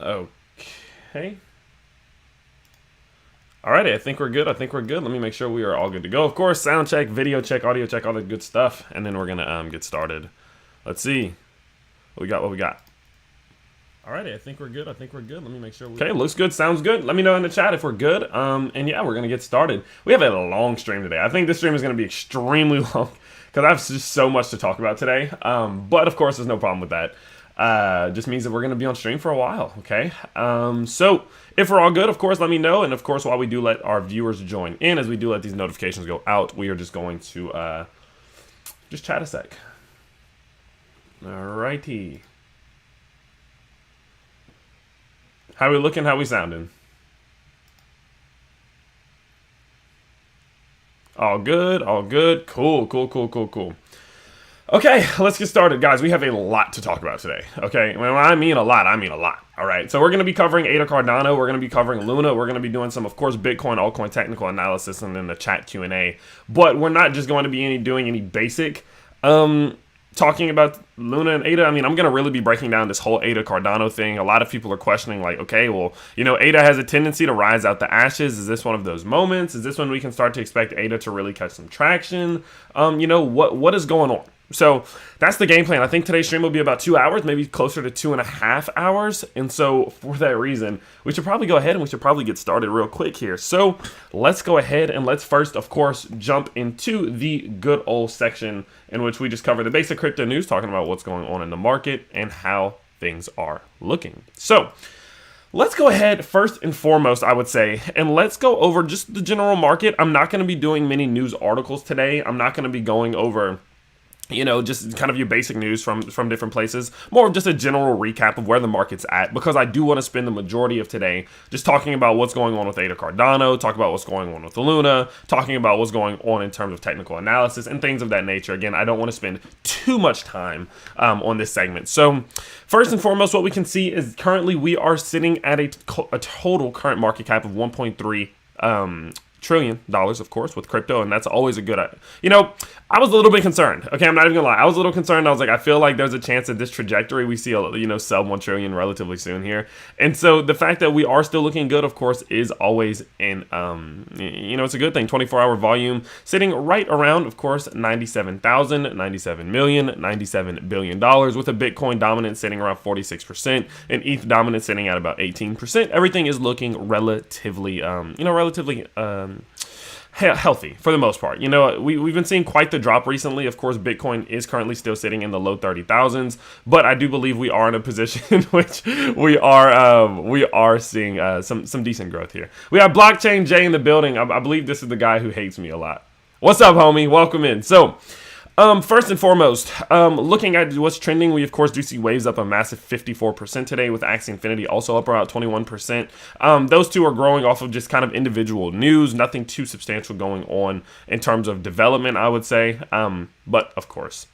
Okay. Alrighty, I think we're good. Let me make sure we are all good to go. Of course, sound check, video check, audio check, all the good stuff. And then we're gonna get started. Let's see. What we got. Alrighty, I think we're good. Let me make sure okay, looks good, sounds good. Let me know in the chat if we're good. And yeah, we're gonna get started. We have a long stream today. I think this stream is gonna be extremely long because I have just so much to talk about today. But of course, there's no problem with that. Just means that we're going to be on stream for a while, okay? So if we're all good, of course, let me know. And of course, while we do let our viewers join in, as we do let these notifications go out, we are just going to just chat a sec. Alrighty. How we looking? How we sounding? All good, all good. Cool. Okay, let's get started, guys. We have a lot to talk about today, okay? When I mean a lot, I mean a lot, all right? So we're going to be covering ADA Cardano. We're going to be covering Luna. We're going to be doing some, of course, Bitcoin, altcoin technical analysis, and then the chat Q&A. But we're not just going to be doing any basic talking about Luna and ADA. I mean, I'm going to really be breaking down this whole ADA Cardano thing. A lot of people are questioning, like, okay, well, you know, ADA has a tendency to rise out the ashes. Is this one of those moments? Is this when we can start to expect ADA to really catch some traction? You know, what is going on? So that's the game plan. I think today's stream will be about 2 hours, maybe closer to 2.5 hours. And so for that reason, we should probably go ahead and we should probably get started real quick here. So let's go ahead and let's first, of course, jump into the good old section in which we just cover the basic crypto news, talking about what's going on in the market and how things are looking. So let's go ahead first and foremost, I would say, and let's go over just the general market. I'm not going to be doing many news articles today. I'm not going to be going over, you know, just kind of your basic news from different places. More of just a general recap of where the market's at, because I do want to spend the majority of today just talking about what's going on with ADA Cardano, talk about what's going on with Luna, talking about what's going on in terms of technical analysis and things of that nature. Again, I don't want to spend too much time on this segment. So first and foremost, what we can see is currently we are sitting at a total current market cap of 1.3 trillion dollars, of course, with crypto, and that's always a good, you know, I was a little bit concerned. Okay, I'm not even gonna lie, I was a little concerned. I was like, I feel like there's a chance that this trajectory we see, you know, sub 1 trillion relatively soon here. And so the fact that we are still looking good, of course, is always in, you know, it's a good thing. 24-hour volume sitting right around, of course, 97,000, 97 million, $97 billion, with a Bitcoin dominance sitting around 46% and ETH dominance sitting at about 18%. Everything is looking relatively, you know, relatively healthy for the most part. You know, we've been seeing quite the drop recently. Of course, Bitcoin is currently still sitting in the low 30,000s, but I do believe we are in a position in which we are seeing some decent growth here. We have Blockchain Jay in the building. I believe this is the guy who hates me a lot. What's up, homie? Welcome in. So first and foremost, looking at what's trending, we of course do see waves up a massive 54% today, with Axie Infinity also up about 21%. Those two are growing off of just kind of individual news, nothing too substantial going on in terms of development, I would say. But of course,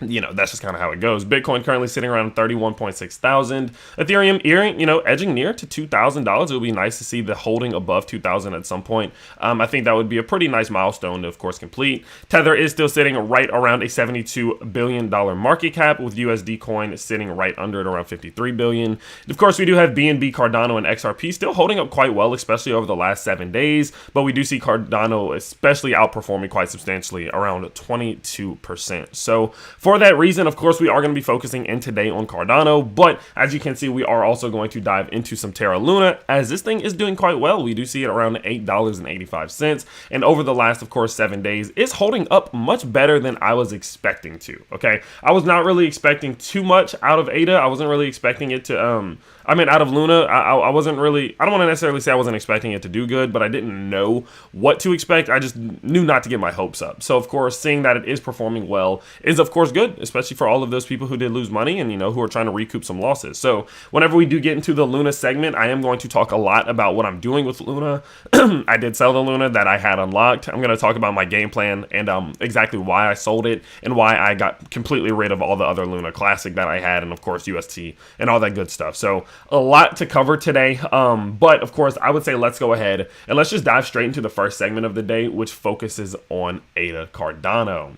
you know, that's just kind of how it goes. Bitcoin currently sitting around 31.6 thousand. Ethereum, you know, edging near to $2,000. It would be nice to see the holding above 2,000 at some point. I think that would be a pretty nice milestone to, of course, complete. Tether is still sitting right around a $72 billion market cap, with USD coin sitting right under it around 53 billion. Of course, we do have BNB, Cardano, and XRP still holding up quite well, especially over the last 7 days. But we do see Cardano especially outperforming quite substantially, around 22%. So for that reason, of course, we are going to be focusing in today on Cardano, but as you can see, we are also going to dive into some Terra Luna, as this thing is doing quite well. We do see it around $8.85, and over the last, of course, 7 days, it's holding up much better than I was expecting to, okay? I was not really expecting too much out of ADA. I wasn't really expecting it to, out of Luna, I wasn't really, I don't want to necessarily say I wasn't expecting it to do good, but I didn't know what to expect. I just knew not to get my hopes up. So, of course, seeing that it is performing well is, of course, good, especially for all of those people who did lose money and, you know, who are trying to recoup some losses. So, whenever we do get into the Luna segment, I am going to talk a lot about what I'm doing with Luna. I did sell the Luna that I had unlocked. I'm going to talk about my game plan and exactly why I sold it and why I got completely rid of all the other Luna Classic that I had, and, of course, UST and all that good stuff. So, a lot to cover today, but of course I would say let's go ahead and let's just dive straight into the first segment of the day, which focuses on ADA Cardano.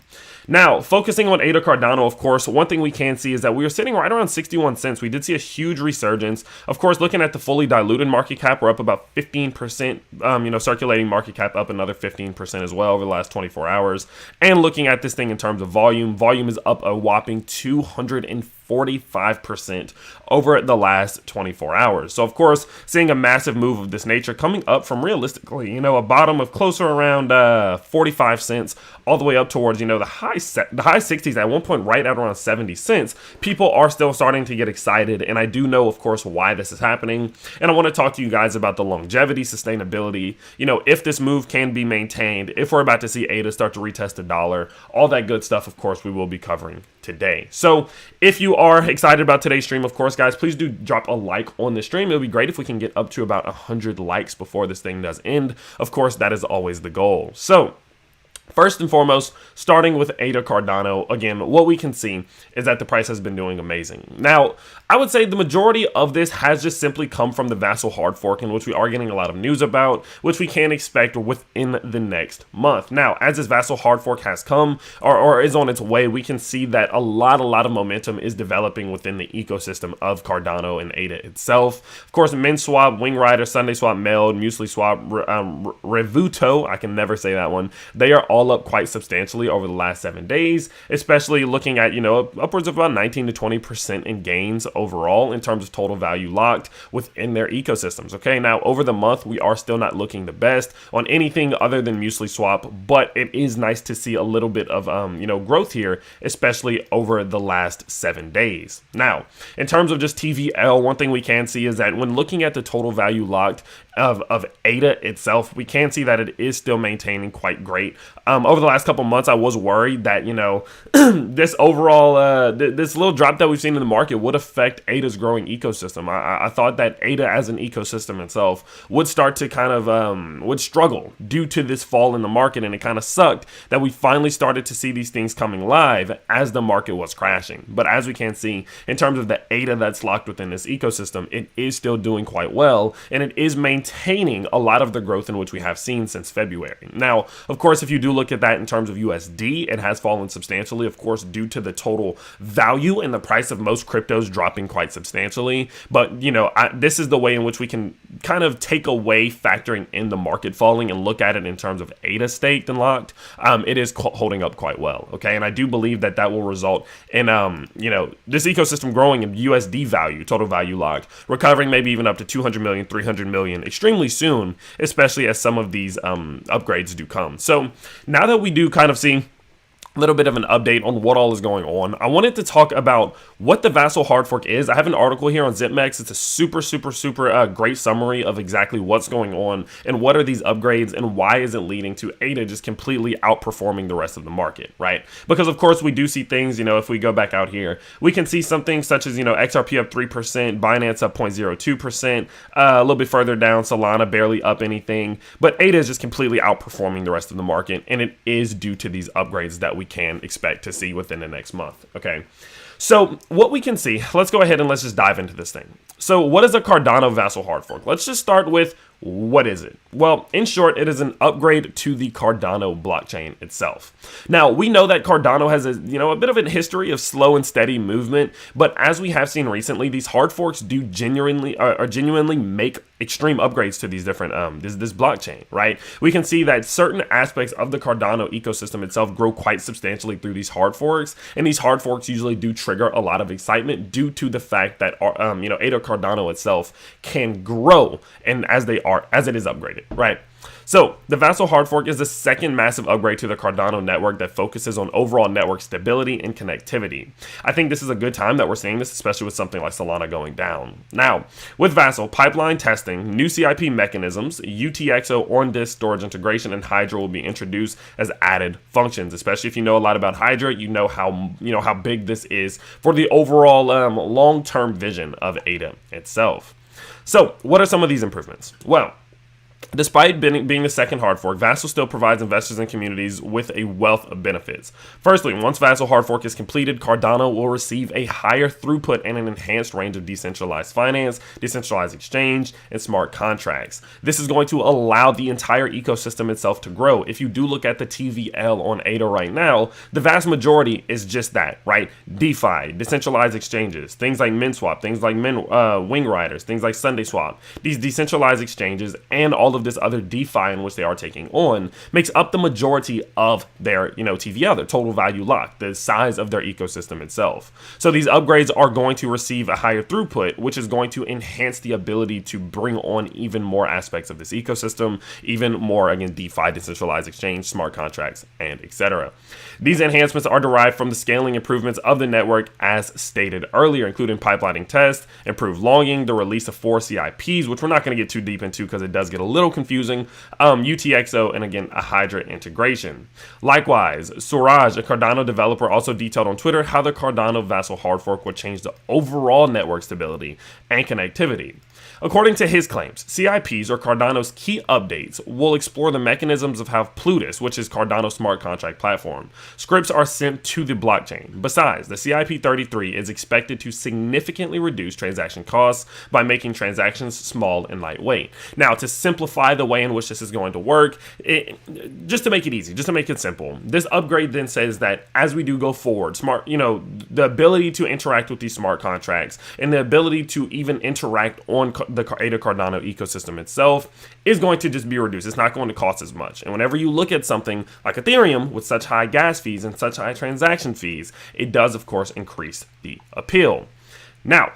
Now, focusing on ADA Cardano, of course, one thing we can see is that we are sitting right around 61 cents. We did see a huge resurgence. Of course, looking at the fully diluted market cap, we're up about 15%, circulating market cap up another 15% as well over the last 24 hours. And looking at this thing in terms of volume is up a whopping 245% over the last 24 hours. So of course, seeing a massive move of this nature coming up from realistically, a bottom of closer around 45 cents all the way up towards, the high 60s at one point right at around 70 cents. People are still starting to get excited, and I do know, of course, why this is happening. And I want to talk to you guys about the longevity, sustainability, if this move can be maintained, if we're about to see ADA start to retest the dollar, all that good stuff, of course, we will be covering today. So if you are excited about today's stream, of course, guys, please do drop a like on the stream. It would be great if we can get up to about 100 likes before this thing does end. Of course, that is always the goal. So first and foremost, starting with ADA Cardano, again, what we can see is that the price has been doing amazing. Now, I would say the majority of this has just simply come from the Vassal hard fork, in which we are getting a lot of news about, which we can expect within the next month. Now, as this Vassal hard fork has come or is on its way, we can see that a lot of momentum is developing within the ecosystem of Cardano and ADA itself. Of course, Min Swap, Wing Rider, Sunday Swap, Meld, Muesli Swap, Revuto, I can never say that one. They are all up quite substantially over the last 7 days, especially looking at, upwards of about 19 to 20% in gains overall in terms of total value locked within their ecosystems. Okay, now over the month, we are still not looking the best on anything other than Muesli Swap, but it is nice to see a little bit of, growth here, especially over the last 7 days. Now, in terms of just TVL, one thing we can see is that when looking at the total value locked of ADA itself, we can see that it is still maintaining quite great. Over the last couple months, I was worried that, this overall, this little drop that we've seen in the market would affect ADA's growing ecosystem. I thought that ADA as an ecosystem itself would start to kind of, would struggle due to this fall in the market. And it kind of sucked that we finally started to see these things coming live as the market was crashing. But as we can see, in terms of the ADA that's locked within this ecosystem, it is still doing quite well. And it is maintaining a lot of the growth in which we have seen since February. Now, of course, if you do look at that in terms of USD, it has fallen substantially, of course, due to the total value and the price of most cryptos dropping quite substantially. But, this is the way in which we can kind of take away factoring in the market falling and look at it in terms of ADA staked and locked. It is holding up quite well. Okay. And I do believe that that will result in, this ecosystem growing in USD value, total value locked, recovering maybe even up to 200 million, 300 million extremely soon, especially as some of these upgrades do come. So now that we do kind of see a little bit of an update on what all is going on, I wanted to talk about what the Vassal hard fork is. I have an article here on ZipMex. It's a super great summary of exactly what's going on and what are these upgrades and why is it leading to ADA just completely outperforming the rest of the market, right? Because of course we do see things, if we go back out here, we can see something such as, XRP up 3%, Binance up 0.02%, a little bit further down, Solana barely up anything, but ADA is just completely outperforming the rest of the market, and it is due to these upgrades that we can expect to see within the next month. Okay, so what we can see, let's go ahead and let's just dive into this thing. So what is a Cardano Vassal hard fork? Let's just start with, what is it? Well, in short, it is an upgrade to the Cardano blockchain itself. Now, we know that Cardano has a bit of a history of slow and steady movement, but as we have seen recently, these hard forks do genuinely make extreme upgrades to these different this blockchain, right? We can see that certain aspects of the Cardano ecosystem itself grow quite substantially through these hard forks, and these hard forks usually do trigger a lot of excitement due to the fact that ADA Cardano itself can grow, and as it is upgraded, right? So the Vassal hard fork is the second massive upgrade to the Cardano network that focuses on overall network stability and connectivity. I think this is a good time that we're seeing this, especially with something like Solana going down. Now, with Vassal, pipeline testing, new CIP mechanisms, UTXO on-disk storage integration, and Hydra will be introduced as added functions. Especially if you know a lot about Hydra, you know how big this is for the overall long-term vision of ADA itself. So what are some of these improvements? Well, Despite being the second hard fork, Vassal still provides investors and communities with a wealth of benefits. Firstly, once Vassal hard fork is completed, Cardano will receive a higher throughput and an enhanced range of decentralized finance, decentralized exchange, and smart contracts. This is going to allow the entire ecosystem itself to grow. If you do look at the TVL on ADA right now, the vast majority is just that, right? DeFi, decentralized exchanges, things like MinSwap, things like Wing Riders, things like SundaySwap. These decentralized exchanges and all of this other DeFi in which they are taking on makes up the majority of their, TVL, their total value lock, the size of their ecosystem itself. So these upgrades are going to receive a higher throughput, which is going to enhance the ability to bring on even more aspects of this ecosystem, even more, again, DeFi, decentralized exchange, smart contracts, and etc. These enhancements are derived from the scaling improvements of the network as stated earlier, including pipelining tests, improved logging, the release of 4 CIPs, which we're not going to get too deep into because it does get a little confusing, UTXO, and again, a Hydra integration. Likewise, Suraj, a Cardano developer, also detailed on Twitter how the Cardano Vassal hard fork would change the overall network stability and connectivity. According to his claims, CIPs, or Cardano's key updates, will explore the mechanisms of how Plutus, which is Cardano's smart contract platform, scripts are sent to the blockchain. Besides, the CIP33 is expected to significantly reduce transaction costs by making transactions small and lightweight. Now, to simplify the way in which this is going to work, just to make it easy, just to make it simple, this upgrade then says that as we do go forward, the ability to interact with these smart contracts and the ability to even interact on the ADA Cardano ecosystem itself is going to just be reduced. It's not going to cost as much. And whenever you look at something like Ethereum with such high gas fees and such high transaction fees, it does, of course, increase the appeal. Now,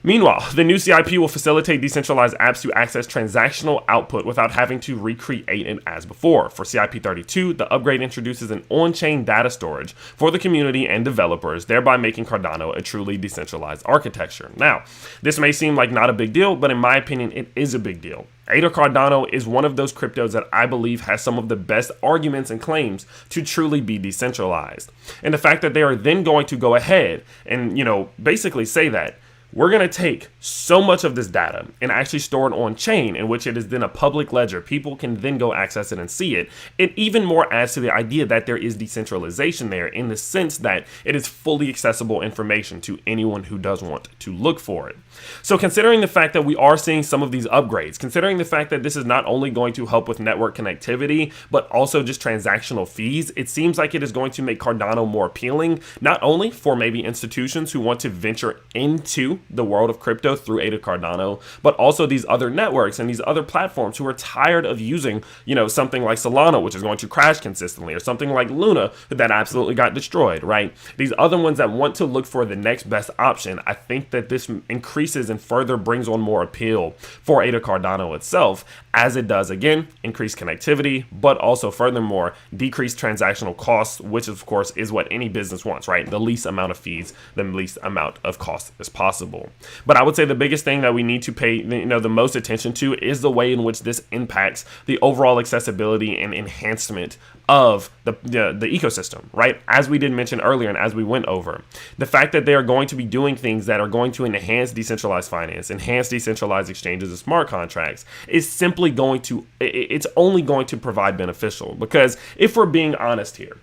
meanwhile, the new CIP will facilitate decentralized apps to access transactional output without having to recreate it as before. For CIP32, the upgrade introduces an on-chain data storage for the community and developers, thereby making Cardano a truly decentralized architecture. Now, this may seem like not a big deal, but in my opinion, it is a big deal. ADA Cardano is one of those cryptos that I believe has some of the best arguments and claims to truly be decentralized. And the fact that they are then going to go ahead and, basically say that we're going to take so much of this data and actually store it on chain, in which it is then a public ledger. People can then go access it and see it. It even more adds to the idea that there is decentralization there, in the sense that it is fully accessible information to anyone who does want to look for it. So considering the fact that we are seeing some of these upgrades, considering the fact that this is not only going to help with network connectivity, but also just transactional fees, it seems like it is going to make Cardano more appealing, not only for maybe institutions who want to venture into the world of crypto through ADA Cardano, but also these other networks and these other platforms who are tired of using, something like Solana, which is going to crash consistently, or something like Luna that absolutely got destroyed, right? These other ones that want to look for the next best option. I think that this increases and further brings on more appeal for ADA Cardano itself, as it does, again, increase connectivity, but also furthermore decrease transactional costs, which of course is what any business wants, right? The least amount of fees, the least amount of cost as possible. But I would say the biggest thing that we need to pay the most attention to is the way in which this impacts the overall accessibility and enhancement of the ecosystem, right? As we did mention earlier and as we went over, the fact that they are going to be doing things that are going to enhance decentralized finance, enhance decentralized exchanges and smart contracts is simply it's only going to provide beneficial. Because if we're being honest here,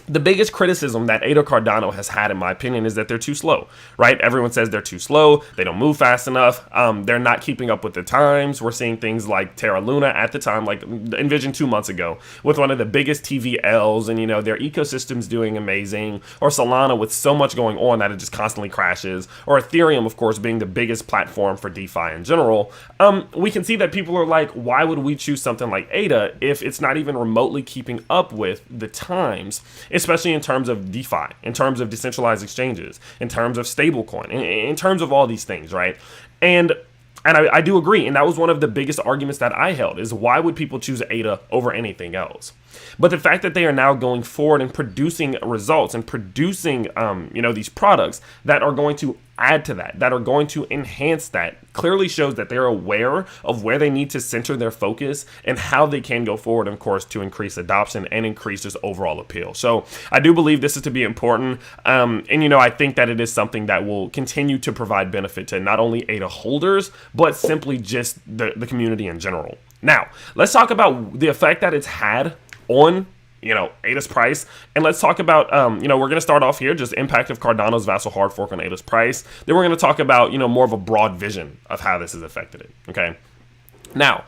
the biggest criticism that ADA Cardano has had, in my opinion, is that they're too slow, right? Everyone says they're too slow. They don't move fast enough. They're not keeping up with the times. We're seeing things like Terra Luna at the time, like envision 2 months ago, with one of the biggest TVLs, and, their ecosystem's doing amazing. Or Solana with so much going on that it just constantly crashes. Or Ethereum, of course, being the biggest platform for DeFi in general. We can see that people are like, why would we choose something like ADA if it's not even remotely keeping up with the times? Especially in terms of DeFi, in terms of decentralized exchanges, in terms of stablecoin, in terms of all these things, right? And I do agree, and that was one of the biggest arguments that I held, is why would people choose ADA over anything else? But the fact that they are now going forward and producing results and producing, these products that are going to add to that are going to enhance that, clearly shows that they're aware of where they need to center their focus and how they can go forward, of course, to increase adoption and increase just overall appeal. So I do believe this is to be important. I think that it is something that will continue to provide benefit to not only ADA holders, but simply just the community in general. Now, let's talk about the effect that it's had on, ADA's price. And let's talk about, we're going to start off here, just impact of Cardano's vassal hard fork on ADA's price. Then we're going to talk about, more of a broad vision of how this has affected it. Okay. Now,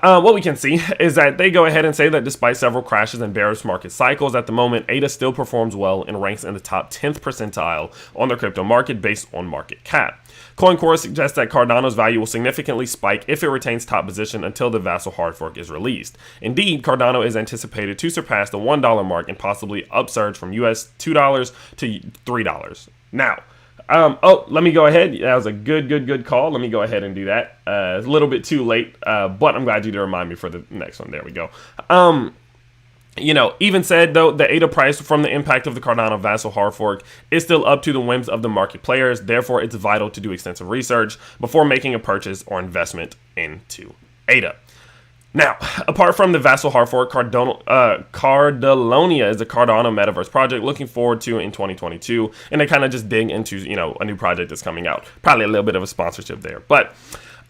what we can see is that they go ahead and say that despite several crashes and bearish market cycles, at the moment, ADA still performs well and ranks in the top 10th percentile on the crypto market based on market cap. CoinCore suggests that Cardano's value will significantly spike if it retains top position until the vassal hard fork is released. Indeed, Cardano is anticipated to surpass the $1 mark and possibly upsurge from US $2 to $3. Now, let me go ahead. That was a good call. Let me go ahead and do that. It's a little bit too late, but I'm glad you did remind me for the next one. There we go. Even said, though, the ADA price from the impact of the Cardano vassal hard fork is still up to the whims of the market players. Therefore, it's vital to do extensive research before making a purchase or investment into ADA. Now, apart from the vassal hard fork, Cardalonia is a Cardano metaverse project looking forward to in 2022. And they kind of just dig into, a new project that's coming out. Probably a little bit of a sponsorship there. But,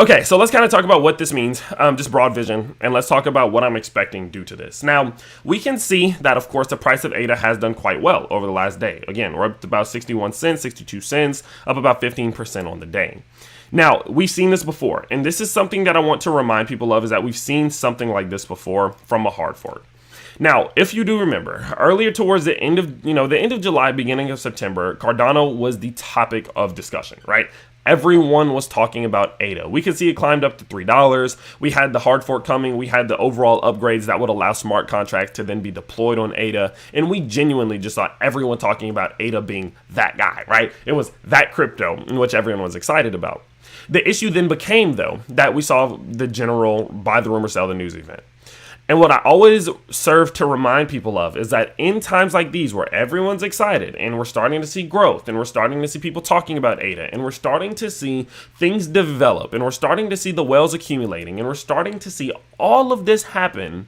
okay, so let's kind of talk about what this means, just broad vision. And let's talk about what I'm expecting due to this. Now, we can see that, of course, the price of ADA has done quite well over the last day. Again, we're up to about 61 cents, 62 cents, up about 15% on the day. Now, we've seen this before, and this is something that I want to remind people of, is that we've seen something like this before from a hard fork. Now, if you do remember, earlier towards the end of, the end of July, beginning of September, Cardano was the topic of discussion, right? Everyone was talking about ADA. We could see it climbed up to $3. We had the hard fork coming. We had the overall upgrades that would allow smart contracts to then be deployed on ADA. And we genuinely just saw everyone talking about ADA being that guy, right? It was that crypto, in which everyone was excited about. The issue then became, though, that we saw the general buy the rumor, sell the news event. And what I always serve to remind people of is that in times like these where everyone's excited and we're starting to see growth and we're starting to see people talking about ADA and we're starting to see things develop and we're starting to see the whales accumulating and we're starting to see all of this happen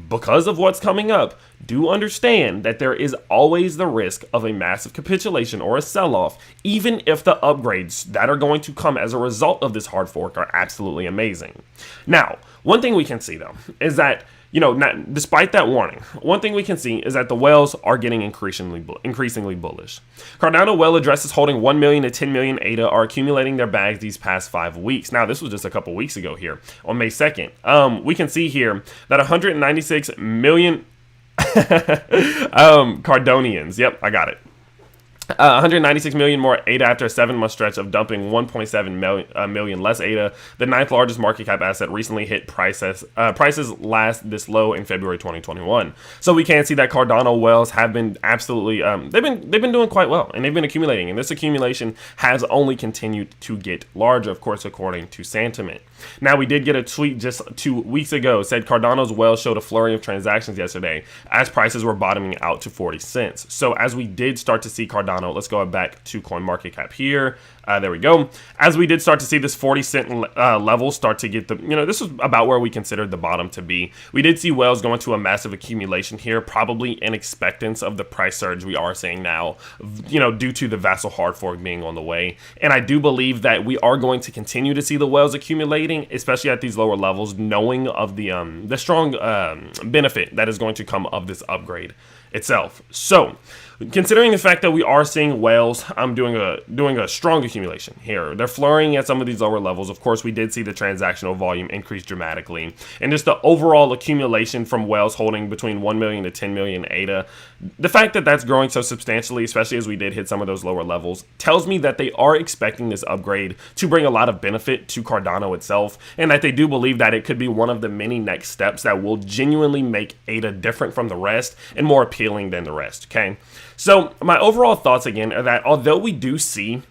because of what's coming up, do understand that there is always the risk of a massive capitulation or a sell-off, even if the upgrades that are going to come as a result of this hard fork are absolutely amazing. Now, one thing we can see, though, is that, despite that warning, one thing we can see is that the whales are getting increasingly bullish. Cardano whale addresses holding 1 million to 10 million ADA are accumulating their bags these past 5 weeks. Now, this was just a couple weeks ago here on May 2nd. We can see here that 196 million Cardonians. Yep, I got it. 196 million more ADA after a 7-month stretch of dumping 1.7 million less ADA. The 9th largest market cap asset recently hit prices last this low in February 2021. So we can see that Cardano whales have been absolutely they've been doing quite well, and they've been accumulating, and this accumulation has only continued to get larger, of course, according to sentiment. Now, we did get a tweet just 2 weeks ago said Cardano's whales showed a flurry of transactions yesterday as prices were bottoming out to 40 cents. So as we did start to see Cardano, let's go back to CoinMarketCap here. There we go. As we did start to see this 40-cent level start to get the, this was about where we considered the bottom to be. We did see whales go into a massive accumulation here, probably in expectance of the price surge we are seeing now, due to the vassal hard fork being on the way. And I do believe that we are going to continue to see the whales accumulating, especially at these lower levels, knowing of the strong benefit that is going to come of this upgrade itself. So, considering the fact that we are seeing whales doing a strong accumulation here, they're flurrying at some of these lower levels. Of course, we did see the transactional volume increase dramatically, and just the overall accumulation from whales holding between 1 million to 10 million ADA. The fact that that's growing so substantially, especially as we did hit some of those lower levels, tells me that they are expecting this upgrade to bring a lot of benefit to Cardano itself, and that they do believe that it could be one of the many next steps that will genuinely make ADA different from the rest and more appealing than the rest. Okay. So my overall thoughts again are that although we do see,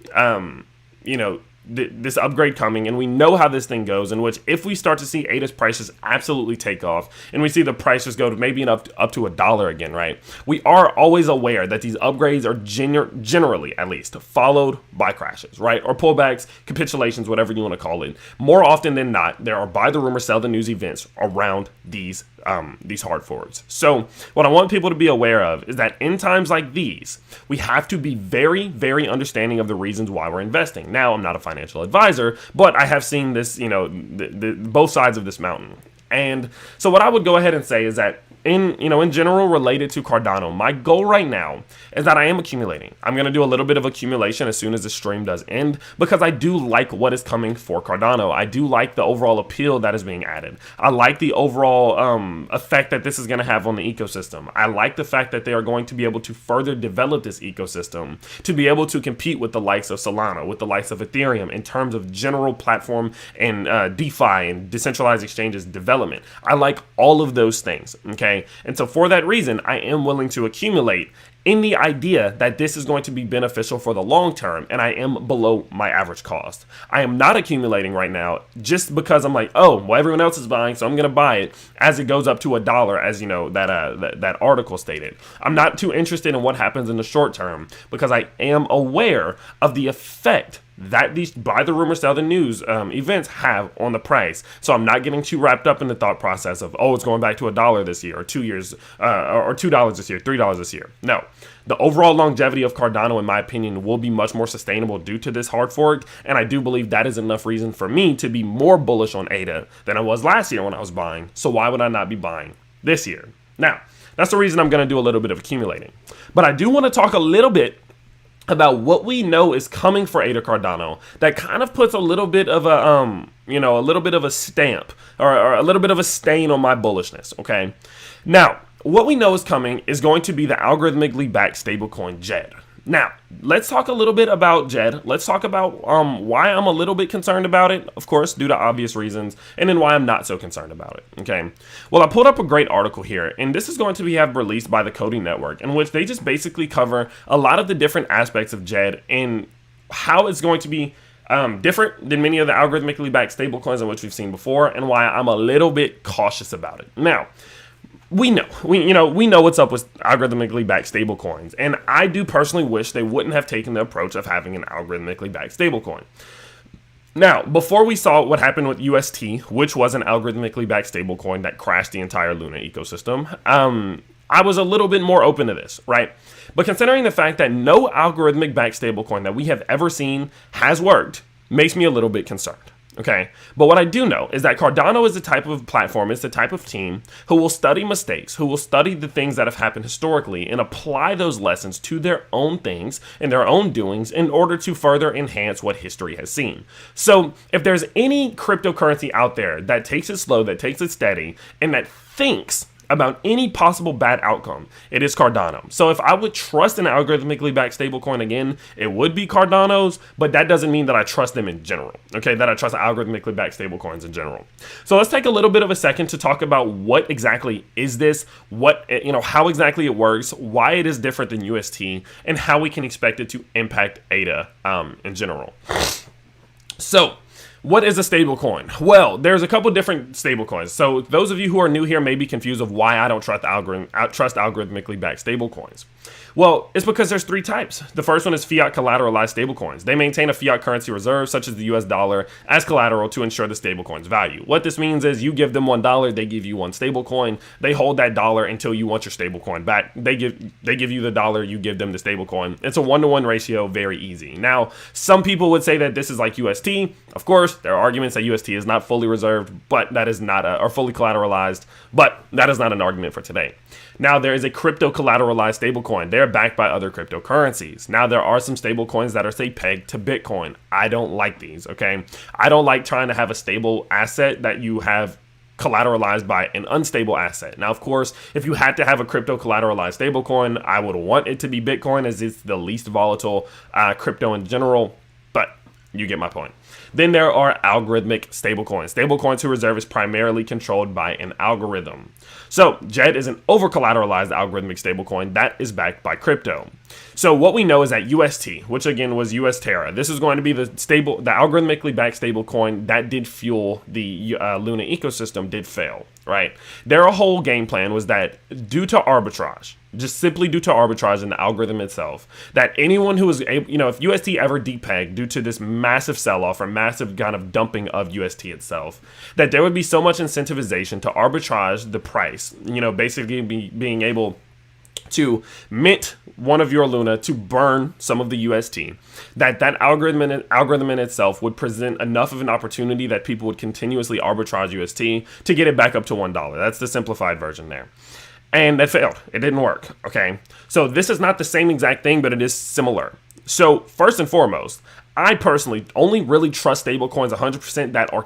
this upgrade coming, and we know how this thing goes, in which if we start to see ADA's prices absolutely take off, and we see the prices go to maybe up to $1 again, right? We are always aware that these upgrades are generally, at least, followed by crashes, right? Or pullbacks, capitulations, whatever you want to call it. More often than not, there are buy the rumor, sell the news events around these hard forwards. So what I want people to be aware of is that in times like these, we have to be very, very understanding of the reasons why we're investing. Now, I'm not a financial advisor, but I have seen this, both sides of this mountain. And so what I would go ahead and say is that in general related to Cardano, my goal right now is that I am accumulating. I'm going to do a little bit of accumulation as soon as the stream does end, because I do like what is coming for Cardano. I do like the overall appeal that is being added. I like the overall effect that this is going to have on the ecosystem. I like the fact that they are going to be able to further develop this ecosystem to be able to compete with the likes of Solana, with the likes of Ethereum in terms of general platform and DeFi and decentralized exchanges development. I like all of those things, okay? And so for that reason, I am willing to accumulate in the idea that this is going to be beneficial for the long term, and I am below my average cost. I am not accumulating right now just because I'm like, oh, well, everyone else is buying, so I'm going to buy it as it goes up to $1, as you know, that article stated. I'm not too interested in what happens in the short term because I am aware of the effect that these buy the rumor, sell the news events have on the price. So I'm not getting too wrapped up in the thought process of, oh, it's going back to $1 this year, or 2 years, or $2 this year, $3 this year. No, the overall longevity of Cardano, in my opinion, will be much more sustainable due to this hard fork. And I do believe that is enough reason for me to be more bullish on ADA than I was last year when I was buying. So why would I not be buying this year? Now, that's the reason I'm going to do a little bit of accumulating. But I do want to talk a little bit about what we know is coming for Are Cardano that kind of puts a little bit of a a little bit of a stamp or a little bit of a stain on my bullishness. Okay, now what we know is coming is going to be the algorithmically backed stablecoin JED. Now, let's talk a little bit about JED. Let's talk about why I'm a little bit concerned about it, of course, due to obvious reasons, and then why I'm not so concerned about it, okay? Well, I pulled up a great article here, and this is going to be released by the Coding Network, in which they just basically cover a lot of the different aspects of JED and how it's going to be different than many of the algorithmically backed stablecoins in which we've seen before, and why I'm a little bit cautious about it. Now, we know what's up with algorithmically backed stablecoins, and I do personally wish they wouldn't have taken the approach of having an algorithmically backed stablecoin. Now, before we saw what happened with UST, which was an algorithmically backed stablecoin that crashed the entire Luna ecosystem, I was a little bit more open to this, right? But considering the fact that no algorithmic backed stablecoin that we have ever seen has worked, makes me a little bit concerned. Okay, but what I do know is that Cardano is the type of platform, it's the type of team who will study mistakes, who will study the things that have happened historically and apply those lessons to their own things and their own doings in order to further enhance what history has seen. So if there's any cryptocurrency out there that takes it slow, that takes it steady, and that thinks about any possible bad outcome, it is Cardano. So if I would trust an algorithmically backed stablecoin again, it would be Cardano's, but that doesn't mean that I trust them in general, okay? That I trust algorithmically backed stablecoins in general. So let's take a little bit of a second to talk about what exactly is this, how exactly it works, why it is different than UST, and how we can expect it to impact ADA in general. So, what is a stablecoin? Well, there's a couple different stablecoins. So those of you who are new here may be confused of why I don't trust algorithmically backed stablecoins. Well, it's because there's three types. The first one is fiat collateralized stablecoins. They maintain a fiat currency reserve, such as the US dollar, as collateral to ensure the stablecoin's value. What this means is you give them $1, they give you one stablecoin. They hold that dollar until you want your stablecoin back. They give you the dollar, you give them the stablecoin. It's a 1-to-1 ratio, very easy. Now, some people would say that this is like UST. Of course, there are arguments that UST is not fully reserved, but that is not or fully collateralized, but that is not an argument for today. Now, there is a crypto collateralized stablecoin. They're backed by other cryptocurrencies. Now, there are some stablecoins that are, say, pegged to Bitcoin. I don't like these, okay? I don't like trying to have a stable asset that you have collateralized by an unstable asset. Now, of course, if you had to have a crypto collateralized stablecoin, I would want it to be Bitcoin, as it's the least volatile crypto in general, but you get my point. Then there are algorithmic stablecoins. Stablecoins whose reserve is primarily controlled by an algorithm. So JED is an over-collateralized algorithmic stablecoin that is backed by crypto. So what we know is that UST, which again was US Terra, this is going to be the algorithmically backed stablecoin that did fuel the Luna ecosystem, did fail, right? Their whole game plan was that due to arbitrage, just simply due to arbitrage in the algorithm itself, that anyone who was able, if UST ever depegged due to this massive sell-off or massive kind of dumping of UST itself, that there would be so much incentivization to arbitrage the price, basically being able to mint one of your Luna to burn some of the UST, that algorithm in itself would present enough of an opportunity that people would continuously arbitrage UST to get it back up to $1. That's the simplified version there. And it failed. It didn't work. Okay. So this is not the same exact thing, but it is similar. So first and foremost, I personally only really trust stablecoins 100% that are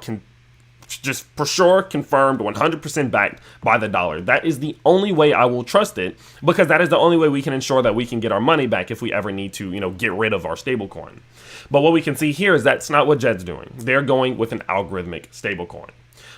just for sure confirmed 100% backed by the dollar. That is the only way I will trust it, because that is the only way we can ensure that we can get our money back if we ever need to, get rid of our stablecoin. But what we can see here is that's not what JED's doing. They're going with an algorithmic stablecoin.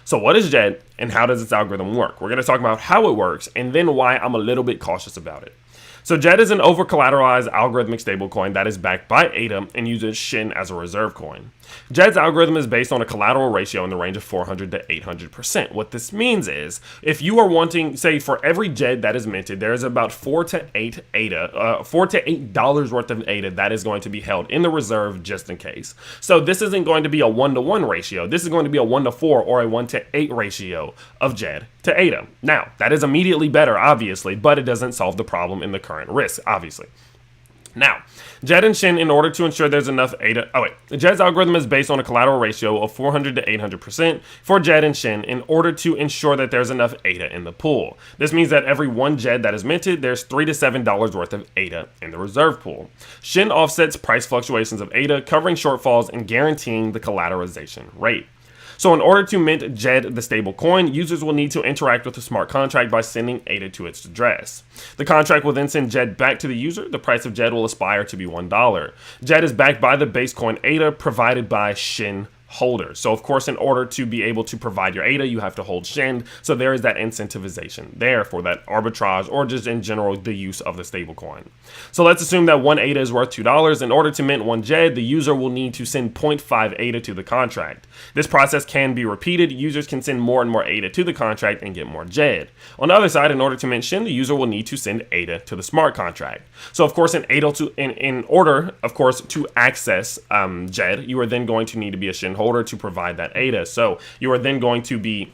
So what is JED and how does its algorithm work? We're going to talk about how it works and then why I'm a little bit cautious about it. So JED is an over-collateralized algorithmic stablecoin that is backed by ADA and uses SHIN as a reserve coin. JED's algorithm is based on a collateral ratio in the range of 400 to 800%. What this means is, if you are wanting, say, for every JED that is minted, there is about $4 to $8 worth of ADA that is going to be held in the reserve just in case. So this isn't going to be a 1-to-1 ratio. This is going to be a 1-to-4 or a 1-to-8 ratio of JED to ADA. Now, that is immediately better, obviously, but it doesn't solve the problem in the current risk, obviously. Now, JED and SHIN, in order to ensure there's enough ADA, JED's algorithm is based on a collateral ratio of 400 to 800% for JED and SHIN in order to ensure that there's enough ADA in the pool. This means that every one JED that is minted, there's $3 to $7 worth of ADA in the reserve pool. SHIN offsets price fluctuations of ADA, covering shortfalls and guaranteeing the collateralization rate. So in order to mint JED, the stable coin, users will need to interact with the smart contract by sending ADA to its address. The contract will then send JED back to the user. The price of JED will aspire to be $1. JED is backed by the base coin ADA provided by SHIN holders. So of course, in order to be able to provide your ADA, you have to hold SHIN. So there is that incentivization there for that arbitrage, or just in general the use of the stablecoin. So let's assume that one ADA is worth $2. In order to mint one JED, the user will need to send 0.5 ADA to the contract. This process can be repeated. Users can send more and more ADA to the contract and get more JED. On the other side, in order to mint SHIN, the user will need to send ADA to the smart contract. So of course, in order, of course, to access JED, you are then going to need to be a SHIN holder to provide that ADA. So you are then going to be,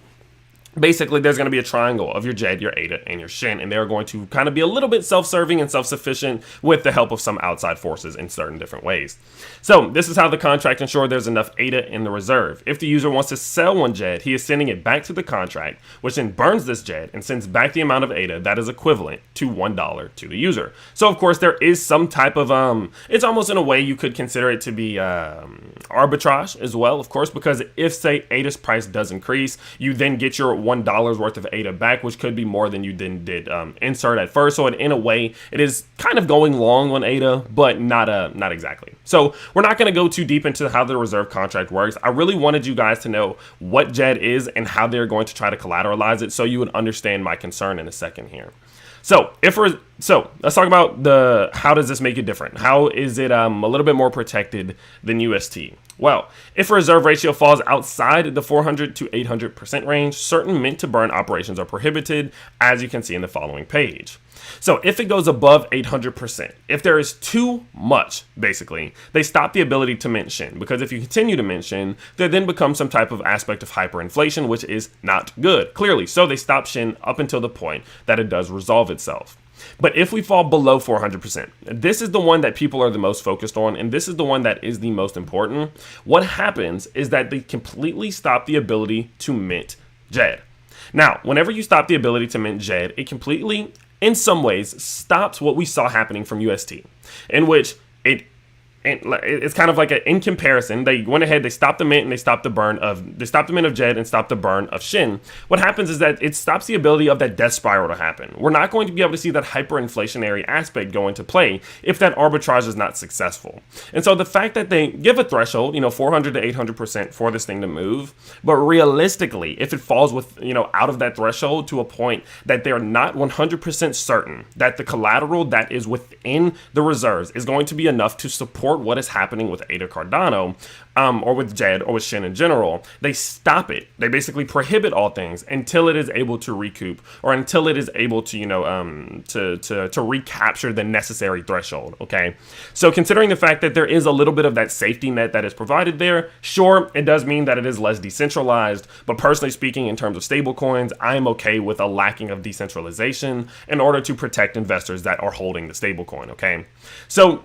basically there's going to be a triangle of your JED, your ADA, and your SHIN, and they're going to kind of be a little bit self-serving and self-sufficient with the help of some outside forces in certain different ways. So this is how the contract ensures there's enough ADA in the reserve. If the user wants to sell one JED, he is sending it back to the contract, which then burns this JED and sends back the amount of ADA that is equivalent to $1 to the user. So of course there is some type of, it's almost in a way you could consider it to be arbitrage as well, of course, because if say ADA's price does increase, you then get your $1 worth of ADA back, which could be more than you then did insert at first. So in a way, it is kind of going long on ADA, but not exactly. So we're not going to go too deep into how the reserve contract works. I really wanted you guys to know what JED is and how they're going to try to collateralize it, so you would understand my concern in a second here. So let's talk about how does this make it different? How is it a little bit more protected than UST? Well, if a reserve ratio falls outside the 400 to 800% range, certain mint to burn operations are prohibited, as you can see in the following page. So if it goes above 800%, if there is too much, basically, they stop the ability to mint SHIN, because if you continue to mint SHIN, there then becomes some type of aspect of hyperinflation, which is not good, clearly. So they stop SHIN up until the point that it does resolve itself. But if we fall below 400%, this is the one that people are the most focused on, and this is the one that is the most important. What happens is that they completely stop the ability to mint JED. Now, whenever you stop the ability to mint JED, it completely, in some ways, stops what we saw happening from UST, in which it's kind of like in comparison, they went ahead, they stopped the mint and they stopped the mint of JED and stopped the burn of SHIN. What happens is that it stops the ability of that death spiral to happen. We're not going to be able to see that hyperinflationary aspect go into play if that arbitrage is not successful. And so the fact that they give a threshold, 400 to 800% for this thing to move, but realistically, if it falls out of that threshold to a point that they're not 100% certain that the collateral that is within the reserves is going to be enough to support support what is happening with ADA Cardano, or with JED or with Shin in general, they stop it. They basically prohibit all things until it is able to recoup, or until it is able to, to recapture the necessary threshold. Okay, so considering the fact that there is a little bit of that safety net that is provided there, sure, it does mean that it is less decentralized. But personally speaking, in terms of stablecoins, I am okay with a lacking of decentralization in order to protect investors that are holding the stablecoin. Okay, so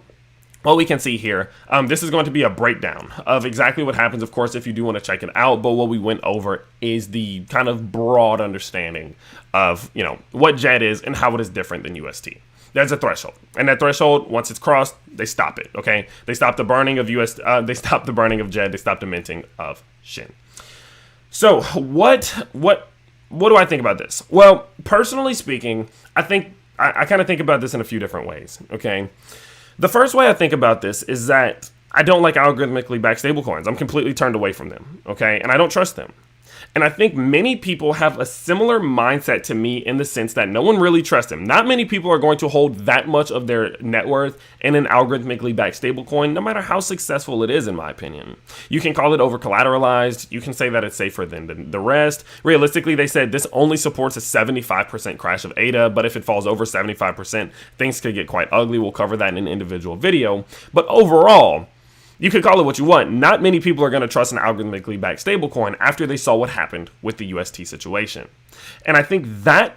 what we can see here, this is going to be a breakdown of exactly what happens, of course, if you do want to check it out. But what we went over is the kind of broad understanding of, what JED is and how it is different than UST. There's a threshold, and that threshold, once it's crossed, they stop it. Okay, they stop the burning of they stop the burning of JED, they stop the minting of Shin. So what do I think about this? Well, personally speaking, I think I kind of think about this in a few different ways. Okay, the first way I think about this is that I don't like algorithmically backed stablecoins. I'm completely turned away from them. Okay, and I don't trust them. And I think many people have a similar mindset to me, in the sense that no one really trusts them. Not many people are going to hold that much of their net worth in an algorithmically backed stablecoin, no matter how successful it is, in my opinion. You can call it over collateralized. You can say that it's safer than the rest. Realistically, they said this only supports a 75% crash of ADA, but if it falls over 75%, things could get quite ugly. We'll cover that in an individual video. But overall, you could call it what you want. Not many people are going to trust an algorithmically backed stablecoin after they saw what happened with the UST situation. And I think that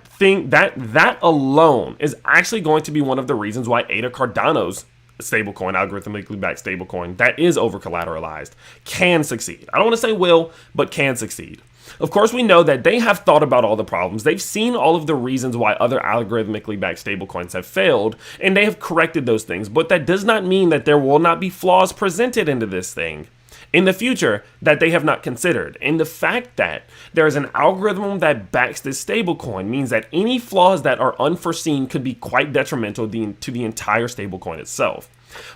alone is actually going to be one of the reasons why ADA Cardano's stablecoin, algorithmically backed stablecoin, that is over collateralized, can succeed. I don't want to say will, but can succeed. Of course, we know that they have thought about all the problems. They've seen all of the reasons why other algorithmically backed stablecoins have failed, and they have corrected those things. But that does not mean that there will not be flaws presented into this thing in the future that they have not considered. And the fact that there is an algorithm that backs this stablecoin means that any flaws that are unforeseen could be quite detrimental to the entire stablecoin itself.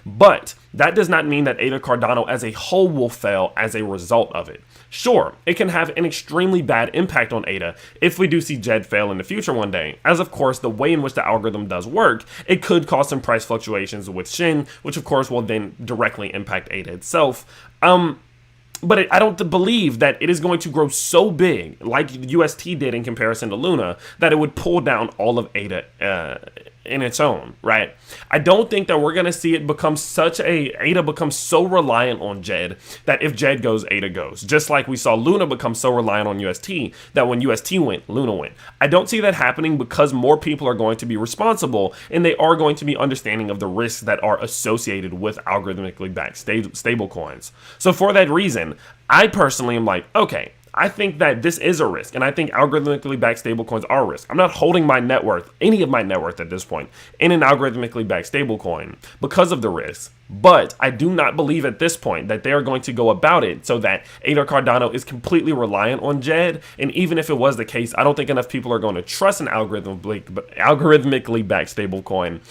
But that does not mean that ADA Cardano as a whole will fail as a result of it. Sure, it can have an extremely bad impact on ADA if we do see JED fail in the future one day, as of course the way in which the algorithm does work, it could cause some price fluctuations with Shin, which of course will then directly impact ADA itself. But I don't believe that it is going to grow so big like UST did in comparison to Luna that it would pull down all of ADA in its own, right? I don't think that we're going to see it become ADA becomes so reliant on JED that if JED goes, ADA goes. Just like we saw Luna become so reliant on UST that when UST went, Luna went. I don't see that happening because more people are going to be responsible and they are going to be understanding of the risks that are associated with algorithmically backed stable coins. So for that reason, I personally am like, okay, I think that this is a risk, and I think algorithmically backed stablecoins are a risk. I'm not holding my net worth, any of my net worth at this point, in an algorithmically backed stablecoin because of the risk. But I do not believe at this point that they are going to go about it so that ADA Cardano is completely reliant on JED. And even if it was the case, I don't think enough people are going to trust an algorithmically backed stablecoin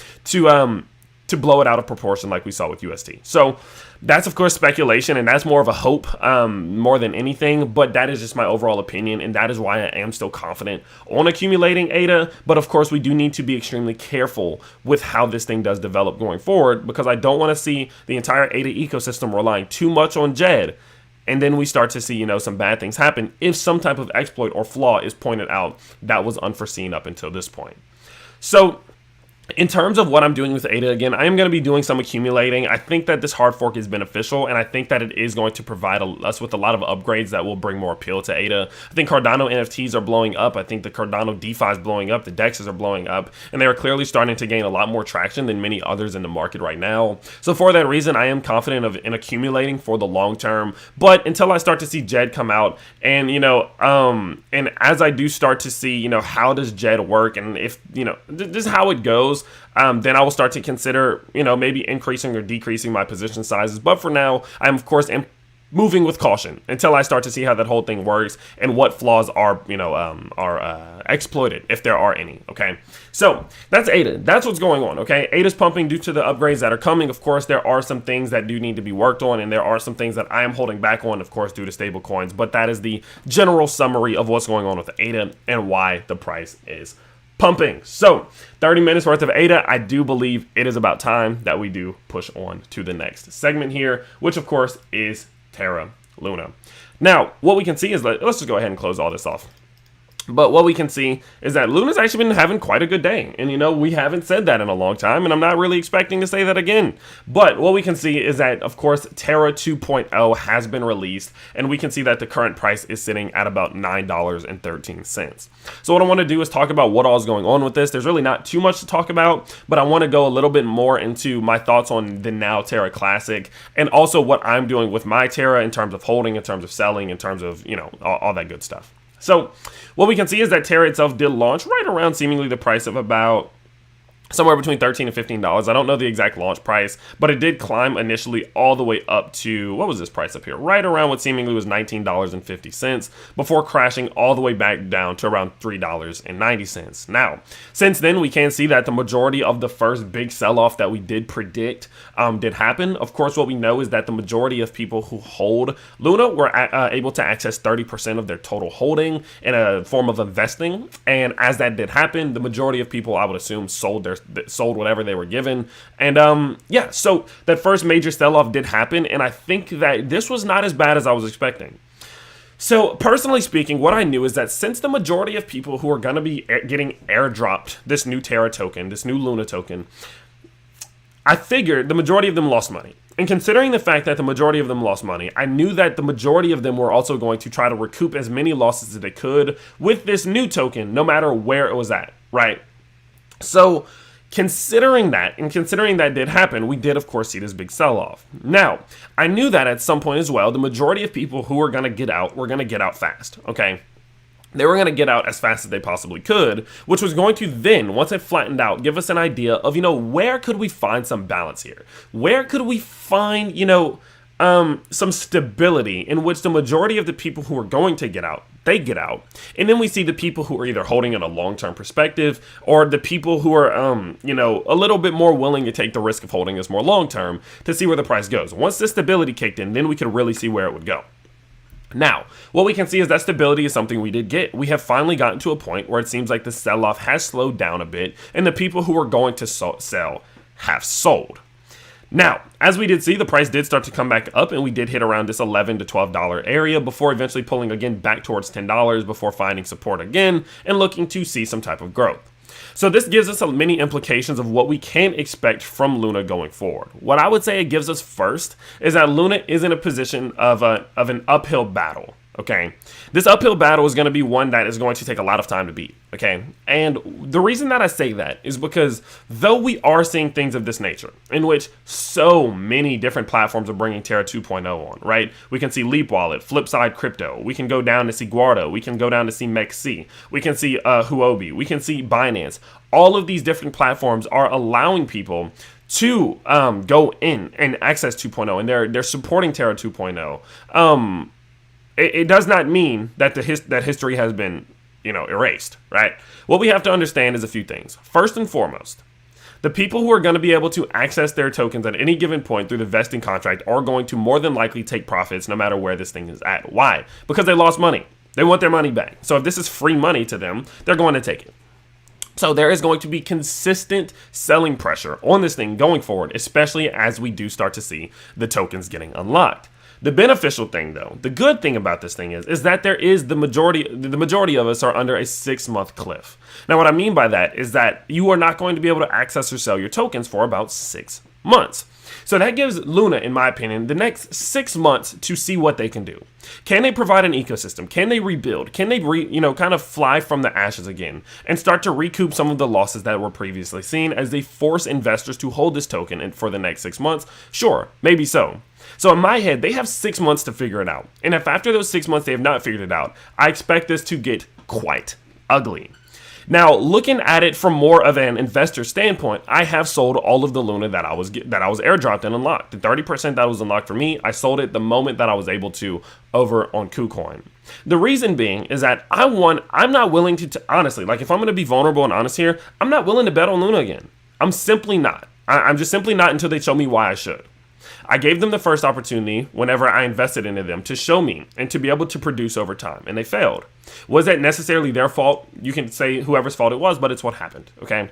to blow it out of proportion like we saw with UST. So that's of course speculation, and that's more of a hope more than anything, but that is just my overall opinion, and that is why I am still confident on accumulating ADA. But of course we do need to be extremely careful with how this thing does develop going forward, because I don't want to see the entire ADA ecosystem relying too much on JED, and then we start to see, some bad things happen if some type of exploit or flaw is pointed out that was unforeseen up until this point. So in terms of what I'm doing with ADA, again, I am going to be doing some accumulating. I think that this hard fork is beneficial, and I think that it is going to provide us with a lot of upgrades that will bring more appeal to ADA. I think Cardano NFTs are blowing up. I think the Cardano DeFi is blowing up. The DEXs are blowing up, and they are clearly starting to gain a lot more traction than many others in the market right now. So for that reason, I am confident in accumulating for the long term. But until I start to see JED come out, and and as I do start to see, how does JED work, and if this is how it goes, then I will start to consider, maybe increasing or decreasing my position sizes. But for now, I'm of course moving with caution until I start to see how that whole thing works and what flaws are exploited, if there are any. Okay, so that's ADA. That's what's going on. Okay, ADA's pumping due to the upgrades that are coming. Of course, there are some things that do need to be worked on, and there are some things that I am holding back on, of course, due to stable coins. But that is the general summary of what's going on with ADA and why the price is pumping. So 30 minutes worth of ADA. I do believe it is about time that we do push on to the next segment here, which of course is Terra Luna. Now, what we can see is let's just go ahead and close all this off. But what we can see is that Luna's actually been having quite a good day. And, we haven't said that in a long time, and I'm not really expecting to say that again. But what we can see is that, of course, Terra 2.0 has been released, and we can see that the current price is sitting at about $9.13. So what I want to do is talk about what all is going on with this. There's really not too much to talk about, but I want to go a little bit more into my thoughts on the now Terra Classic, and also what I'm doing with my Terra in terms of holding, in terms of selling, in terms of, all that good stuff. So what we can see is that Terra itself did launch right around seemingly the price of about somewhere between $13 and $15. I don't know the exact launch price, but it did climb initially all the way up to, what was this price up here? Right around what seemingly was $19.50 before crashing all the way back down to around $3.90. Now, since then, we can see that the majority of the first big sell-off that we did predict did happen. Of course, what we know is that the majority of people who hold Luna were able to access 30% of their total holding in a form of investing. And as that did happen, the majority of people, I would assume, sold whatever they were given. And yeah, so that first major sell-off did happen, and I think that this was not as bad as I was expecting. So personally speaking, what I knew is that since the majority of people who are going to be getting airdropped this new Terra token, this new Luna token, I figured the majority of them lost money. And considering the fact that the majority of them lost money, I knew that the majority of them were also going to try to recoup as many losses as they could with this new token, no matter where it was at, right? So considering that, and considering that did happen, we did, of course, see this big sell-off. Now, I knew that at some point as well, the majority of people who were going to get out were going to get out fast, okay? They were going to get out as fast as they possibly could, which was going to then, once it flattened out, give us an idea of, where could we find some balance here? Where could we find, some stability in which the majority of the people who are going to get out, they get out. And then we see the people who are either holding in a long-term perspective, or the people who are, a little bit more willing to take the risk of holding this more long-term to see where the price goes. Once the stability kicked in, then we could really see where it would go. Now, what we can see is that stability is something we did get. We have finally gotten to a point where it seems like the sell-off has slowed down a bit, and the people who are going to sell have sold. Now, as we did see, the price did start to come back up, and we did hit around this $11 to $12 area before eventually pulling again back towards $10 before finding support again and looking to see some type of growth. So this gives us many implications of what we can expect from Luna going forward. What I would say it gives us first is that Luna is in a position of an uphill battle. Okay, this uphill battle is going to be one that is going to take a lot of time to beat. Okay, and the reason that I say that is because though we are seeing things of this nature, in which so many different platforms are bringing Terra 2.0 on, right? We can see Leap Wallet, Flipside Crypto. We can go down to see Guardo. We can go down to see MEXC. We can see Huobi. We can see Binance. All of these different platforms are allowing people to go in and access 2.0, and they're supporting Terra 2.0. It does not mean that that history has been, erased, right? What we have to understand is a few things. First and foremost, the people who are going to be able to access their tokens at any given point through the vesting contract are going to more than likely take profits no matter where this thing is at. Why? Because they lost money. They want their money back. So if this is free money to them, they're going to take it. So there is going to be consistent selling pressure on this thing going forward, especially as we do start to see the tokens getting unlocked. The beneficial thing, though, the good thing about this thing is that there is the majority of us are under a 6-month cliff. Now, what I mean by that is that you are not going to be able to access or sell your tokens for about 6 months. So that gives Luna, in my opinion, the next 6 months to see what they can do. Can they provide an ecosystem? Can they rebuild? Can they kind of fly from the ashes again and start to recoup some of the losses that were previously seen as they force investors to hold this token for the next 6 months? Sure, maybe so. So in my head, they have 6 months to figure it out. And if after those 6 months they have not figured it out, I expect this to get quite ugly. Now, looking at it from more of an investor standpoint, I have sold all of the Luna that I was airdropped and unlocked. The 30% that was unlocked for me, I sold it the moment that I was able to over on KuCoin. The reason being is that I'm not willing to honestly, like if I'm going to be vulnerable and honest here, I'm not willing to bet on Luna again. I'm simply not. I'm just simply not until they show me why I should. I gave them the first opportunity whenever I invested into them to show me and to be able to produce over time, and they failed. Was that necessarily their fault? You can say whoever's fault it was, but it's what happened, okay?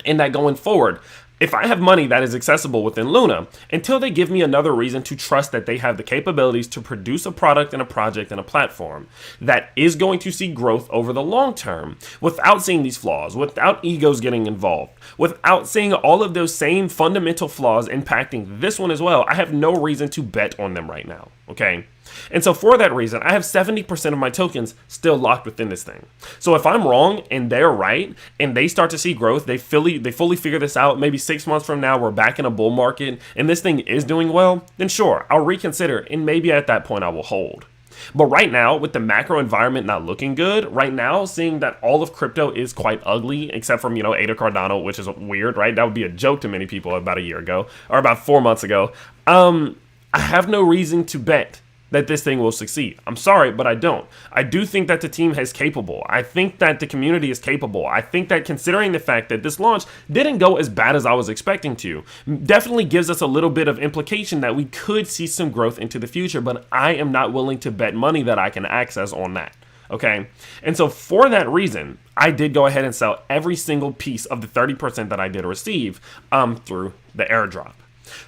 And that going forward, if I have money that is accessible within Luna, until they give me another reason to trust that they have the capabilities to produce a product and a project and a platform that is going to see growth over the long term, without seeing these flaws, without egos getting involved, without seeing all of those same fundamental flaws impacting this one as well, I have no reason to bet on them right now, okay? And so for that reason, I have 70% of my tokens still locked within this thing. So if I'm wrong and they're right, and they start to see growth, they fully figure this out, maybe 6 months from now, we're back in a bull market and this thing is doing well, then sure, I'll reconsider, and maybe at that point I will hold. But right now, with the macro environment not looking good, right now, seeing that all of crypto is quite ugly, except from, Are Cardano, which is weird, right? That would be a joke to many people about a year ago, or about 4 months ago. I have no reason to bet that this thing will succeed. I'm sorry, but I don't. I do think that the team is capable. I think that the community is capable. I think that considering the fact that this launch didn't go as bad as I was expecting to, definitely gives us a little bit of implication that we could see some growth into the future, but I am not willing to bet money that I can access on that. Okay, and so for that reason, I did go ahead and sell every single piece of the 30% that I did receive through the airdrop.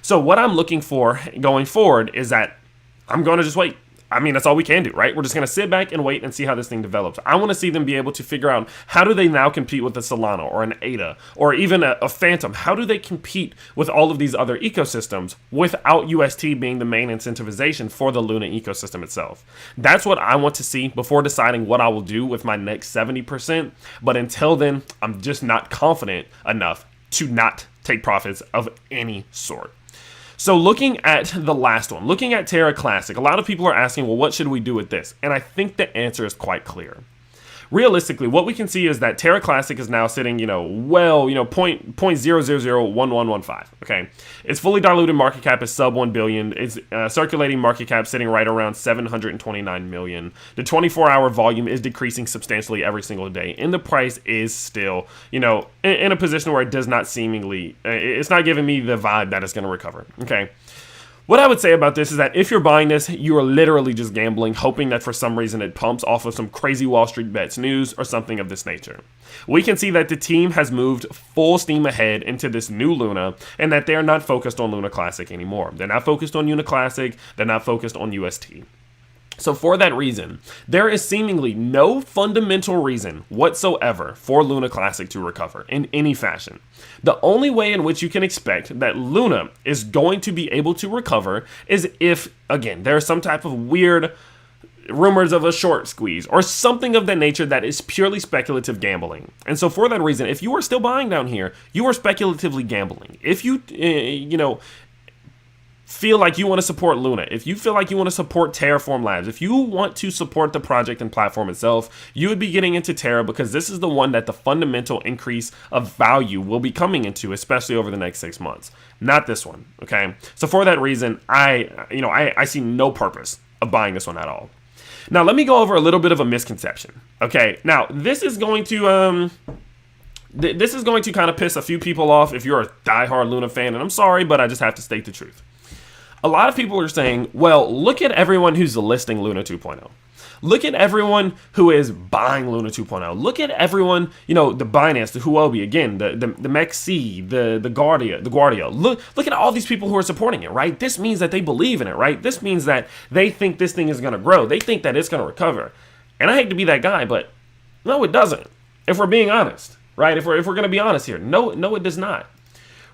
So what I'm looking for going forward is that I'm going to just wait. I mean, that's all we can do, right? We're just going to sit back and wait and see how this thing develops. I want to see them be able to figure out, how do they now compete with a Solana or an ADA or even a Phantom? How do they compete with all of these other ecosystems without UST being the main incentivization for the Luna ecosystem itself? That's what I want to see before deciding what I will do with my next 70%. But until then, I'm just not confident enough to not take profits of any sort. So looking at the last one, looking at Terra Classic, a lot of people are asking, well, what should we do with this? And I think the answer is quite clear. Realistically, what we can see is that Terra Classic is now sitting, point 0.0001115. Okay, its fully diluted market cap is sub 1 billion. Its circulating market cap sitting right around 729 million. The 24-hour volume is decreasing substantially every single day, and the price is still, in a position where it does not seemingly, it's not giving me the vibe that it's going to recover. Okay. What I would say about this is that if you're buying this, you are literally just gambling, hoping that for some reason it pumps off of some crazy Wall Street bets news or something of this nature. We can see that the team has moved full steam ahead into this new Luna, and that they're not focused on Luna Classic anymore. They're not focused on Luna Classic. They're not focused on UST. So for that reason, there is seemingly no fundamental reason whatsoever for Luna Classic to recover in any fashion. The only way in which you can expect that Luna is going to be able to recover is if, again, there's some type of weird rumors of a short squeeze or something of that nature that is purely speculative gambling. And so for that reason, if you are still buying down here, you are speculatively gambling. If you, feel like you want to support Luna, if you feel like you want to support Terraform Labs, if you want to support the project and platform itself, you would be getting into Terra, because this is the one that the fundamental increase of value will be coming into, especially over the next 6 months. Not this one, okay? So for that reason, I see no purpose of buying this one at all. Now, let me go over a little bit of a misconception, okay? Now, this is going to kind of piss a few people off if you're a diehard Luna fan, and I'm sorry, but I just have to state the truth. A lot of people are saying, well, look at everyone who's listing Luna 2.0. Look at everyone who is buying Luna 2.0. Look at everyone, the Binance, the Huobi, again, the MEXC, the Guardia. Look at all these people who are supporting it, right? This means that they believe in it, right? This means that they think this thing is going to grow. They think that it's going to recover. And I hate to be that guy, but no, it doesn't. If we're being honest, right? If we're going to be honest here, no, it does not.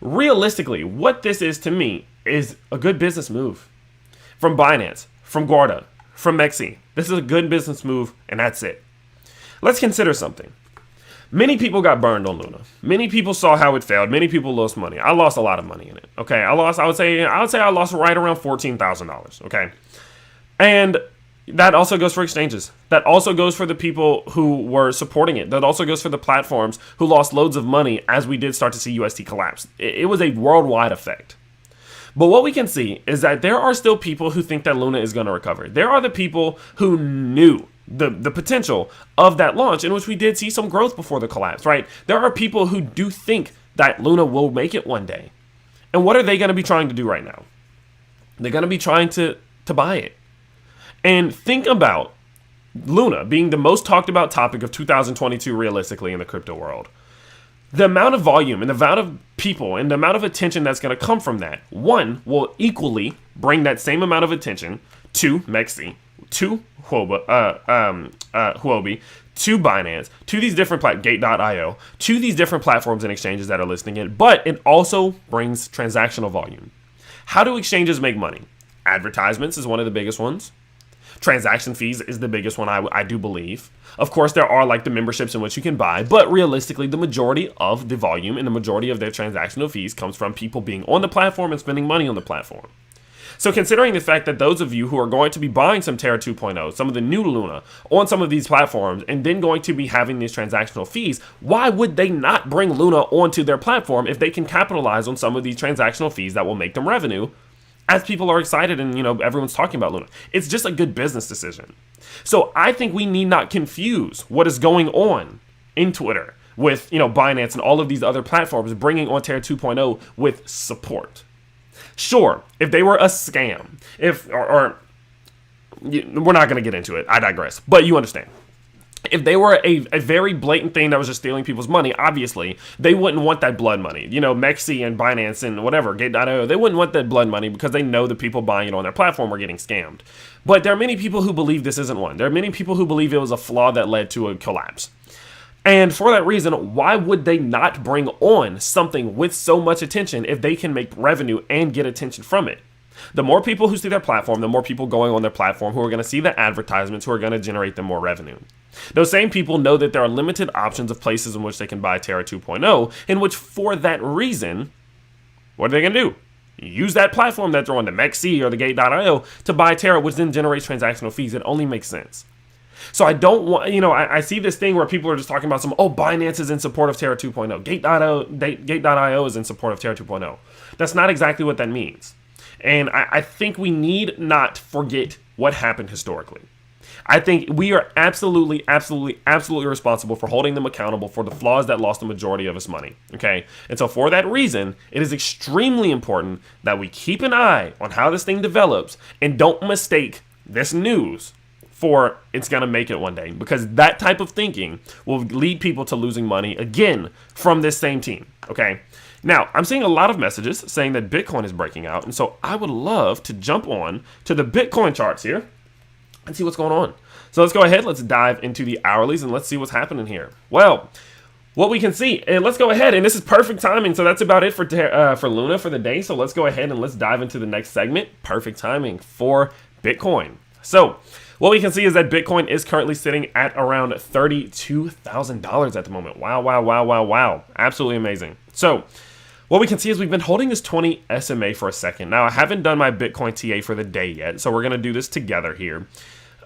Realistically, what this is to me is a good business move from Binance, from Guarda, from MEXC. This is a good business move, and that's it. Let's consider something. Many people got burned on Luna. Many people saw how it failed. Many people lost money. I lost a lot of money in it. Okay, I would say I lost right around $14,000. Okay, and that also goes for exchanges. That also goes for the people who were supporting it. That also goes for the platforms who lost loads of money as we did start to see UST collapse. It was a worldwide effect. But what we can see is that there are still people who think that Luna is going to recover. There are the people who knew the potential of that launch, in which we did see some growth before the collapse, right? There are people who do think that Luna will make it one day. And what are they going to be trying to do right now? They're going to be trying to buy it. And think about Luna being the most talked about topic of 2022 realistically in the crypto world. The amount of volume and the amount of people and the amount of attention that's going to come from that, one, will equally bring that same amount of attention to Mexi, to Huobi, to Binance, to these different Gate.io, to these different platforms and exchanges that are listing it, but it also brings transactional volume. How do exchanges make money? Advertisements is one of the biggest ones. Transaction fees is the biggest one, I do believe. Of course, there are like the memberships in which you can buy, but realistically, the majority of the volume and the majority of their transactional fees comes from people being on the platform and spending money on the platform. So considering the fact that those of you who are going to be buying some Terra 2.0, some of the new Luna, on some of these platforms, and then going to be having these transactional fees, why would they not bring Luna onto their platform if they can capitalize on some of these transactional fees that will make them revenue? As people are excited and, everyone's talking about Luna. It's just a good business decision. So I think we need not confuse what is going on in Twitter with, Binance and all of these other platforms bringing on Terra 2.0 with support. Sure, if they were a scam, we're not going to get into it. I digress. But you understand. If they were a very blatant thing that was just stealing people's money, obviously, they wouldn't want that blood money. Mexi and Binance and whatever, Gate.io, they wouldn't want that blood money because they know the people buying it on their platform are getting scammed. But there are many people who believe this isn't one. There are many people who believe it was a flaw that led to a collapse. And for that reason, why would they not bring on something with so much attention if they can make revenue and get attention from it? The more people who see their platform, the more people going on their platform who are going to see the advertisements who are going to generate them more revenue. Those same people know that there are limited options of places in which they can buy Terra 2.0, in which for that reason, what are they going to do? Use that platform that they're on, the Mexi or the Gate.io, to buy Terra, which then generates transactional fees. It only makes sense. So I don't want, I see this thing where people are just talking about Binance is in support of Terra 2.0. Gate.io is in support of Terra 2.0. That's not exactly what that means. And I think we need not forget what happened historically. I think we are absolutely responsible for holding them accountable for the flaws that lost the majority of us money. Okay? And so for that reason, it is extremely important that we keep an eye on how this thing develops and don't mistake this news for it's going to make it one day, because that type of thinking will lead people to losing money again from this same team. Okay? Now, I'm seeing a lot of messages saying that Bitcoin is breaking out, and so I would love to jump on to the Bitcoin charts here and see what's going on. So let's go ahead, let's dive into the hourlies, and let's see what's happening here. Well, what we can see, and let's go ahead, and this is perfect timing, so that's about it for Luna for the day, so let's go ahead and let's dive into the next segment. Perfect timing for Bitcoin. So what we can see is that Bitcoin is currently sitting at around $32,000 at the moment. Wow. Absolutely amazing. So what we can see is we've been holding this 20 SMA for a second. Now, I haven't done my Bitcoin TA for the day yet, so we're going to do this together here.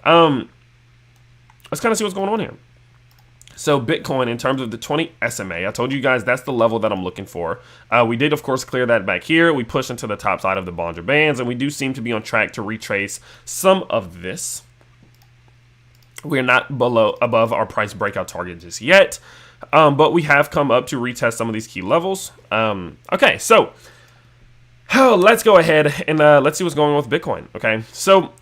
Let's kind of see what's going on here. So Bitcoin, in terms of the 20 SMA, I told you guys that's the level that I'm looking for. We did, of course, clear that back here. We pushed into the top side of the Bollinger Bands, and we do seem to be on track to retrace some of this. We're not above our price breakout target just yet. But we have come up to retest some of these key levels. Okay, so let's go ahead and let's see what's going on with Bitcoin. Okay, so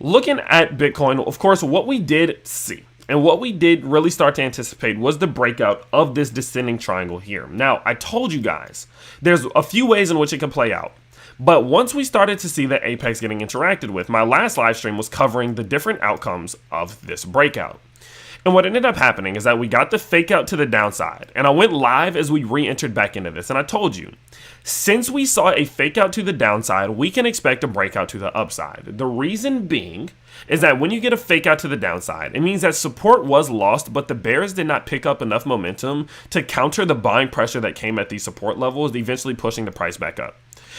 looking at Bitcoin, of course, what we did see and what we did really start to anticipate was the breakout of this descending triangle here. Now, I told you guys there's a few ways in which it can play out. But once we started to see the apex getting interacted with, my last live stream was covering the different outcomes of this breakout. And what ended up happening is that we got the fake out to the downside, and I went live as we re-entered back into this, and I told you, since we saw a fake out to the downside, we can expect a breakout to the upside. The reason being is that when you get a fake out to the downside, it means that support was lost, but the bears did not pick up enough momentum to counter the buying pressure that came at these support levels, eventually pushing the price back up.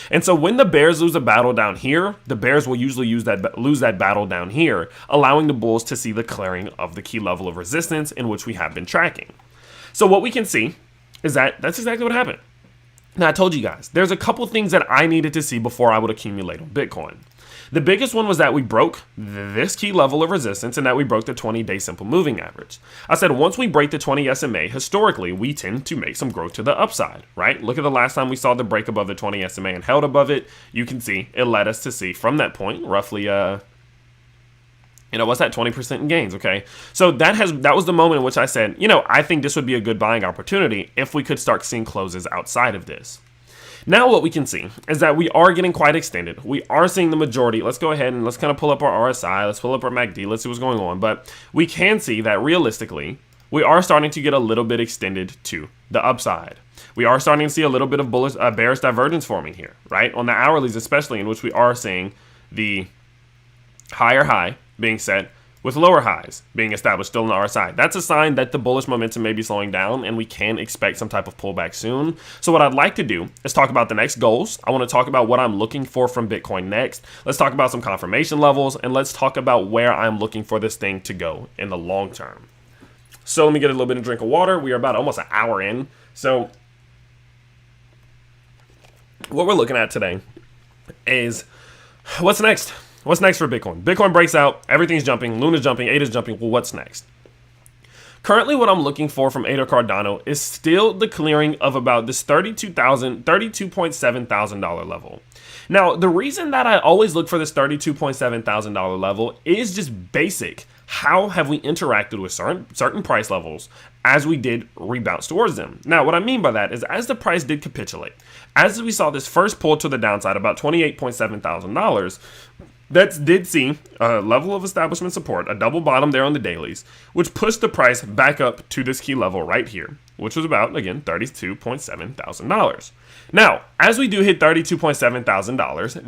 And so when the bears lose a battle down here, the bears will usually lose that battle down here, allowing the bulls to see the clearing of the key level of resistance in which we have been tracking. So what we can see is that that's exactly what happened. Now, I told you guys, there's a couple things that I needed to see before I would accumulate on Bitcoin. The biggest one was that we broke this key level of resistance and that we broke the 20-day simple moving average. I said once we break the 20 SMA, historically, we tend to make some growth to the upside, right? Look at the last time we saw the break above the 20 SMA and held above it. You can see it led us to see from that point roughly what's that, 20% in gains, okay? So that was the moment in which I said, I think this would be a good buying opportunity if we could start seeing closes outside of this. Now what we can see is that we are getting quite extended. We are seeing the majority. Let's go ahead and let's kind of pull up our RSI. Let's pull up our MACD. Let's see what's going on. But we can see that realistically, we are starting to get a little bit extended to the upside. We are starting to see a little bit of bullish, bearish divergence forming here, right? On the hourlies especially, in which we are seeing the higher high being set with lower highs being established still on the RSI. That's a sign that the bullish momentum may be slowing down and we can expect some type of pullback soon. So what I'd like to do is talk about the next goals. I want to talk about what I'm looking for from Bitcoin next. Let's talk about some confirmation levels and let's talk about where I'm looking for this thing to go in the long term. So let me get a little bit of drink of water. We are about almost an hour in. So what we're looking at today is what's next? What's next for Bitcoin? Bitcoin breaks out, everything's jumping, Luna's jumping, ADA's jumping. Well, what's next? Currently, what I'm looking for from Are Cardano is still the clearing of about this $32.7 thousand level. Now, the reason that I always look for this $32.7 thousand level is just basic. How have we interacted with certain price levels as we did rebounce towards them? Now, what I mean by that is as the price did capitulate, as we saw this first pull to the downside, about $28.7 thousand, that did see a level of establishment support, a double bottom there on the dailies, which pushed the price back up to this key level right here, which was about, again, $32.7 thousand. Now, as we do hit $32.7 thousand,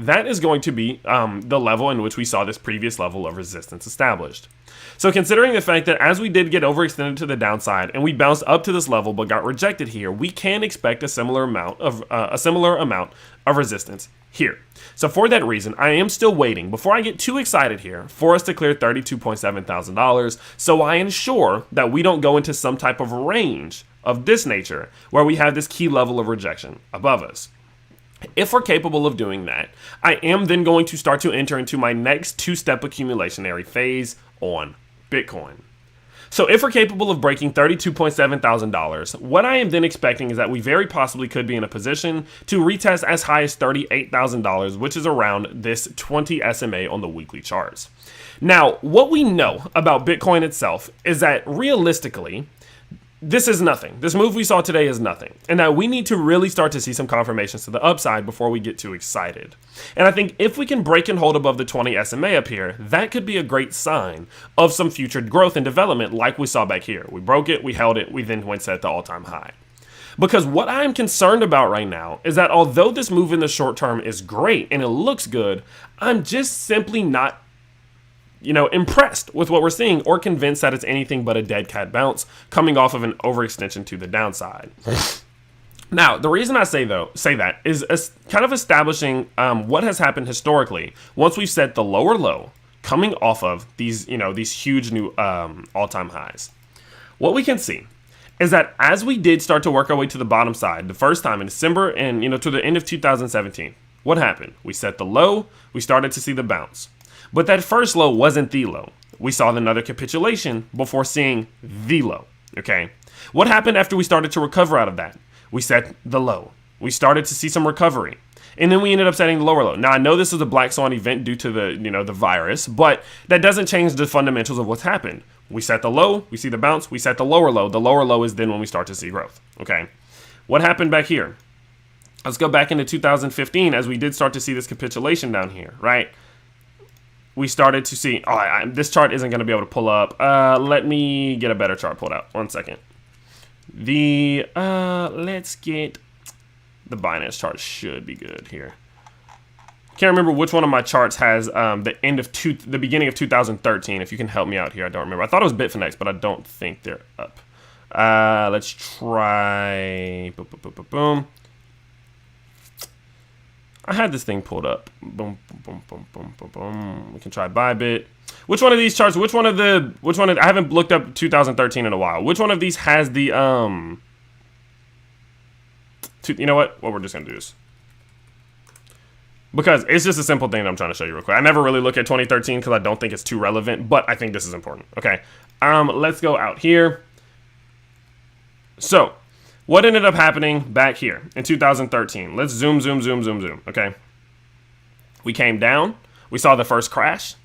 that is going to be the level in which we saw this previous level of resistance established. So considering the fact that as we did get overextended to the downside and we bounced up to this level but got rejected here, we can expect a similar amount of resistance here. So for that reason, I am still waiting before I get too excited here for us to clear $32.7 thousand, so I ensure that we don't go into some type of range of this nature where we have this key level of rejection above us. If we're capable of doing that, I am then going to start to enter into my next two-step accumulationary phase on Bitcoin. So if we're capable of breaking $32.7 thousand, what I am then expecting is that we very possibly could be in a position to retest as high as $38 thousand, which is around this 20 SMA on the weekly charts. Now, what we know about Bitcoin itself is that realistically, this is nothing. This move we saw today is nothing. And that we need to really start to see some confirmations to the upside before we get too excited. And I think if we can break and hold above the 20 SMA up here, that could be a great sign of some future growth and development like we saw back here. We broke it, we held it, we then went set the all-time high. Because what I'm concerned about right now is that although this move in the short term is great and it looks good, I'm just simply not impressed with what we're seeing or convinced that it's anything but a dead cat bounce coming off of an overextension to the downside. Now, the reason I say that is kind of establishing what has happened historically once we've set the lower low coming off of these huge new all-time highs. What we can see is that as we did start to work our way to the bottom side the first time in December and to the end of 2017, what happened? We set the low, we started to see the bounce. But that first low wasn't the low. We saw another capitulation before seeing the low, okay? What happened after we started to recover out of that? We set the low. We started to see some recovery. And then we ended up setting the lower low. Now, I know this is a black swan event due to the virus, but that doesn't change the fundamentals of what's happened. We set the low, we see the bounce, we set the lower low. The lower low is then when we start to see growth, okay? What happened back here? Let's go back into 2015 as we did start to see this capitulation down here, right? We started to see, this chart isn't going to be able to pull up. Let me get a better chart pulled out. 1 second. Let's get the Binance chart. Should be good here. Can't remember which one of my charts has the beginning of 2013. If you can help me out here, I don't remember. I thought it was Bitfinex, but I don't think they're up. Let's try. Boom. I had this thing pulled up. Boom, boom, boom, boom, boom, boom. We can try Bybit. Which one of these charts? I haven't looked up 2013 in a while. Which one of these has the you know what? Well, we're just gonna do this. because it's just a simple thing that I'm trying to show you real quick. I never really look at 2013 because I don't think it's too relevant, but I think this is important. Okay, let's go out here. So what ended up happening back here in 2013? Let's zoom. Okay, we came down, we saw the first crash,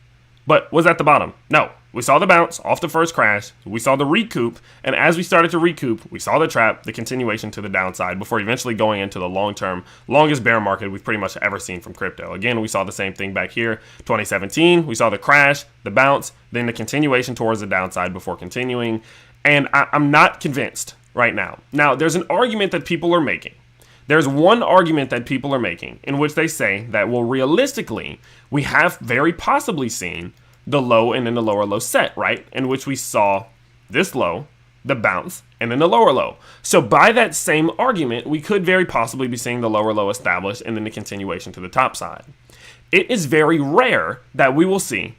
but was at the bottom? No. We saw the bounce off the first crash, we saw the recoup, and as we started to recoup, we saw the trap, the continuation to the downside, before eventually going into the long-term, longest bear market we've pretty much ever seen from crypto. Again, we saw the same thing back here, 2017, we saw the crash, the bounce, then the continuation towards the downside before continuing, and I'm not convinced right now. Now, there's an argument that people are making. There's one argument that people are making in which they say that, well, realistically, we have very possibly seen the low and then the lower low set, right? In which we saw this low, the bounce, and then the lower low. So by that same argument, we could very possibly be seeing the lower low established and then the continuation to the top side. It is very rare that we will see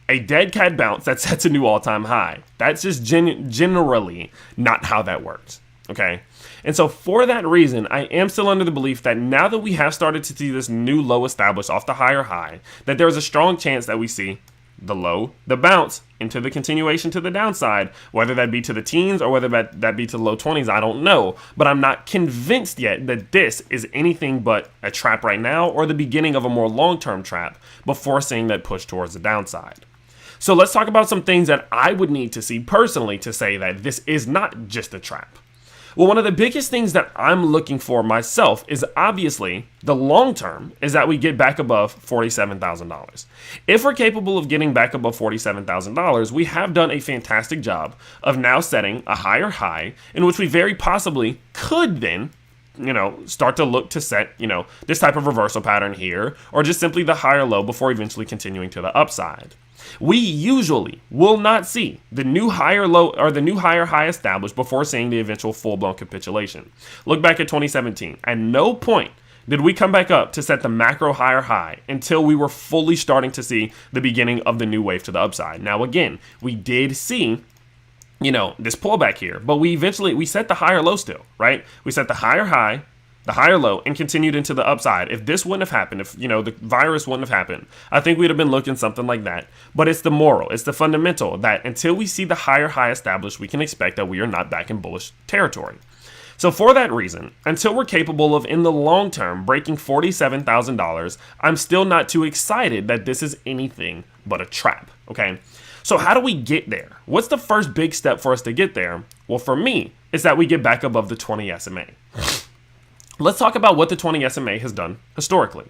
a dead cat bounce that sets a new all-time high. That's just generally not how that works, okay? And so for that reason, I am still under the belief that now that we have started to see this new low established off the higher high, that there is a strong chance that we see the low, the bounce, into the continuation to the downside, whether that be to the teens or whether that be to the low 20s, I don't know. But I'm not convinced yet that this is anything but a trap right now or the beginning of a more long-term trap before seeing that push towards the downside. So let's talk about some things that I would need to see personally to say that this is not just a trap. Well, one of the biggest things that I'm looking for myself is obviously the long term is that we get back above $47,000. If we're capable of getting back above $47,000, we have done a fantastic job of now setting a higher high in which we very possibly could then, start to look to set, this type of reversal pattern here, or just simply the higher low before eventually continuing to the upside. We usually will not see the new higher low or the new higher high established before seeing the eventual full-blown capitulation. Look back at 2017. At no point did we come back up to set the macro higher high until we were fully starting to see the beginning of the new wave to the upside. Now, again, we did see this pullback here, but we set the higher low still, right? We set the higher high, the higher low, and continued into the upside. If this wouldn't have happened, if the virus wouldn't have happened, I think we'd have been looking something like that. But it's the moral, it's the fundamental that until we see the higher high established, we can expect that we are not back in bullish territory. So for that reason, until we're capable of, in the long term, breaking $47,000, I'm still not too excited that this is anything but a trap, okay? So how do we get there? What's the first big step for us to get there? Well, for me, it's that we get back above the 20 SMA. Let's talk about what the 20 SMA has done historically.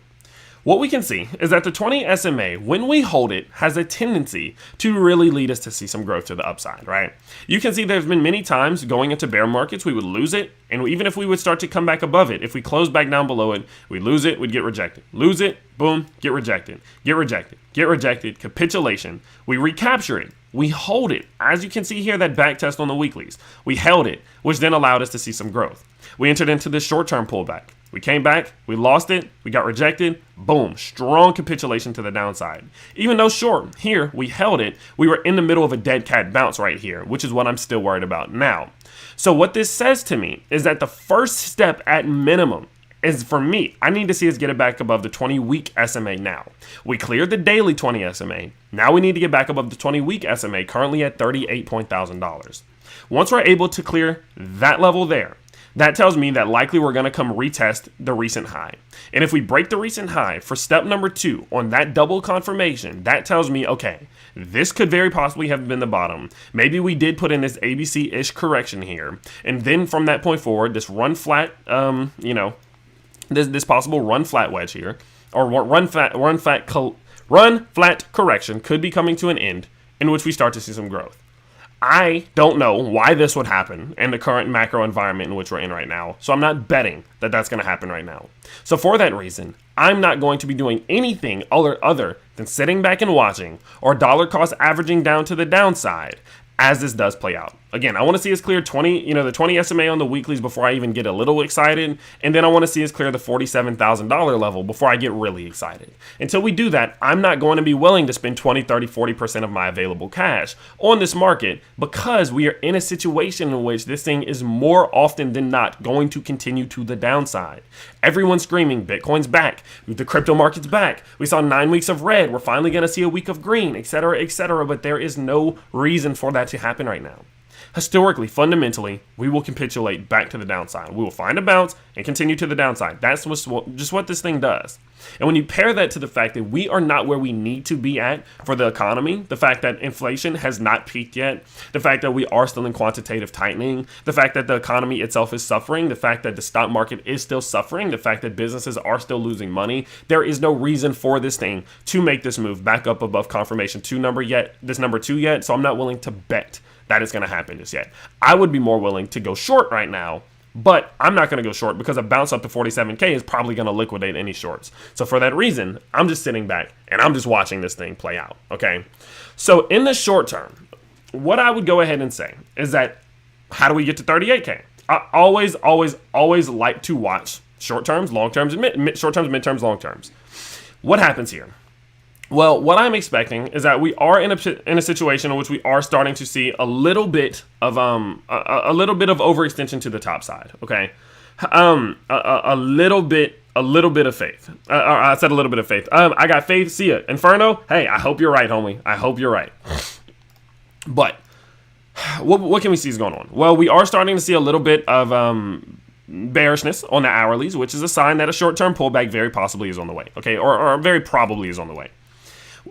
What we can see is that the 20 SMA, when we hold it, has a tendency to really lead us to see some growth to the upside, right? You can see there's been many times going into bear markets, we would lose it. And even if we would start to come back above it, if we close back down below it, we lose it, we'd get rejected. Lose it, boom, get rejected, get rejected, get rejected, capitulation. We recapture it. We hold it. As you can see here, that back test on the weeklies, we held it, which then allowed us to see some growth. We entered into this short-term pullback. We came back, we lost it, we got rejected, boom, strong capitulation to the downside. Even though short, here, we held it, we were in the middle of a dead cat bounce right here, which is what I'm still worried about now. So what this says to me is that the first step at minimum is, for me, I need to see us get it back above the 20-week SMA now. We cleared the daily 20 SMA. Now we need to get back above the 20-week SMA, currently at $38,000. Once we're able to clear that level there, that tells me that likely we're going to come retest the recent high. And if we break the recent high for step number 2 on that double confirmation, that tells me, okay, this could very possibly have been the bottom. Maybe we did put in this ABC-ish correction here. And then from that point forward, this run flat, this possible run flat wedge here, or run flat correction could be coming to an end in which we start to see some growth. I don't know why this would happen in the current macro environment in which we're in right now, so I'm not betting that that's going to happen right now. So for that reason, I'm not going to be doing anything other than sitting back and watching or dollar cost averaging down to the downside as this does play out. Again, I want to see us clear 20, the 20 SMA on the weeklies before I even get a little excited. And then I want to see us clear the $47,000 level before I get really excited. Until we do that, I'm not going to be willing to spend 20, 30, 40% of my available cash on this market, because we are in a situation in which this thing is more often than not going to continue to the downside. Everyone's screaming, Bitcoin's back, the crypto market's back. We saw 9 weeks of red. We're finally going to see a week of green, etc., etc. But there is no reason for that to happen right now. Historically, fundamentally, we will capitulate back to the downside. We will find a bounce and continue to the downside. That's just what this thing does. And when you pair that to the fact that we are not where we need to be at for the economy, the fact that inflation has not peaked yet, the fact that we are still in quantitative tightening, the fact that the economy itself is suffering, the fact that the stock market is still suffering, the fact that businesses are still losing money, there is no reason for this thing to make this move back up above confirmation number 2 yet. So I'm not willing to bet that is going to happen just yet. I would be more willing to go short right now, but I'm not going to go short because a bounce up to 47K is probably going to liquidate any shorts. So for that reason, I'm just sitting back and I'm just watching this thing play out, okay? So in the short term, what I would go ahead and say is that, how do we get to 38K? I always like to watch short terms, long terms, short terms, mid terms, long terms. What happens here? Well, what I'm expecting is that we are in a situation in which we are starting to see a little bit of overextension to the top side. Okay, a little bit of faith. I said a little bit of faith. I got faith. See ya, Inferno. Hey, I hope you're right, homie. I hope you're right. But what can we see is going on? Well, we are starting to see a little bit of bearishness on the hourlies, which is a sign that a short-term pullback very possibly is on the way. Okay, or very probably is on the way.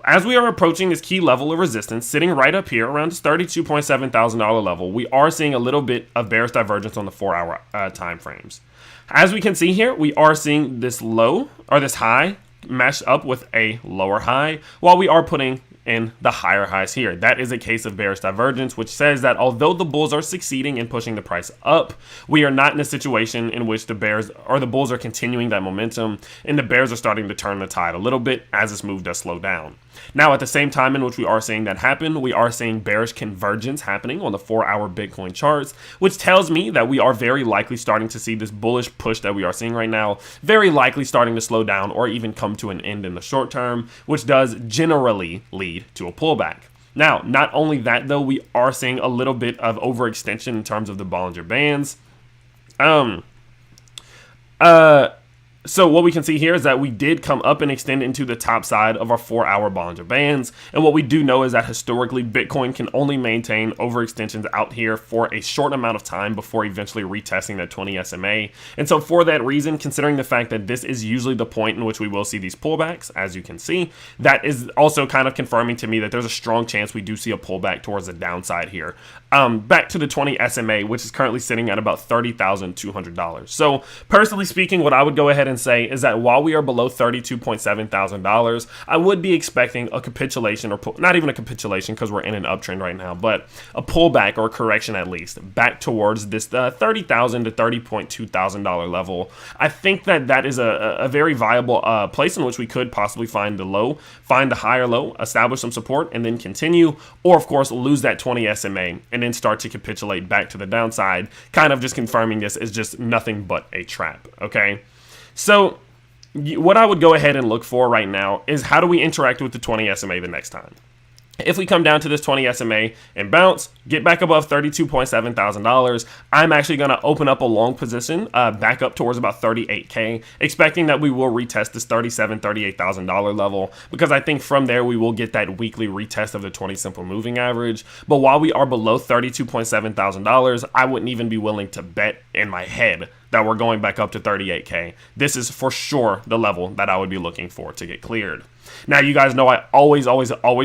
As we are approaching this key level of resistance, sitting right up here around this $32,700 level, we are seeing a little bit of bearish divergence on the 4-hour time frames. As we can see here, we are seeing this low or this high matched up with a lower high, while we are putting in the higher highs here. That is a case of bearish divergence, which says that although the bulls are succeeding in pushing the price up, we are not in a situation in which the bulls are continuing that momentum, and the bears are starting to turn the tide a little bit as this move does slow down. Now, at the same time in which we are seeing that happen, we are seeing bearish convergence happening on the 4-hour Bitcoin charts, which tells me that we are very likely starting to see this bullish push that we are seeing right now, very likely starting to slow down or even come to an end in the short term, which does generally lead to a pullback. Now, not only that though, we are seeing a little bit of overextension in terms of the Bollinger Bands. So what we can see here is that we did come up and extend into the top side of our 4-hour Bollinger Bands. And what we do know is that historically, Bitcoin can only maintain overextensions out here for a short amount of time before eventually retesting that 20 SMA. And so for that reason, considering the fact that this is usually the point in which we will see these pullbacks, as you can see, that is also kind of confirming to me that there's a strong chance we do see a pullback towards the downside here. Back to the 20 SMA, which is currently sitting at about $30,200. So personally speaking, what I would go ahead and say is that while we are below $32,700, I would be expecting a capitulation, or not even a capitulation because we're in an uptrend right now, but a pullback or a correction at least back towards this $30,000 to $30,200 level. I think that is a very viable place in which we could possibly find the higher low, establish some support, and then continue, or of course lose that 20 SMA and then start to capitulate back to the downside, kind of just confirming this is just nothing but a trap. Okay. So what I would go ahead and look for right now is how do we interact with the 20 SMA the next time? If we come down to this 20 SMA and bounce, get back above $32,700, I'm actually going to open up a long position back up towards about 38K, expecting that we will retest this $38,000 level, because I think from there we will get that weekly retest of the 20 simple moving average. But while we are below $32,700, I wouldn't even be willing to bet in my head that we're going back up to 38K. This is for sure the level that I would be looking for to get cleared. Now, you guys know I always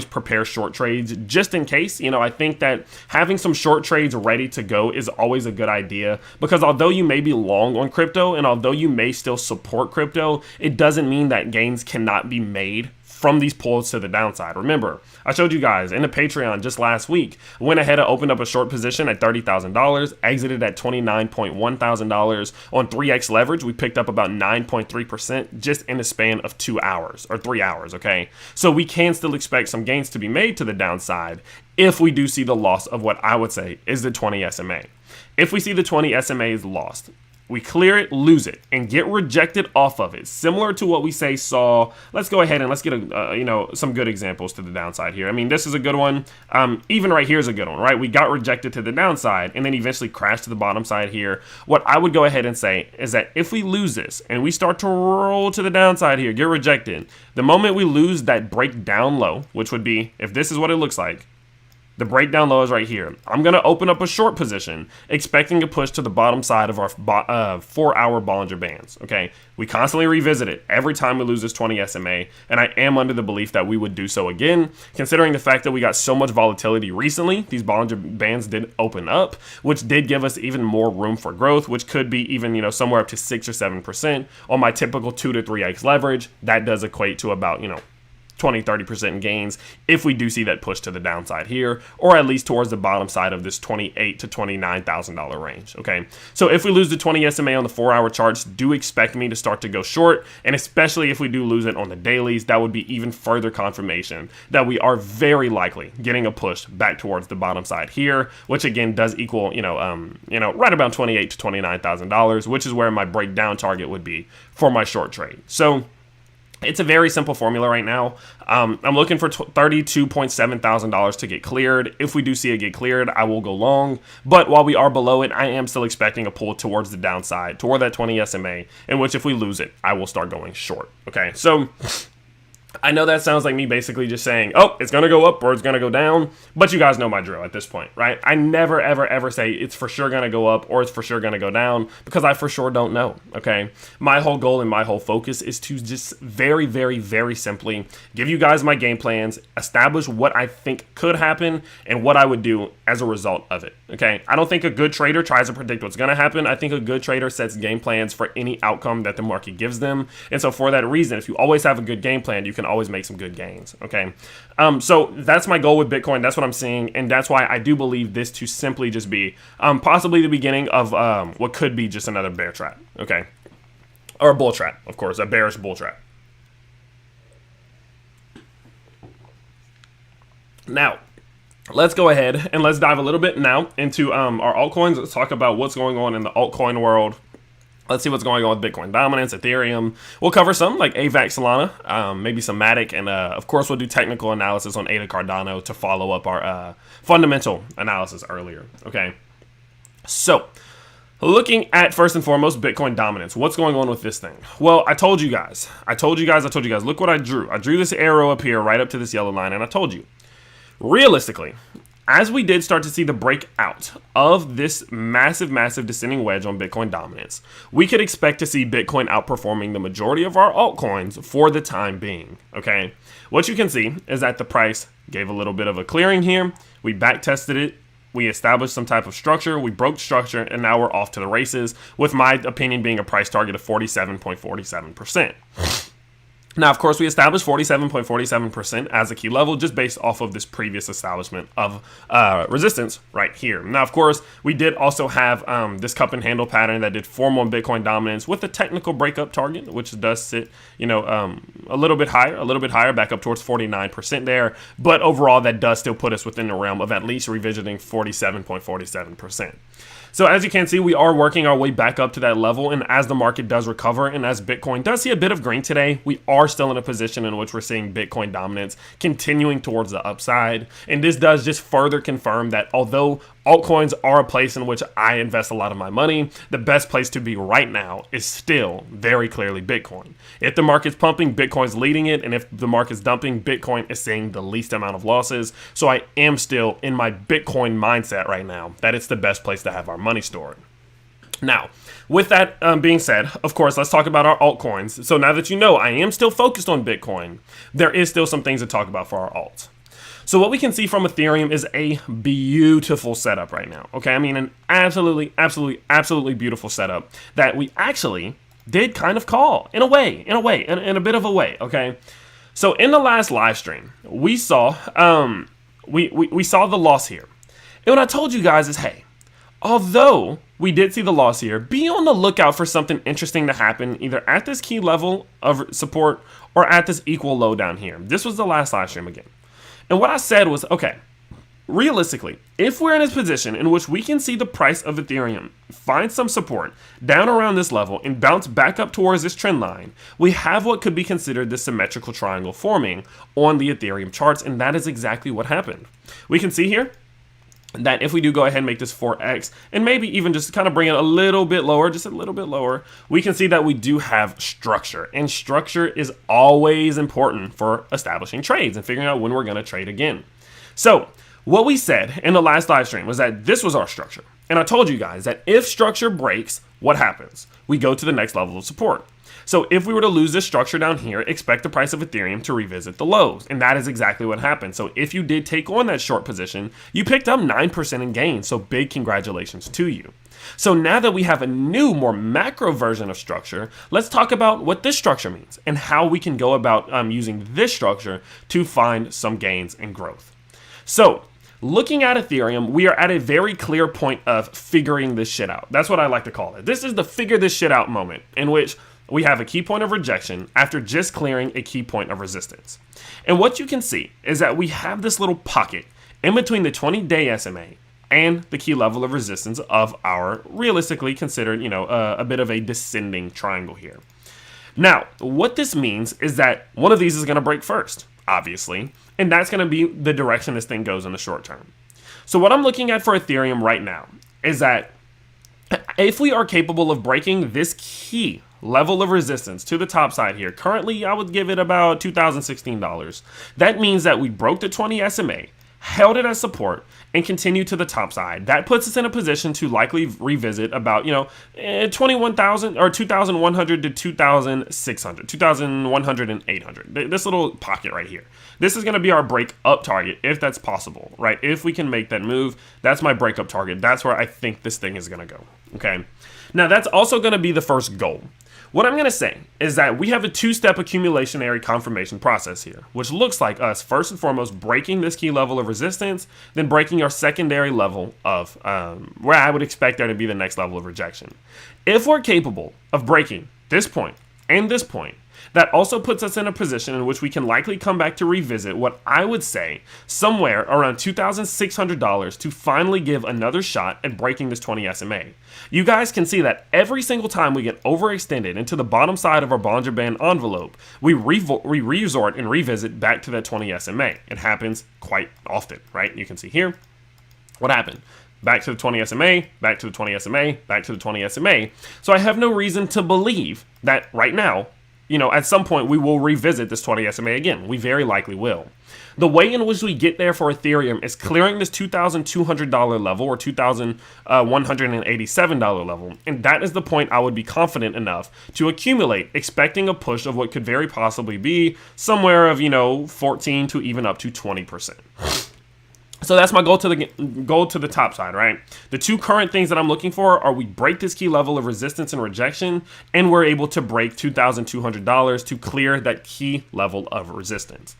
prepare short trades just in case. I think that having some short trades ready to go is always a good idea, because although you may be long on crypto and although you may still support crypto, it doesn't mean that gains cannot be made from these pulls to the downside. Remember, I showed you guys in the Patreon just last week, went ahead and opened up a short position at $30,000, exited at $29.1 thousand on 3x leverage. We picked up about 9.3% just in the span of 2 hours or 3 hours, okay? So we can still expect some gains to be made to the downside if we do see the loss of what I would say is the 20 SMA. If we see the 20 SMA is lost, we clear it, lose it, and get rejected off of it. Similar to what we saw. Let's go ahead and let's get some good examples to the downside here. I mean, this is a good one. Even right here is a good one, right? We got rejected to the downside and then eventually crashed to the bottom side here. What I would go ahead and say is that if we lose this and we start to roll to the downside here, get rejected, the moment we lose that breakdown low, which would be, if this is what it looks like, the breakdown low is right here. I'm going to open up a short position, expecting a push to the bottom side of our 4-hour Bollinger Bands. Okay, we constantly revisit it every time we lose this 20 SMA, and I am under the belief that we would do so again, considering the fact that we got so much volatility recently. These Bollinger Bands did open up, which did give us even more room for growth, which could be even somewhere up to 6 or 7% on my typical 2 to 3x leverage. That does equate to about 20-30% gains if we do see that push to the downside here, or at least towards the bottom side of this $28,000 to $29,000 range. Okay, so if we lose the 20 SMA on the 4-hour charts, do expect me to start to go short, and especially if we do lose it on the dailies, that would be even further confirmation that we are very likely getting a push back towards the bottom side here, which again does equal right about $28,000 to $29,000, which is where my breakdown target would be for my short trade. So it's a very simple formula right now. I'm looking for $32.7 thousand to get cleared. If we do see it get cleared, I will go long. But while we are below it, I am still expecting a pull towards the downside, toward that 20 SMA, in which if we lose it, I will start going short. Okay, so I know that sounds like me basically just saying, oh, it's going to go up or it's going to go down, but you guys know my drill at this point, right? I never, ever, ever say it's for sure going to go up or it's for sure going to go down, because I for sure don't know, okay? My whole goal and my whole focus is to just very, very, very simply give you guys my game plans, establish what I think could happen and what I would do as a result of it, okay? I don't think a good trader tries to predict what's going to happen. I think a good trader sets game plans for any outcome that the market gives them. And so for that reason, if you always have a good game plan, you can always make some good gains. Okay, so that's my goal with Bitcoin. That's what I'm seeing, and that's why I do believe this to simply just be possibly the beginning of what could be just another bear trap. Okay, or a bull trap, of course, a bearish bull trap. Now, let's go ahead and let's dive a little bit now into our altcoins. Let's talk about what's going on in the altcoin world. Let's see what's going on with Bitcoin dominance, Ethereum. We'll cover some like AVAX, Solana, maybe some Matic, and of course we'll do technical analysis on Are Cardano to follow up our fundamental analysis earlier. Okay, so looking at first and foremost Bitcoin dominance, what's going on with this thing? Well, I told you guys. Look what I drew. I drew this arrow up here, right up to this yellow line, and I told you, realistically, as we did start to see the breakout of this massive, massive descending wedge on Bitcoin dominance, we could expect to see Bitcoin outperforming the majority of our altcoins for the time being, okay? What you can see is that the price gave a little bit of a clearing here. We back tested it. We established some type of structure. We broke structure, and now we're off to the races, with my opinion being a price target of 47.47%. Now, of course, we established 47.47% as a key level just based off of this previous establishment of resistance right here. Now, of course, we did also have this cup and handle pattern that did form on Bitcoin dominance with a technical breakup target, which does sit, a little bit higher, back up towards 49% there. But overall, that does still put us within the realm of at least revisiting 47.47%. So as you can see, we are working our way back up to that level, and as the market does recover and as Bitcoin does see a bit of green today, we are still in a position in which we're seeing Bitcoin dominance continuing towards the upside. And this does just further confirm that although altcoins are a place in which I invest a lot of my money, the best place to be right now is still very clearly Bitcoin. If the market's pumping, Bitcoin's leading it, and if the market's dumping, Bitcoin is seeing the least amount of losses. So I am still in my Bitcoin mindset right now that it's the best place to have our money stored. Now, with that being said, of course, let's talk about our altcoins. So now that you know I am still focused on Bitcoin, there is still some things to talk about for our alts. So what we can see from Ethereum is a beautiful setup right now. Okay, I mean an absolutely beautiful setup that we actually did kind of call in a bit of a way. Okay, So in the last live stream, we saw we saw the loss here. And what I told you guys is, hey, although we did see the loss here, be on the lookout for something interesting to happen either at this key level of support or at this equal low down here. This was the last live stream again. And what I said was, okay, realistically, if we're in a position in which we can see the price of Ethereum find some support down around this level and bounce back up towards this trend line, we have what could be considered the symmetrical triangle forming on the Ethereum charts, and that is exactly what happened. We can see here that if we do go ahead and make this 4x and maybe even just kind of bring it a little bit lower, just a little bit lower, we can see that we do have structure, and structure is always important for establishing trades and figuring out when we're going to trade again. So what we said in the last live stream was that this was our structure. And I told you guys that if structure breaks, what happens? We go to the next level of support. So if we were to lose this structure down here, expect the price of Ethereum to revisit the lows. And that is exactly what happened. So if you did take on that short position, you picked up 9% in gains. So big congratulations to you. So now that we have a new, more macro version of structure, let's talk about what this structure means and how we can go about using this structure to find some gains and growth. So looking at Ethereum, we are at a very clear point of figuring this shit out. That's what I like to call it. This is the figure this shit out moment in which we have a key point of rejection after just clearing a key point of resistance. And what you can see is that we have this little pocket in between the 20-day SMA and the key level of resistance of our realistically considered, a bit of a descending triangle here. Now, what this means is that one of these is going to break first, obviously, and that's going to be the direction this thing goes in the short term. So what I'm looking at for Ethereum right now is that if we are capable of breaking this key level of resistance to the top side here, currently I would give it about $2,016. That means that we broke the 20 SMA, held it as support, and continued to the top side. That puts us in a position to likely revisit about, 21,000 or 2,100 to 2,600, 2,100 and 800. This little pocket right here. This is going to be our break up target if that's possible, right? If we can make that move, that's my break up target. That's where I think this thing is going to go. Okay. Now that's also going to be the first goal. What I'm going to say is that we have a two-step accumulationary confirmation process here, which looks like us first and foremost breaking this key level of resistance, then breaking our secondary level of where I would expect there to be the next level of rejection. If we're capable of breaking this point and this point, that also puts us in a position in which we can likely come back to revisit what I would say somewhere around $2,600 to finally give another shot at breaking this 20 SMA. You guys can see that every single time we get overextended into the bottom side of our Bollinger Band envelope, we resort and revisit back to that 20 SMA. It happens quite often, right? You can see here what happened. Back to the 20 SMA, back to the 20 SMA, back to the 20 SMA. So I have no reason to believe that right now, at some point we will revisit this 20 SMA again. We very likely will. The way in which we get there for Ethereum is clearing this $2,200 level or $2,187 level. And that is the point I would be confident enough to accumulate, expecting a push of what could very possibly be somewhere of, 14 to even up to 20%. So that's my goal to the top side, right? The two current things that I'm looking for are we break this key level of resistance and rejection, and we're able to break $2,200 to clear that key level of resistance.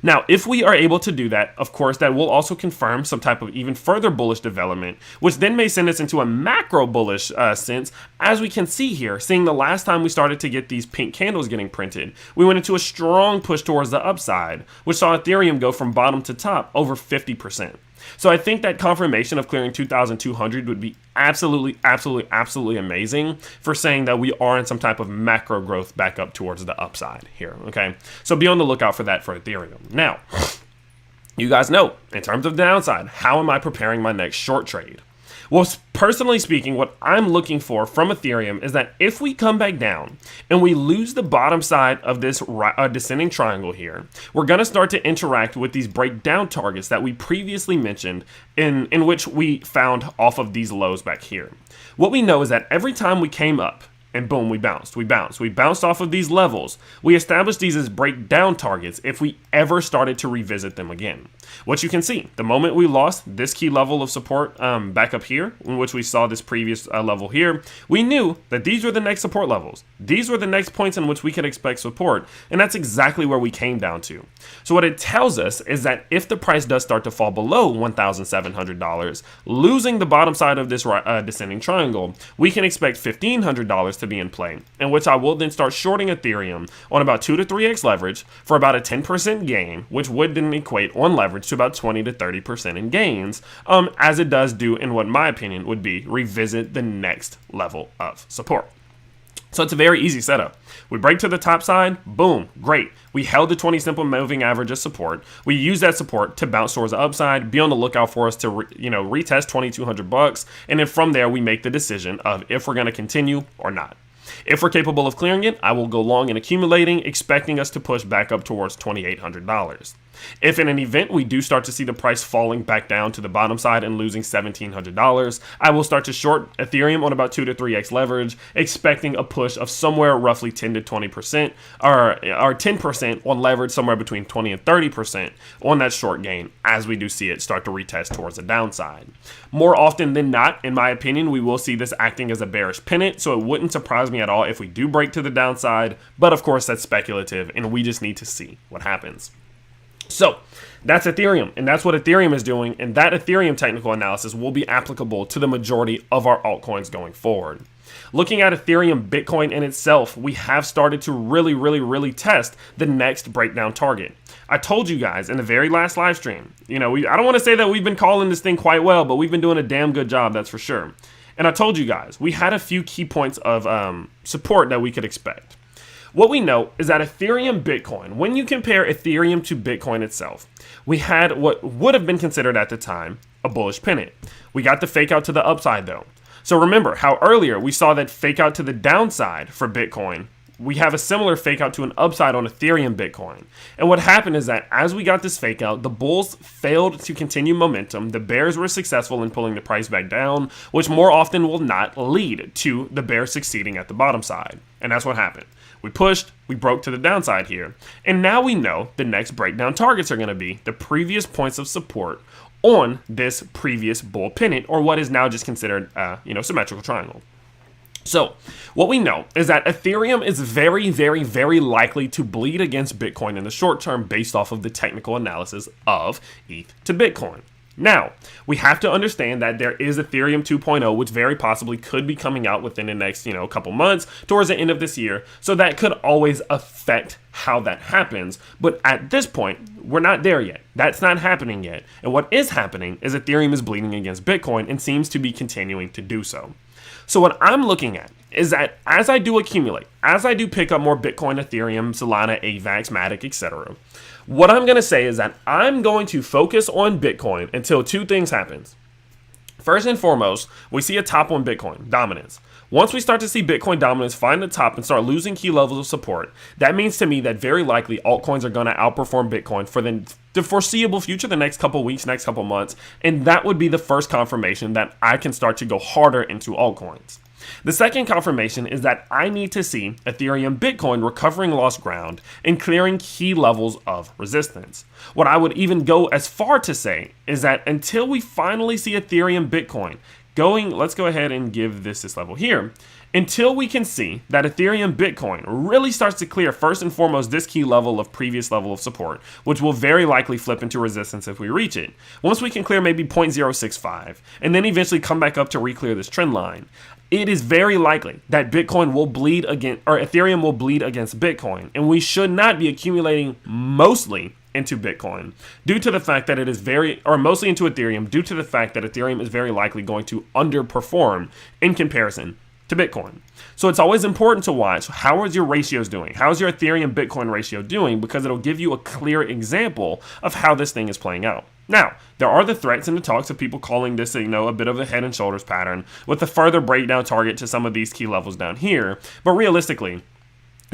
Now, if we are able to do that, of course, that will also confirm some type of even further bullish development, which then may send us into a macro bullish sense, as we can see here, seeing the last time we started to get these pink candles getting printed, we went into a strong push towards the upside, which saw Ethereum go from bottom to top over 50%. So I think that confirmation of clearing 2,200 would be absolutely amazing for saying that we are in some type of macro growth back up towards the upside here, okay? So be on the lookout for that for Ethereum. Now, you guys know, in terms of downside, how am I preparing my next short trade? Well, personally speaking, what I'm looking for from Ethereum is that if we come back down and we lose the bottom side of this descending triangle here, we're going to start to interact with these breakdown targets that we previously mentioned in which we found off of these lows back here. What we know is that every time we came up and boom, we bounced. We bounced off of these levels. We established these as breakdown targets if we ever started to revisit them again. What you can see, the moment we lost this key level of support back up here, in which we saw this previous level here, we knew that these were the next support levels. These were the next points in which we could expect support, and that's exactly where we came down to. So what it tells us is that if the price does start to fall below $1,700, losing the bottom side of this descending triangle, we can expect $1,500 to be in play, in which I will then start shorting Ethereum on about 2 to 3x leverage for about a 10% gain, which would then equate on leverage to about 20 to 30% in gains, as it does do in what my opinion would be revisit the next level of support. So it's a very easy setup. We break to the top side, boom, great. We held the 20 simple moving average as support. We use that support to bounce towards the upside, be on the lookout for us to retest $2,200, and then from there we make the decision of if we're going to continue or not. If we're capable of clearing it, I will go long and accumulating, expecting us to push back up towards $2,800. If in an event we do start to see the price falling back down to the bottom side and losing $1,700, I will start to short Ethereum on about 2 to 3x leverage, expecting a push of somewhere roughly 10 to 20%, or 10% on leverage, somewhere between 20 and 30% on that short gain, as we do see it start to retest towards the downside. More often than not, in my opinion, we will see this acting as a bearish pennant, so it wouldn't surprise me at all if we do break to the downside, but of course that's speculative, and we just need to see what happens. So that's Ethereum, and that's what Ethereum is doing, and that Ethereum technical analysis will be applicable to the majority of our altcoins going forward. Looking at Ethereum Bitcoin in itself, we have started to really test the next breakdown target. I told you guys in the very last live stream, I don't want to say that we've been calling this thing quite well, but we've been doing a damn good job, that's for sure. And I told you guys, we had a few key points of support that we could expect. What we know is that Ethereum Bitcoin, when you compare Ethereum to Bitcoin itself, we had what would have been considered at the time a bullish pennant. We got the fake out to the upside though. So remember how earlier we saw that fake out to the downside for Bitcoin. We have a similar fake out to an upside on Ethereum Bitcoin. And what happened is that as we got this fake out, the bulls failed to continue momentum. The bears were successful in pulling the price back down, which more often will not lead to the bears succeeding at the bottom side. And that's what happened. We pushed, we broke to the downside here. And now we know the next breakdown targets are going to be the previous points of support on this previous bull pennant, or what is now just considered symmetrical triangle. So what we know is that Ethereum is very likely to bleed against Bitcoin in the short term based off of the technical analysis of ETH to Bitcoin. Now, we have to understand that there is Ethereum 2.0, which very possibly could be coming out within the next, couple months towards the end of this year. So that could always affect how that happens. But at this point, we're not there yet. That's not happening yet. And what is happening is Ethereum is bleeding against Bitcoin and seems to be continuing to do so. So what I'm looking at is that as I do accumulate, as I do pick up more Bitcoin, Ethereum, Solana, AVAX, Matic, etc., what I'm going to say is that I'm going to focus on Bitcoin until two things happen. First and foremost, we see a top on Bitcoin, dominance. Once we start to see Bitcoin dominance find the top and start losing key levels of support, that means to me that very likely altcoins are going to outperform Bitcoin for the foreseeable future, the next couple weeks, next couple months, and that would be the first confirmation that I can start to go harder into altcoins. The second confirmation is that I need to see Ethereum Bitcoin recovering lost ground and clearing key levels of resistance. What I would even go as far to say is that until we finally see Ethereum Bitcoin let's go ahead and give this level here. Until we can see that Ethereum Bitcoin really starts to clear first and foremost this key level of previous level of support, which will very likely flip into resistance if we reach it. Once we can clear maybe 0.065 and then eventually come back up to re-clear this trend line, it is very likely that Bitcoin will bleed against, or Ethereum will bleed against Bitcoin, and we should not be accumulating mostly into Bitcoin due to the fact that it is mostly into Ethereum due to the fact that Ethereum is very likely going to underperform in comparison to Bitcoin. So it's always important to watch how is your ratios doing? How is your Ethereum Bitcoin ratio doing? Because it'll give you a clear example of how this thing is playing out. Now, there are the threats and the talks of people calling this, a bit of a head and shoulders pattern with a further breakdown target to some of these key levels down here. But realistically,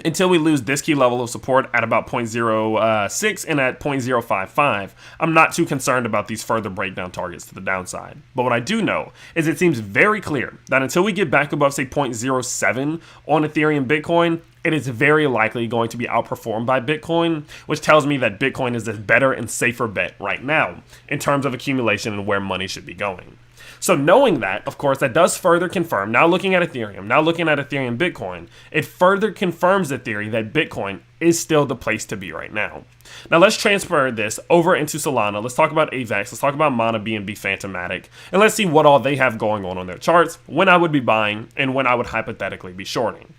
until we lose this key level of support at about 0.06 and at 0.055. I'm not too concerned about these further breakdown targets to the downside. But what I do know is it seems very clear that until we get back above, say, 0.07 on Ethereum Bitcoin, it is very likely going to be outperformed by Bitcoin, which tells me that Bitcoin is a better and safer bet right now in terms of accumulation and where money should be going. So knowing that, of course, that does further confirm, now looking at Ethereum, now looking at Ethereum Bitcoin, it further confirms the theory that Bitcoin is still the place to be right now. Now let's transfer this over into Solana. Let's talk about AVAX. Let's talk about Mana, BNB, Phantom, Matic, and let's see what all they have going on their charts, when I would be buying, and when I would hypothetically be shorting.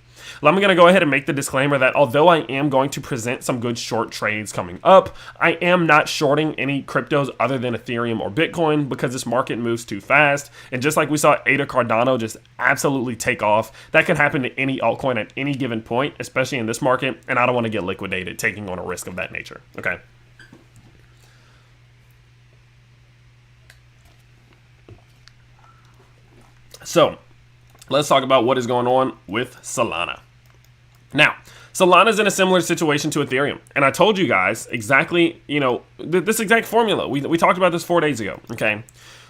I'm going to go ahead and make the disclaimer that although I am going to present some good short trades coming up, I am not shorting any cryptos other than Ethereum or Bitcoin because this market moves too fast. And just like we saw Are Cardano just absolutely take off, that can happen to any altcoin at any given point, especially in this market. And I don't want to get liquidated taking on a risk of that nature. Okay. So let's talk about what is going on with Solana. Now, Solana's in a similar situation to Ethereum. And I told you guys exactly, this exact formula. We talked about this 4 days ago, okay?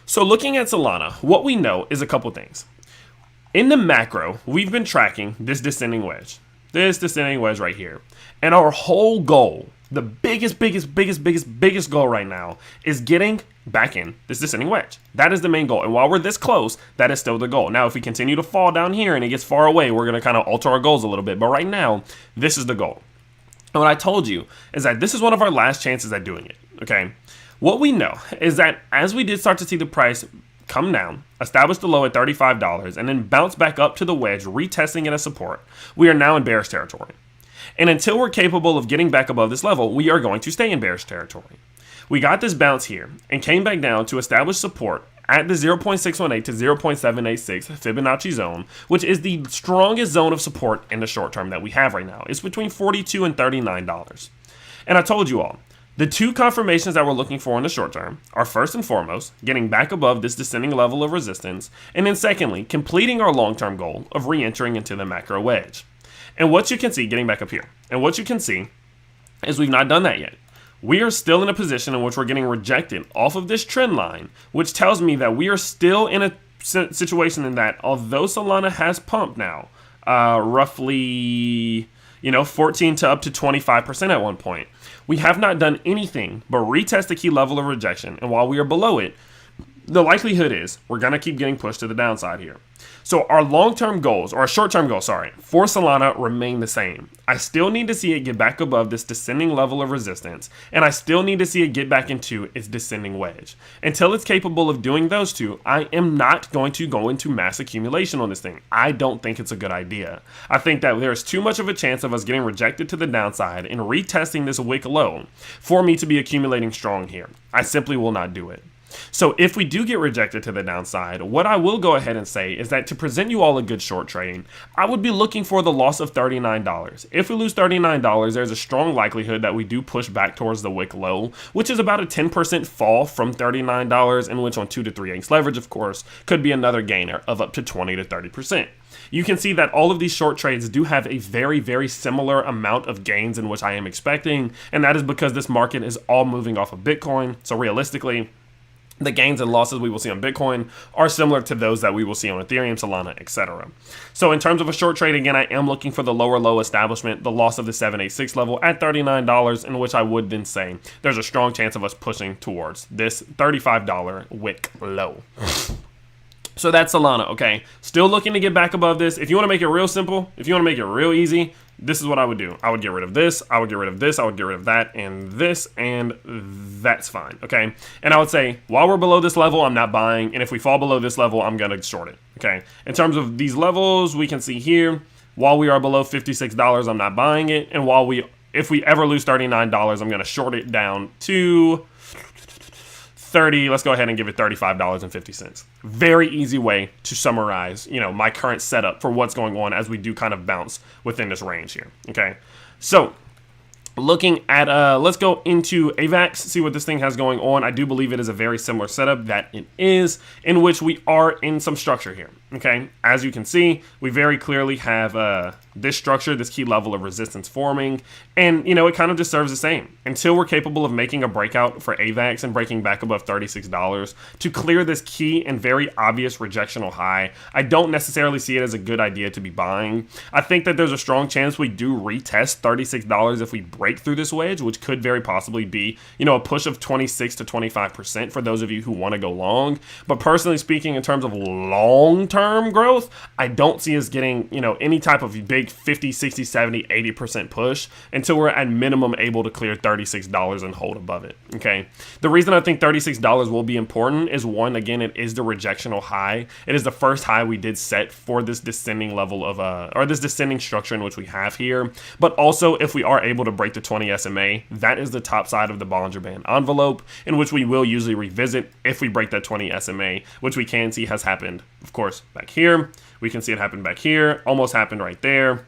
So looking at Solana, what we know is a couple things. In the macro, we've been tracking this descending wedge right here. And our whole goal, the biggest goal right now is getting back in this descending wedge. That is the main goal. And while we're this close, that is still the goal. Now, if we continue to fall down here and it gets far away, we're going to kind of alter our goals a little bit. But right now, this is the goal. And what I told you is that this is one of our last chances at doing it. Okay. What we know is that as we did start to see the price come down, establish the low at $35, and then bounce back up to the wedge, retesting it as support, we are now in bearish territory. And until we're capable of getting back above this level, we are going to stay in bearish territory. We got this bounce here and came back down to establish support at the 0.618 to 0.786 Fibonacci zone, which is the strongest zone of support in the short term that we have right now. It's between $42 and $39. And I told you all, the two confirmations that we're looking for in the short term are first and foremost, getting back above this descending level of resistance, and then secondly, completing our long-term goal of re-entering into the macro wedge. And what you can see, getting back up here, and what you can see is we've not done that yet. We are still in a position in which we're getting rejected off of this trend line, which tells me that we are still in a situation in that although Solana has pumped now, roughly, 14 to up to 25% at one point, we have not done anything but retest the key level of rejection. And while we are below it, the likelihood is we're going to keep getting pushed to the downside here. So our long-term goals, or our short-term goals, for Solana remain the same. I still need to see it get back above this descending level of resistance, and I still need to see it get back into its descending wedge. Until it's capable of doing those two, I am not going to go into mass accumulation on this thing. I don't think it's a good idea. I think that there's too much of a chance of us getting rejected to the downside and retesting this wick low for me to be accumulating strong here. I simply will not do it. So if we do get rejected to the downside, what I will go ahead and say is that to present you all a good short trade, I would be looking for the loss of $39. If we lose $39, there's a strong likelihood that we do push back towards the wick low, which is about a 10% fall from $39, in which on 2 to 3x leverage, of course, could be another gainer of up to 20 to 30%. You can see that all of these short trades do have a very similar amount of gains in which I am expecting, and that is because this market is all moving off of Bitcoin. So realistically, the gains and losses we will see on Bitcoin are similar to those that we will see on Ethereum, Solana, etc. So in terms of a short trade, again, I am looking for the lower low establishment, the loss of the 786 level at $39, in which I would then say there's a strong chance of us pushing towards this $35 wick low. So that's Solana, okay? Still looking to get back above this. If you want to make it real simple, if you want to make it real easy, this is what I would do. I would get rid of this, I would get rid of this, I would get rid of that, and this, and that's fine, okay? And I would say, while we're below this level, I'm not buying, and if we fall below this level, I'm going to short it, okay? In terms of these levels, we can see here, while we are below $56, I'm not buying it, and if we ever lose $39, I'm going to short it down to 30, let's go ahead and give it $35.50. Very easy way to summarize, my current setup for what's going on as we do kind of bounce within this range here, okay? So, looking at, let's go into AVAX, see what this thing has going on. I do believe it is a very similar setup that it is, in which we are in some structure here. Okay, as you can see, we very clearly have this structure, this key level of resistance forming, and it kind of just serves the same until we're capable of making a breakout for AVAX and breaking back above $36 to clear this key and very obvious rejectional high. I don't necessarily see it as a good idea to be buying. I think that there's a strong chance we do retest $36 if we break through this wedge, which could very possibly be, a push of 26 to 25% for those of you who want to go long. But personally speaking, in terms of long-term growth, I don't see us getting, any type of big 50, 60, 70, 80% push until we're at minimum able to clear $36 and hold above it. Okay. The reason I think $36 will be important is one, again, it is the rejectional high. It is the first high we did set for this descending level of, or this descending structure in which we have here. But also, if we are able to break the 20 SMA, that is the top side of the Bollinger Band envelope, in which we will usually revisit if we break that 20 SMA, which we can see has happened, of course, back here. We can see it happen back here. Almost happened right there.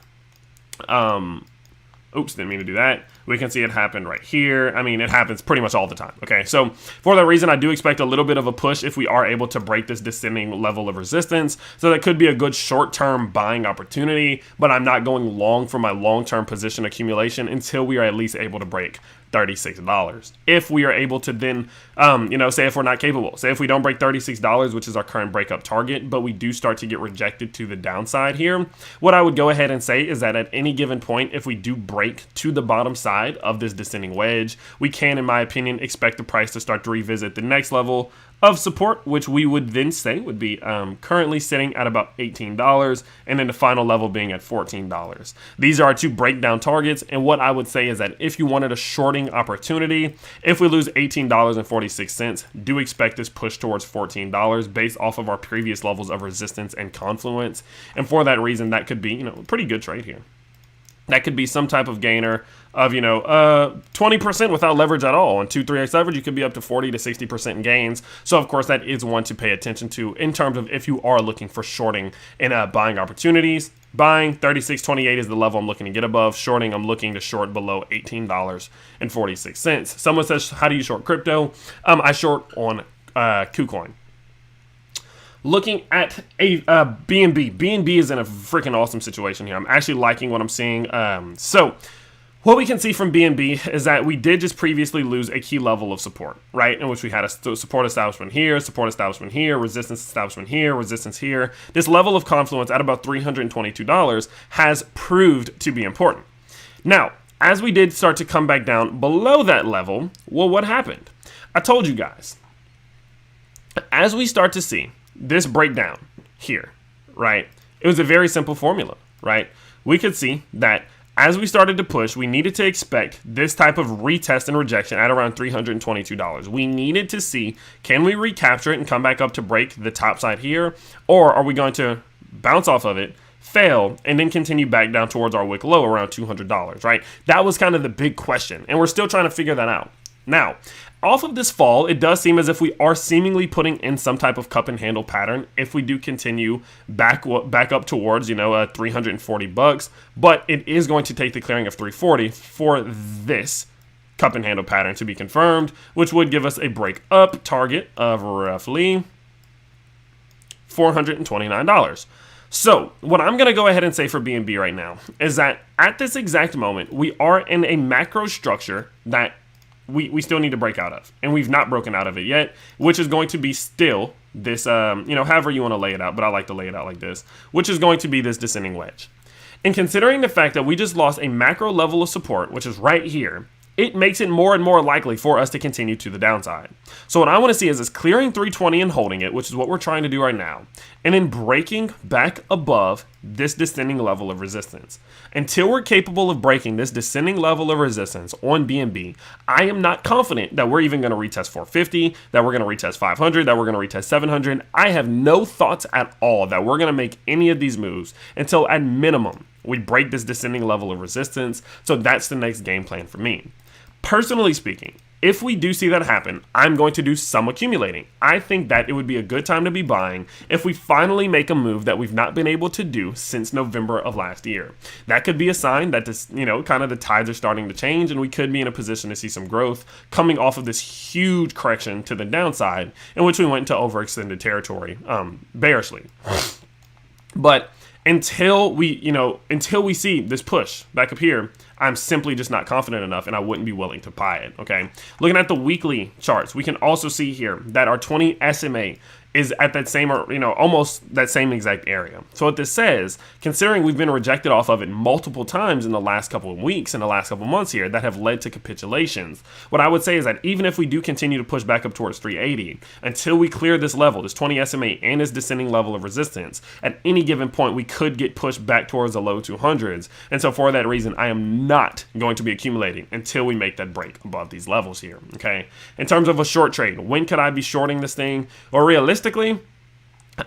Oops, didn't mean to do that. We can see it happen right here. I mean, it happens pretty much all the time. Okay, so for that reason, I do expect a little bit of a push if we are able to break this descending level of resistance. So that could be a good short-term buying opportunity, but I'm not going long for my long-term position accumulation until we are at least able to break $36. If we are able to then, say if we're not capable, say if we don't break $36, which is our current breakup target, but we do start to get rejected to the downside here, what I would go ahead and say is that at any given point, if we do break to the bottom side of this descending wedge, we can, in my opinion, expect the price to start to revisit the next level of support, which we would then say would be currently sitting at about $18, and then the final level being at $14. These are our two breakdown targets, and what I would say is that if you wanted a shorting opportunity, if we lose $18.46, do expect this push towards $14 based off of our previous levels of resistance and confluence, and for that reason, that could be a pretty good trade here. That could be some type of gainer of, 20% without leverage at all. On 2-3x leverage, you could be up to 40 to 60% in gains. So, of course, that is one to pay attention to in terms of if you are looking for shorting and buying opportunities. Buying, 36.28 is the level I'm looking to get above. Shorting, I'm looking to short below $18.46. Someone says, how do you short crypto? I short on KuCoin. Looking at a BNB. BNB is in a freaking awesome situation here. I'm actually liking what I'm seeing. So what we can see from BNB is that we did just previously lose a key level of support, right? In which we had a support establishment here, resistance establishment here, resistance here. This level of confluence at about $322 has proved to be important. Now, as we did start to come back down below that level, well, what happened? I told you guys. As we start to see this breakdown here, right? It was a very simple formula, right? We could see that as we started to push, we needed to expect this type of retest and rejection at around $322. We needed to see, can we recapture it and come back up to break the top side here? Or are we going to bounce off of it, fail, and then continue back down towards our wick low around $200, right? That was kind of the big question, and we're still trying to figure that out. Now, off of this fall, it does seem as if we are seemingly putting in some type of cup and handle pattern if we do continue back up towards, $340, but it is going to take the clearing of 340 for this cup and handle pattern to be confirmed, which would give us a break up target of roughly $429. So what I'm going to go ahead and say for BNB right now is that at this exact moment, we are in a macro structure that we still need to break out of, and we've not broken out of it yet, which is going to be still this, however you want to lay it out, but I like to lay it out like this, which is going to be this descending wedge. And considering the fact that we just lost a macro level of support, which is right here, it makes it more and more likely for us to continue to the downside. So what I want to see is this clearing 320 and holding it, which is what we're trying to do right now, and then breaking back above this descending level of resistance. Until we're capable of breaking this descending level of resistance on BNB, I am not confident that we're even going to retest 450, that we're going to retest 500, that we're going to retest 700. I have no thoughts at all that we're going to make any of these moves until at minimum we break this descending level of resistance. So that's the next game plan for me. Personally speaking, if we do see that happen, I'm going to do some accumulating. I think that it would be a good time to be buying if we finally make a move that we've not been able to do since November of last year. That could be a sign that this, kind of the tides are starting to change, and we could be in a position to see some growth coming off of this huge correction to the downside in which we went into overextended territory bearishly. But until we see this push back up here, I'm simply just not confident enough, and I wouldn't be willing to buy it. Okay, looking at the weekly charts, we can also see here that our 20 SMA is at that same, or almost that same exact area. So what this says, considering we've been rejected off of it multiple times in the last couple of weeks, in the last couple of months here, that have led to capitulations, what I would say is that even if we do continue to push back up towards 380, until we clear this level, this 20 SMA and this descending level of resistance, at any given point we could get pushed back towards the low 200s. And so for that reason, I am not going to be accumulating until we make that break above these levels here. Okay, in terms of a short trade, when could I be shorting this thing? Or realistically,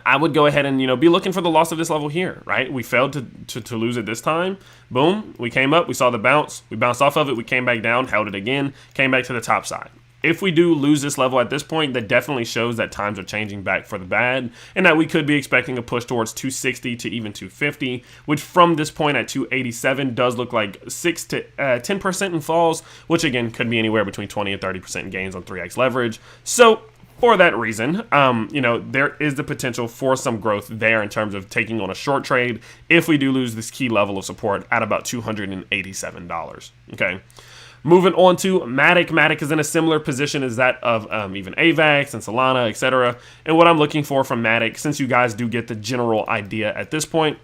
I would go ahead and be looking for the loss of this level here, right? We failed to lose it this time. Boom, we came up, we saw the bounce, we bounced off of it, we came back down, held it again, came back to the top side. If we do lose this level at this point, that definitely shows that times are changing back for the bad, and that we could be expecting a push towards 260 to even 250, which from this point at 287 does look like 6 to 10% in falls, which again could be anywhere between 20 and 30% in gains on 3x leverage. So for that reason, there is the potential for some growth there in terms of taking on a short trade if we do lose this key level of support at about $287. Okay. Moving on to Matic. Matic is in a similar position as that of even AVAX and Solana, etc. And what I'm looking for from Matic, since you guys do get the general idea at this point,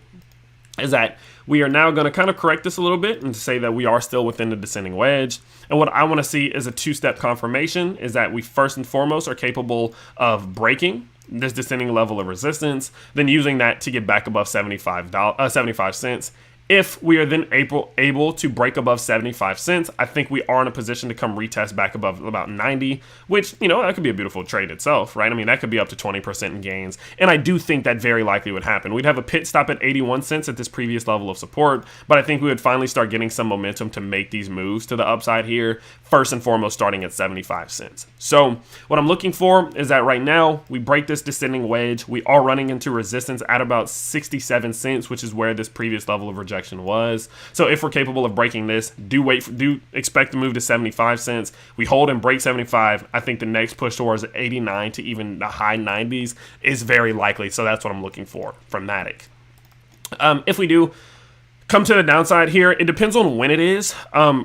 is that we are now going to kind of correct this a little bit and say that we are still within the descending wedge. And what I want to see is a two-step confirmation, is that we first and foremost are capable of breaking this descending level of resistance, then using that to get back above 75 cents. If we are then able to break above 75 cents, I think we are in a position to come retest back above about 90, which, that could be a beautiful trade itself, right? I mean, that could be up to 20% in gains. And I do think that very likely would happen. We'd have a pit stop at 81 cents at this previous level of support, but I think we would finally start getting some momentum to make these moves to the upside here, first and foremost starting at 75 cents. So what I'm looking for is that right now we break this descending wedge. We are running into resistance at about 67 cents, which is where this previous level of rejection was. So if we're capable of breaking this, do expect to move to 75 cents. We hold and break 75. I think the next push towards 89 to even the high 90s is very likely. So that's what I'm looking for from Matic. If we do come to the downside here, it depends on when it is,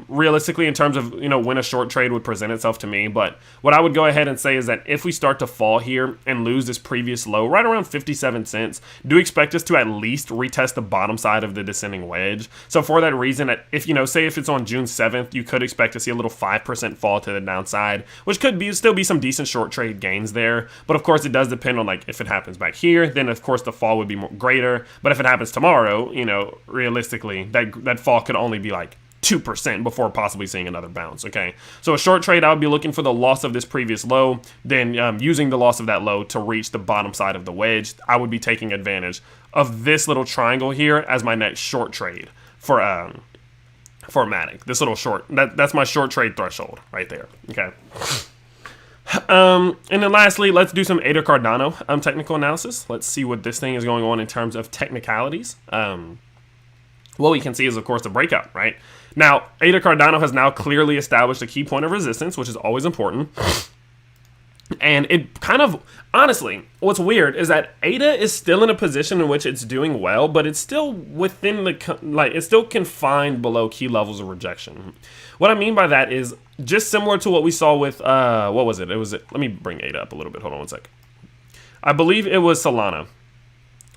realistically, in terms of when a short trade would present itself to me. But what I would go ahead and say is that if we start to fall here and lose this previous low right around 57 cents, do expect us to at least retest the bottom side of the descending wedge. So for that reason, if say if it's on June 7th, you could expect to see a little 5% fall to the downside, which could still be some decent short trade gains there. But of course, it does depend on if it happens back here, then of course the fall would be greater. But if it happens tomorrow, realistically, that fall could only be 2% before possibly seeing another bounce. Okay, so a short trade, I would be looking for the loss of this previous low, then using the loss of that low to reach the bottom side of the wedge. I would be taking advantage of this little triangle here as my next short trade for Matic. This little short, that's my short trade threshold right there. Okay. And then lastly, let's do some Are Cardano technical analysis. Let's see what this thing is going on in terms of technicalities. What we can see is, of course, the breakout, right? Now, Are Cardano has now clearly established a key point of resistance, which is always important. And it kind of, honestly, what's weird is that ADA is still in a position in which it's doing well, but it's still within it's still confined below key levels of rejection. What I mean by that is just similar to what we saw with, what was it? Let me bring ADA up a little bit. Hold on one sec. I believe it was Solana.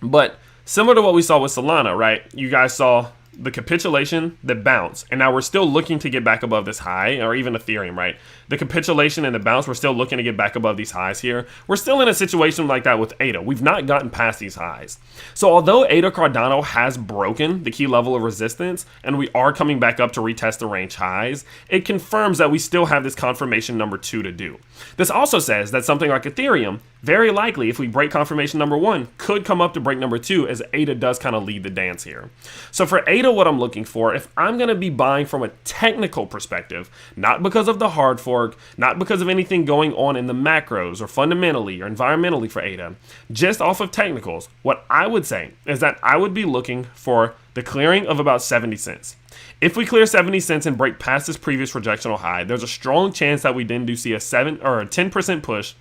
But similar to what we saw with Solana, right? You guys saw the capitulation, the bounce, and now we're still looking to get back above this high, or even Ethereum, right? The capitulation and the bounce, we're still looking to get back above these highs here. We're still in a situation like that with ADA. We've not gotten past these highs. So although Are Cardano has broken the key level of resistance, and we are coming back up to retest the range highs, it confirms that we still have this confirmation number 2 to do. This also says that something like Ethereum, very likely, if we break confirmation number 1, could come up to break number 2, as ADA does kind of lead the dance here. So for ADA, what I'm looking for, if I'm going to be buying from a technical perspective, not because of the hard fork, not because of anything going on in the macros or fundamentally or environmentally for ADA, just off of technicals, what I would say is that I would be looking for the clearing of about 70 cents. If we clear 70 cents and break past this previous rejectional high, there's a strong chance that we then do see a 7 or a 10% push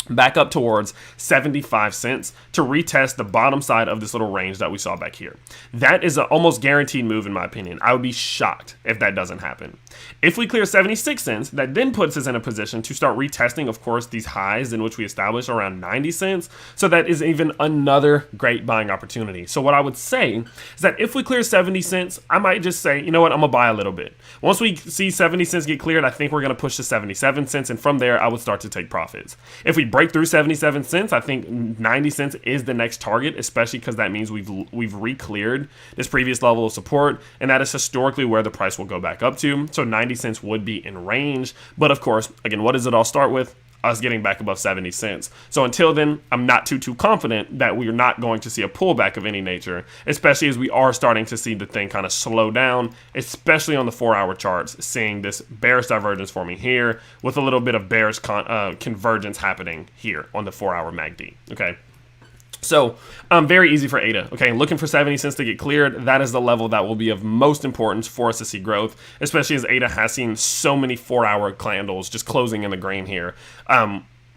back up towards 75 cents to retest the bottom side of this little range that we saw back here. That is an almost guaranteed move in my opinion. I would be shocked if that doesn't happen. If we clear 76 cents, that then puts us in a position to start retesting, of course, these highs in which we established around 90 cents. So that is even another great buying opportunity. So what I would say is that if we clear 70 cents, I might just say, you know what, I'm gonna buy a little bit. Once we see 70 cents get cleared, I think we're gonna push to 77 cents. And from there, I would start to take profits. If we break through 77 cents, I think 90 cents is the next target, especially because that means we've re-cleared this previous level of support, and that is historically where the price will go back up to. So 90 cents would be in range. But of course, again, what does it all start with? Us getting back above 70 cents. So until then, I'm not too confident that we're not going to see a pullback of any nature, especially as we are starting to see the thing kind of slow down, especially on the 4-hour charts, seeing this bearish divergence forming here with a little bit of bearish convergence happening here on the 4-hour MACD. Okay. So very easy for ADA. Okay, looking for 70 cents to get cleared. That is the level that will be of most importance for us to see growth, especially as ADA has seen so many 4-hour candles just closing in the green here.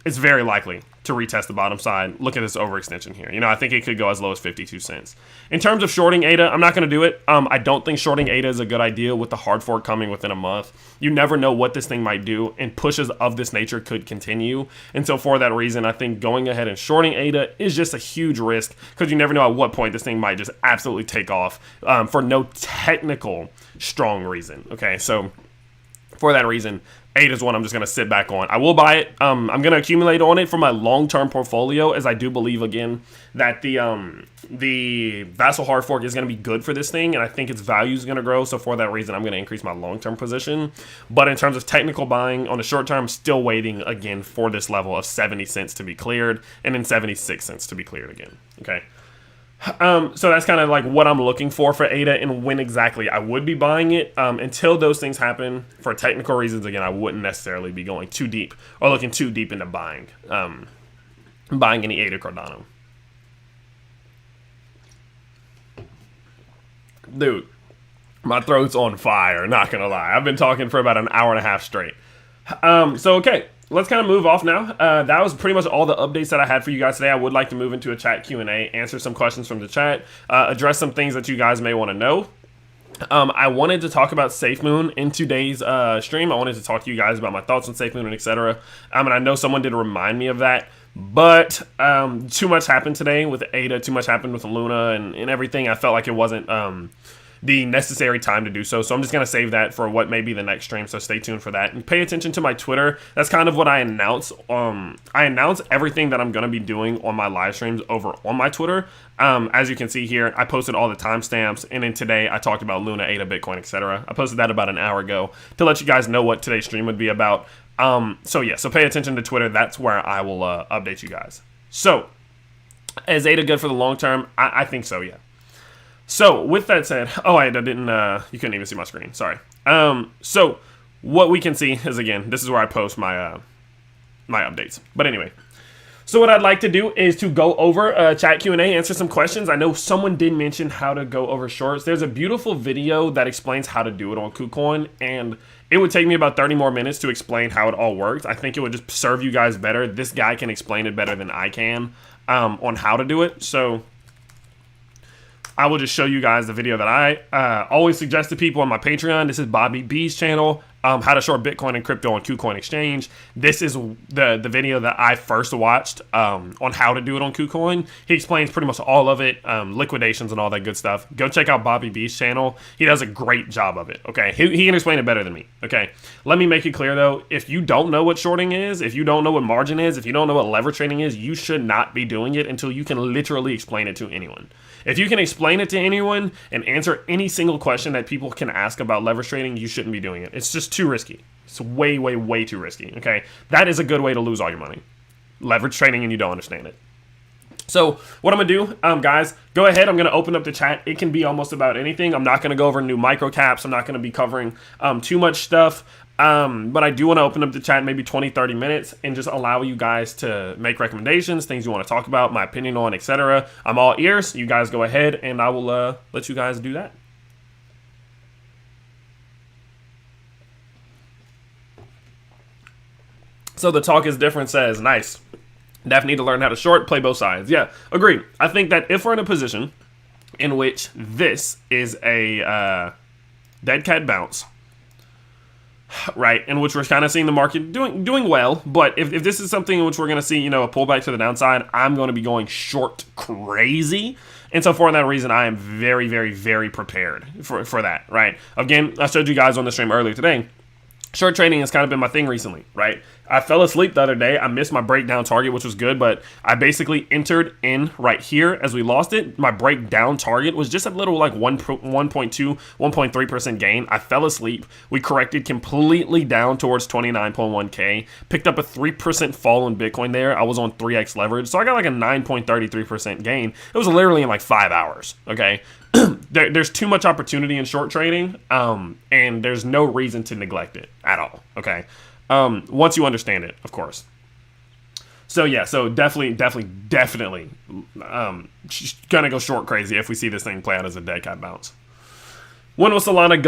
It's very likely to retest the bottom side. Look at this overextension here. You know, I think it could go as low as 52 cents. In terms of shorting ADA, I'm not going to do it. I don't think shorting ADA is a good idea with the hard fork coming within a month. You never know what this thing might do, and pushes of this nature could continue. And so for that reason, I think going ahead and shorting ADA is just a huge risk, because you never know at what point this thing might just absolutely take off for no technical strong reason. Okay, so for that reason, ADA is one I'm just going to sit back on. I will buy it. I'm going to accumulate on it for my long-term portfolio, as I do believe, again, that the Vassal hard fork is going to be good for this thing, and I think its value is going to grow. So for that reason, I'm going to increase my long-term position. But in terms of technical buying on the short term, I'm still waiting, again, for this level of 70 cents to be cleared, and then 76 cents to be cleared again. Okay. So that's kind of like what I'm looking for ADA, and when exactly I would be buying it. Until those things happen, for technical reasons, again, I wouldn't necessarily be going too deep or looking too deep into buying any ADA Cardano. Dude, my throat's on fire, not gonna lie. I've been talking for about an hour and a half straight. So okay, let's kind of move off now. That was pretty much all the updates that I had for you guys today. I would like to move into a chat Q&A, answer some questions from the chat, address some things that you guys may want to know. I wanted to talk about SafeMoon in today's stream. I wanted to talk to you guys about my thoughts on SafeMoon and etc. And I know someone did remind me of that, but too much happened today with ADA, too much happened with Luna and everything. I felt like it wasn't the necessary time to do so. So I'm just going to save that for what may be the next stream. So stay tuned for that. And pay attention to my Twitter. That's kind of what I announce. I announce everything that I'm going to be doing on my live streams over on my Twitter. As you can see here, I posted all the timestamps. And then today I talked about Luna, ADA, Bitcoin, etc. I posted that about an hour ago to let you guys know what today's stream would be about. So yeah, so pay attention to Twitter. That's where I will update you guys. So, is ADA good for the long term? I think so, yeah. So with that said, I didn't, you couldn't even see my screen, sorry. So what we can see is, again, this is where I post my, my updates. But anyway, so what I'd like to do is to go over chat Q&A, answer some questions. I know someone did mention how to go over shorts. There's a beautiful video that explains how to do it on KuCoin, and it would take me about 30 more minutes to explain how it all works. I think it would just serve you guys better. This guy can explain it better than I can on how to do it. So I will just show you guys the video that I always suggest to people on my Patreon. This is Bobby B's channel, how to short Bitcoin and crypto on KuCoin Exchange. This is the video that I first watched on how to do it on KuCoin. He explains pretty much all of it, liquidations and all that good stuff. Go check out Bobby B's channel. He does a great job of it, okay? He can explain it better than me, okay? Let me make it clear, though. If you don't know what shorting is, if you don't know what margin is, if you don't know what lever trading is, you should not be doing it until you can literally explain it to anyone. If you can explain it to anyone and answer any single question that people can ask about leverage trading, you shouldn't be doing it. It's just too risky. It's way, way, way too risky, okay? That is a good way to lose all your money. Leverage trading and you don't understand it. So what I'm going to do, guys, go ahead. I'm going to open up the chat. It can be almost about anything. I'm not going to go over new micro caps. I'm not going to be covering too much stuff. But I do want to open up the chat maybe 20, 30 minutes and just allow you guys to make recommendations, things you want to talk about, my opinion on, etc. I'm all ears. You guys go ahead and I will let you guys do that. So the talk is different says, nice. Definitely need to learn how to short, play both sides. Yeah, agreed. I think that if we're in a position in which this is a dead cat bounce, right, in which we're kind of seeing the market doing well, but if this is something in which we're going to see, a pullback to the downside, I'm going to be going short crazy. And so for that reason, I am very, very, very prepared for that, right? Again, I showed you guys on the stream earlier today, short trading has kind of been my thing recently, right? I fell asleep the other day. I missed my breakdown target, which was good, but I basically entered in right here as we lost it. My breakdown target was just a little like 1.2, 1.3% gain. I fell asleep. We corrected completely down towards 29.1K. Picked up a 3% fall in Bitcoin there. I was on 3x leverage, so I got like a 9.33% gain. It was literally in like 5 hours, okay? There's too much opportunity in short trading, and there's no reason to neglect it at all, okay? Once you understand it, of course. So yeah, so definitely gonna go short crazy if we see this thing play out as a dead cat bounce. When will Solana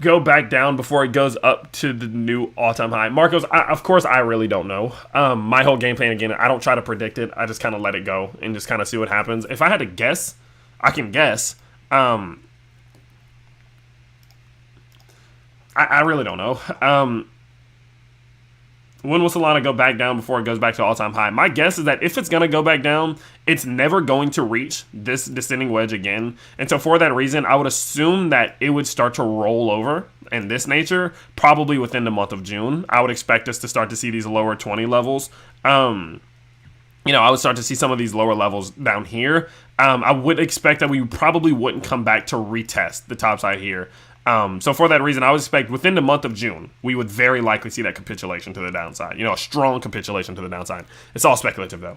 go back down before it goes up to the new all-time high? Marcos, of course, I really don't know. My whole game plan, again, I don't try to predict it. I just kind of let it go and just kind of see what happens. If I had to guess, I can guess. I really don't know. When will Solana go back down before it goes back to all-time high? My guess is that if it's going to go back down, it's never going to reach this descending wedge again. And so for that reason, I would assume that it would start to roll over in this nature probably within the month of June. I would expect us to start to see these lower 20 levels. I would start to see some of these lower levels down here. I would expect that we probably wouldn't come back to retest the top side here. So for that reason, I would expect within the month of June, we would very likely see that capitulation to the downside. A strong capitulation to the downside. It's all speculative though.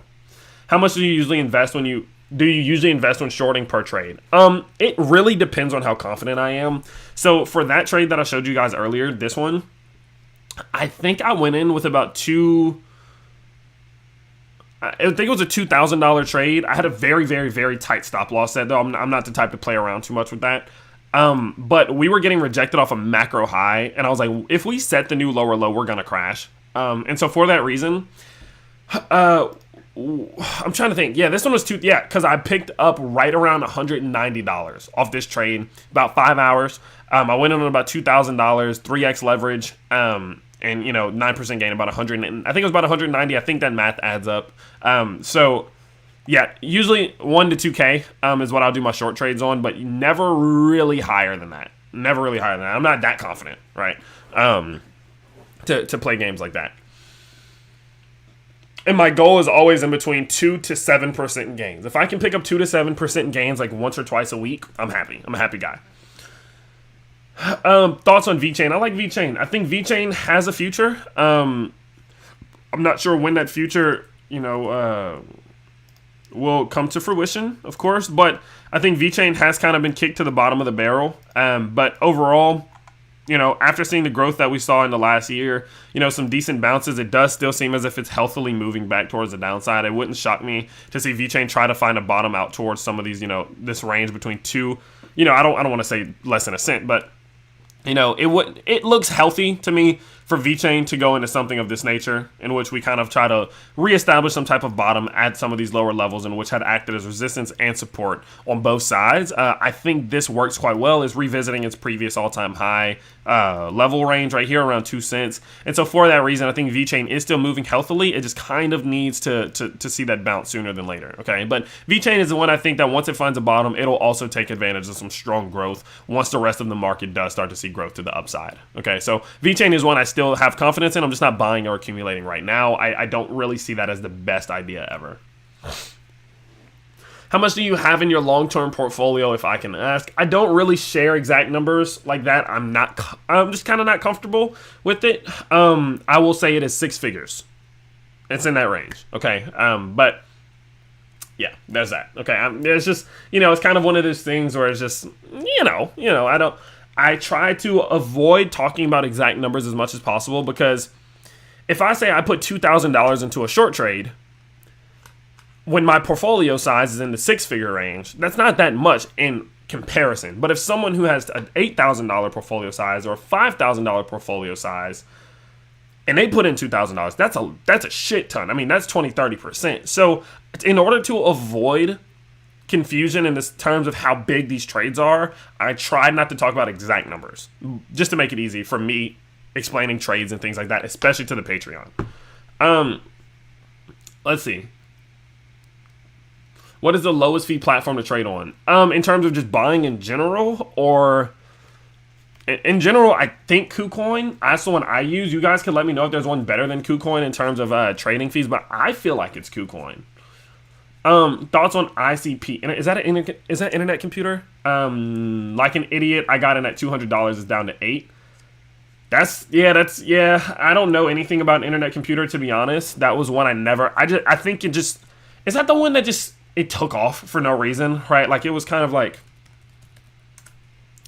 How much do you usually invest when shorting per trade? It really depends on how confident I am. So for that trade that I showed you guys earlier, this one, I think I went in with about I think it was a $2,000 trade. I had a very, very, very tight stop loss set though. I'm not the type to play around too much with that. But we were getting rejected off a macro high, and I was like, if we set the new lower low, we're gonna crash. And so for that reason, I'm trying to think. Yeah, this one was because I picked up right around $190 off this trade, about 5 hours. I went in on about $2,000, 3x leverage, and 9% gain, about 100. I think it was about 190. I think that math adds up. Yeah, usually 1 to 2K is what I'll do my short trades on, but never really higher than that. Never really higher than that. I'm not that confident, right, to play games like that. And my goal is always in between 2 to 7% gains. If I can pick up 2 to 7% gains like once or twice a week, I'm happy. I'm a happy guy. Thoughts on VeChain? I like VeChain. I think VeChain has a future. I'm not sure when that future, will come to fruition, of course, but I think VeChain has kind of been kicked to the bottom of the barrel. But overall, after seeing the growth that we saw in the last year, some decent bounces, it does still seem as if it's healthily moving back towards the downside. It wouldn't shock me to see VeChain try to find a bottom out towards some of these, this range between two, I don't want to say less than a cent, but it looks healthy to me for VeChain to go into something of this nature, in which we kind of try to reestablish some type of bottom at some of these lower levels, in which had acted as resistance and support on both sides. I think this works quite well, is revisiting its previous all-time high level range right here around 2 cents. And so for that reason, I think VeChain is still moving healthily. It just kind of needs to see that bounce sooner than later. Okay, but VeChain is the one I think that once it finds a bottom, it'll also take advantage of some strong growth once the rest of the market does start to see growth to the upside. Okay, so VeChain is one I still have confidence in. I'm just not buying or accumulating right now. I don't really see that as the best idea ever. How much do you have in your long-term portfolio, if I can ask? I don't really share exact numbers like that. I'm just kind of not comfortable with it. I will say it is 6 figures. It's in that range. Okay. But yeah, there's that. Okay. It's just, it's kind of one of those things where it's just, I try to avoid talking about exact numbers as much as possible, because if I say I put $2,000 into a short trade, when my portfolio size is in the 6-figure range, that's not that much in comparison. But if someone who has an $8,000 portfolio size or a $5,000 portfolio size, and they put in $2,000. That's a shit ton. I mean, that's 20-30%. So in order to avoid confusion in this terms of how big these trades are, I tried not to talk about exact numbers, just to make it easy for me explaining trades and things like that, especially to the Patreon. Let's see. What is the lowest fee platform to trade on? In terms of just buying in general, or in general, I think KuCoin. That's the one I use. You guys can let me know if there's one better than KuCoin in terms of trading fees, but I feel like it's KuCoin. Thoughts on ICP? Is that internet computer? Like an idiot, I got in at $200. It's down to $8. Yeah. I don't know anything about internet computer, to be honest. That was one I think is that the one that just it took off for no reason, right? Like it was kind of like,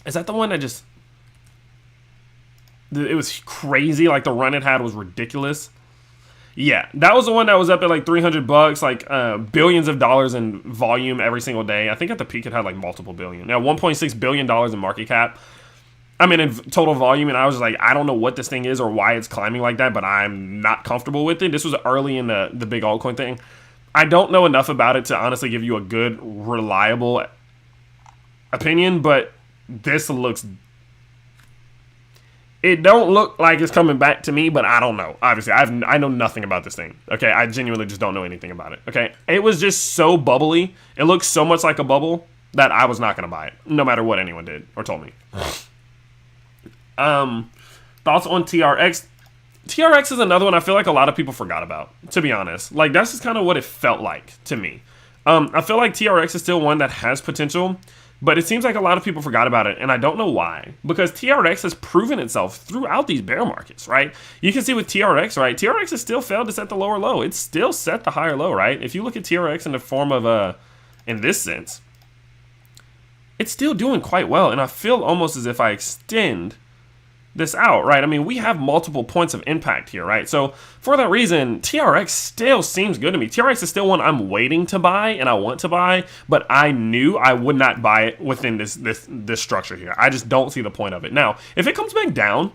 is that the one that just it was crazy? Like the run it had was ridiculous. Yeah, that was the one that was up at like $300, like billions of dollars in volume every single day. I think at the peak it had like multiple billion. Now $1.6 billion in market cap. I mean, in total volume, and I was like, I don't know what this thing is or why it's climbing like that, but I'm not comfortable with it. This was early in the big altcoin thing. I don't know enough about it to honestly give you a good, reliable opinion, but this looks... It don't look like it's coming back to me, but I don't know. Obviously, I know nothing about this thing. Okay, I genuinely just don't know anything about it. Okay, it was just so bubbly. It looks so much like a bubble that I was not going to buy it, no matter what anyone did or told me. Thoughts on TRX? TRX is another one I feel like a lot of people forgot about, to be honest. Like, that's just kind of what it felt like to me. I feel like TRX is still one that has potential, but it seems like a lot of people forgot about it, and I don't know why. Because TRX has proven itself throughout these bear markets, right? You can see with TRX, right? TRX has still failed to set the lower low. It's still set the higher low, right? If you look at TRX in the form of, in this sense, it's still doing quite well. And I feel almost as if I extend this out, right? I mean, we have multiple points of impact here, right? So for that reason, TRX still seems good to me. TRX is still one I'm waiting to buy and I want to buy, but I knew I would not buy it within this structure here. I just don't see the point of it. Now, if it comes back down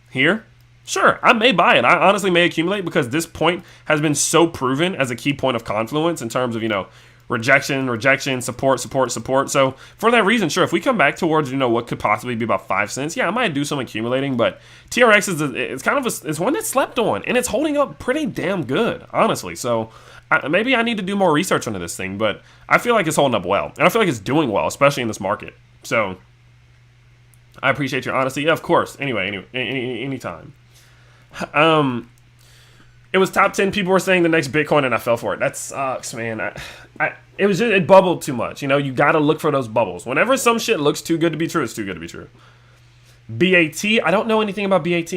here, sure, I may buy it. I honestly may accumulate because this point has been so proven as a key point of confluence in terms of, rejection, support. So for that reason, sure, if we come back towards, what could possibly be about 5 cents, yeah, I might do some accumulating, but TRX it's one that's slept on, and it's holding up pretty damn good, honestly. So maybe I need to do more research into this thing, but I feel like it's holding up well, and I feel like it's doing well, especially in this market. So I appreciate your honesty. Yeah, of course. Anyway, anytime. It was top 10 people were saying the next Bitcoin, and I fell for it. That sucks, man. It bubbled too much. You got to look for those bubbles. Whenever some shit looks too good to be true, it's too good to be true. BAT, I don't know anything about BAT.